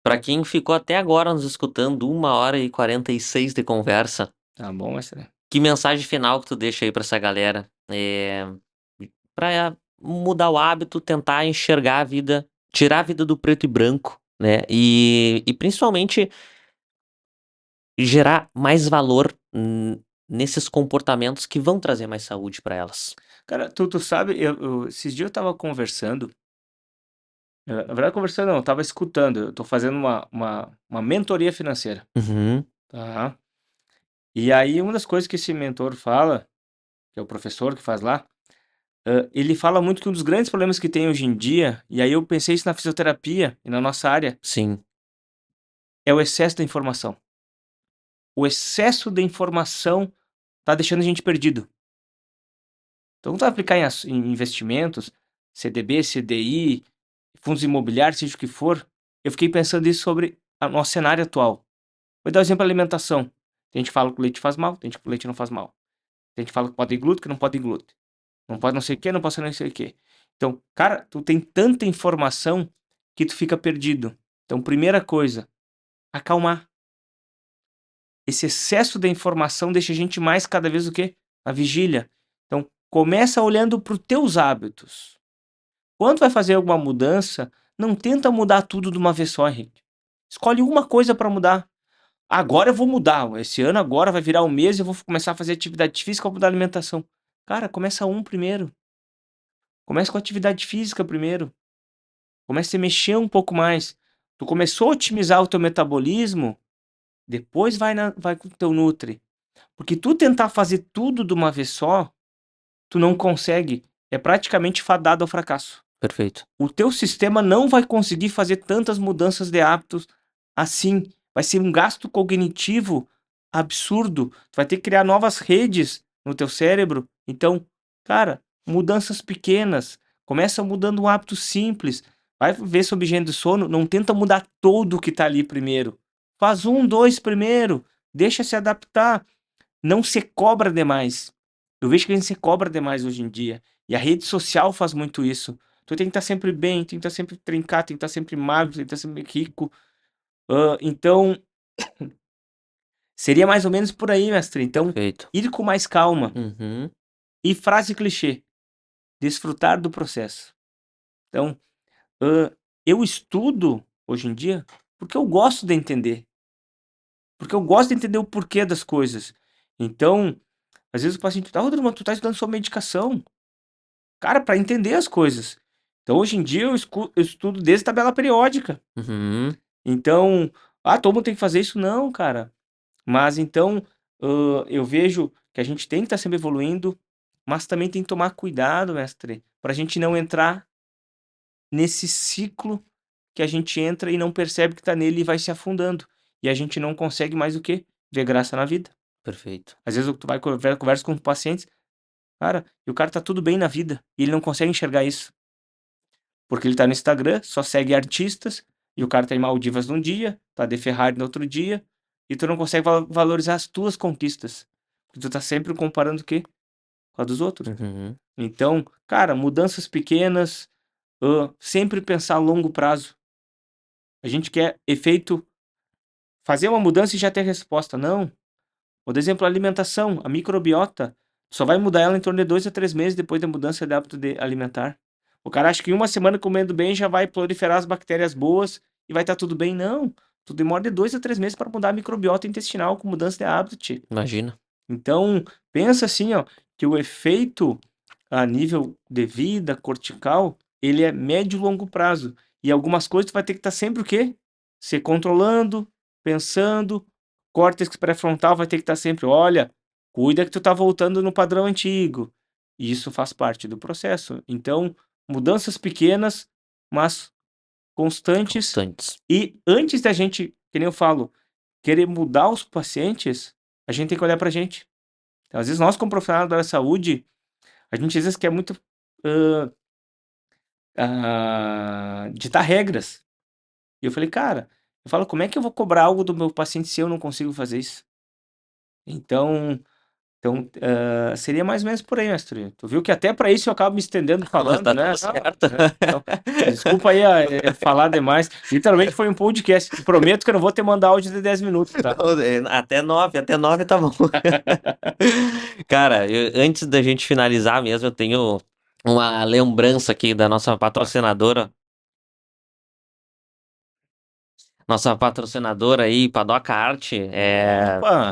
Pra quem ficou até agora nos escutando, 1h46 de conversa, Tá bom, mestre? que mensagem final que tu deixa aí pra essa galera? Pra mudar o hábito, tentar enxergar a vida, tirar a vida do preto e branco, né? E principalmente gerar mais valor nesses comportamentos que vão trazer mais saúde pra elas. Cara, tu sabe, esses dias eu tava conversando, na verdade conversando não, eu tava escutando, eu tô fazendo uma mentoria financeira, Uhum, tá? E aí uma das coisas que esse mentor fala, que é o professor que faz lá, ele fala muito que um dos grandes problemas que tem hoje em dia, e aí eu pensei isso na fisioterapia e na nossa área, sim, é o excesso da informação. O excesso de informação tá deixando a gente perdido. Então, quando tu vai aplicar em investimentos, CDB, CDI, fundos imobiliários, seja o que for, eu fiquei pensando isso sobre o nosso cenário atual. Vou dar um exemplo da alimentação. Tem gente que fala que o leite faz mal, tem gente que o leite não faz mal. Tem gente que fala que pode glúten, que não pode glúten. Não pode não sei o que, não pode não sei o que. Então, cara, tu tem tanta informação que tu fica perdido. Então, primeira coisa, acalmar. Esse excesso de informação deixa a gente mais cada vez o quê? A vigília. Então, começa olhando para os teus hábitos. Quando vai fazer alguma mudança, não tenta mudar tudo de uma vez só, Henrique. Escolhe uma coisa para mudar. Agora eu vou mudar. Esse ano agora vai virar um mês e eu vou começar a fazer atividade física, vou mudar a alimentação. Cara, começa um primeiro. Começa com atividade física primeiro. Começa a mexer um pouco mais. Tu começou a otimizar o teu metabolismo, depois vai com o teu nutri. Porque tu tentar fazer tudo de uma vez só, tu não consegue. É praticamente fadado ao fracasso. perfeito. O teu sistema não vai conseguir fazer tantas mudanças de hábitos assim. Vai ser um gasto cognitivo absurdo. Tu vai ter que criar novas redes no teu cérebro. Então, cara, mudanças pequenas. Começa mudando um hábito simples. Vai ver sobre higiene do sono. Não tenta mudar todo o que tá ali primeiro. Faz um, dois primeiro. Deixa se adaptar. Não se cobra demais. Eu vejo que a gente se cobra demais hoje em dia. E a rede social faz muito isso. Tu tem que estar sempre bem, tem que estar sempre trincado, tem que estar sempre magro, tem que estar sempre rico. Então, seria mais ou menos por aí, mestre. Então, Perfeito. ir com mais calma. Uhum, E frase clichê: desfrutar do processo. Então, eu estudo hoje em dia porque eu gosto de entender. Porque eu gosto de entender o porquê das coisas. Então, às vezes o paciente, Rodrigo, mas tu tá estudando sua medicação. Cara, para entender as coisas. Então, hoje em dia, eu estudo desde tabela periódica. uhum, Então, todo mundo tem que fazer isso? Não, cara. Mas então, eu vejo que a gente tem que estar sempre evoluindo, mas também tem que tomar cuidado, mestre, para a gente não entrar nesse ciclo que a gente entra e não percebe que está nele e vai se afundando. E a gente não consegue mais o quê? Ver graça na vida. perfeito. Às vezes tu vai conversa com pacientes, cara, e o cara tá tudo bem na vida, e ele não consegue enxergar isso. Porque ele tá no Instagram, só segue artistas, e o cara tá em Maldivas num dia, tá de Ferrari no outro dia, e tu não consegue valorizar as tuas conquistas. Porque tu tá sempre comparando o quê? Com a dos outros. Uhum, Então, cara, mudanças pequenas, sempre pensar a longo prazo. A gente quer efeito, fazer uma mudança e já ter resposta. Não. Por exemplo, a alimentação, a microbiota, só vai mudar ela em torno de 2 a 3 meses depois da mudança de hábito alimentar. O cara acha que em uma semana comendo bem já vai proliferar as bactérias boas e vai estar tudo bem. Não. Tu demora de 2 a 3 meses para mudar a microbiota intestinal com mudança de hábito, tio. Imagina. Então, pensa assim, ó, que o efeito a nível de vida cortical, ele é médio e longo prazo. E algumas coisas tu vai ter que estar sempre o quê? Se controlando, pensando. Córtex pré-frontal vai ter que estar sempre, olha, cuida que tu tá voltando no padrão antigo. E isso faz parte do processo. Então, mudanças pequenas, mas constantes. E antes da gente, que nem eu falo, querer mudar os pacientes, a gente tem que olhar pra gente. Então, às vezes nós, como profissionais da área da saúde, a gente às vezes quer muito ditar regras. E eu falei, cara, eu falo, como é que eu vou cobrar algo do meu paciente se eu não consigo fazer isso? Então seria mais ou menos por aí, mestre. Tu viu que até para isso eu acabo me estendendo falando, Tá né? tudo certo. Então, desculpa aí falar demais. Literalmente foi um podcast. Te prometo que eu não vou te mandar áudio de 10 minutos, tá? Até 9 tá bom. Cara, antes da gente finalizar mesmo, eu tenho uma lembrança aqui da nossa patrocinadora. Nossa patrocinadora aí, Padoca Arte,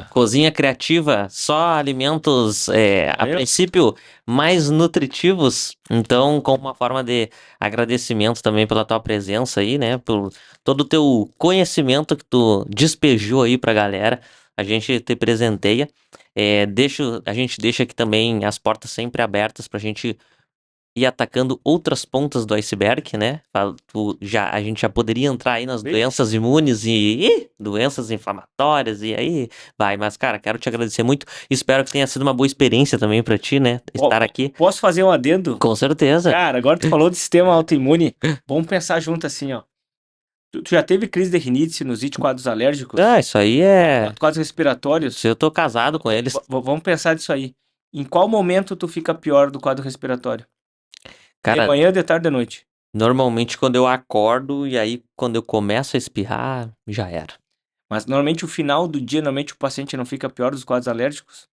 cozinha criativa, só alimentos, a princípio, mais nutritivos. Então, como uma forma de agradecimento também pela tua presença aí, né? Por todo o teu conhecimento que tu despejou aí pra galera, a gente te presenteia. A gente deixa aqui também as portas sempre abertas pra gente ir atacando outras pontas do iceberg, né? A gente já poderia entrar aí nas doenças imunes e doenças inflamatórias e aí vai. Mas, cara, quero te agradecer muito. Espero que tenha sido uma boa experiência também pra ti, né? Estar aqui. Posso fazer um adendo? Com certeza. Cara, agora tu falou de sistema autoimune. Vamos pensar junto assim, ó. Tu já teve crise de rinite, sinusite, quadros alérgicos? Isso aí é... Quadros respiratórios? Eu tô casado com eles. Vamos pensar disso aí. Em qual momento tu fica pior do quadro respiratório? Cara, de manhã, de tarde, de noite? Normalmente quando eu acordo e aí quando eu começo a espirrar, já era. Mas normalmente o final do dia, normalmente o paciente não fica pior dos quadros alérgicos?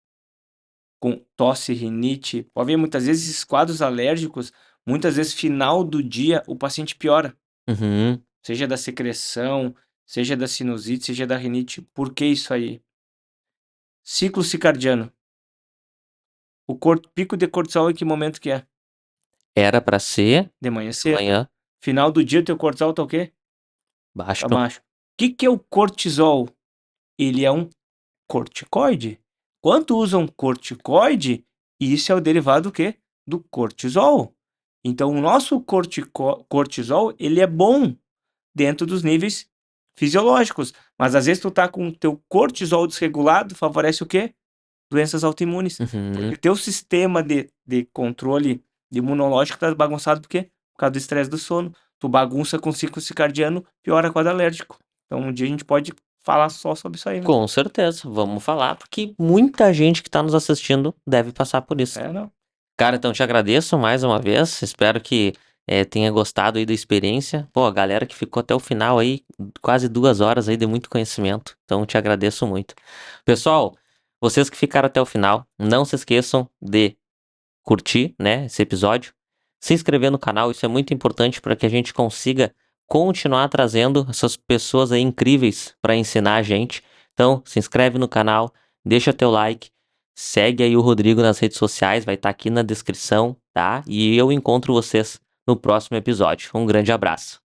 Com tosse, rinite. Pode ver, muitas vezes esses quadros alérgicos, muitas vezes final do dia o paciente piora. Uhum. Seja da secreção, seja da sinusite, seja da rinite. Por que isso aí? Ciclo circadiano. O pico de cortisol em que momento que é? Era pra ser De manhã de cedo. manhã, Final do dia, teu cortisol tá o quê? baixo. Tá baixo. O que é o cortisol? Ele é um corticoide. Quando usam corticoide, isso é o derivado do quê? Do cortisol. Então, o nosso cortisol, ele é bom dentro dos níveis fisiológicos. Mas, às vezes, tu tá com o teu cortisol desregulado, favorece o quê? Doenças autoimunes. Porque teu sistema de controle imunológico tá bagunçado por quê? Por causa do estresse do sono. Tu bagunça com ciclo circadiano, piora quadro alérgico. Então, um dia a gente pode falar só sobre isso aí. Com certeza, vamos falar, porque muita gente que tá nos assistindo deve passar por isso. Não. Cara, então te agradeço mais uma vez, espero que tenha gostado aí da experiência. Pô, a galera que ficou até o final aí, quase 2 horas aí de muito conhecimento, então te agradeço muito. Pessoal, vocês que ficaram até o final, não se esqueçam de curtir, né, esse episódio, se inscrever no canal, isso é muito importante para que a gente consiga continuar trazendo essas pessoas aí incríveis para ensinar a gente. Então, se inscreve no canal, deixa teu like, segue aí o Rodrigo nas redes sociais, vai estar aqui na descrição, tá? E eu encontro vocês no próximo episódio. Um grande abraço.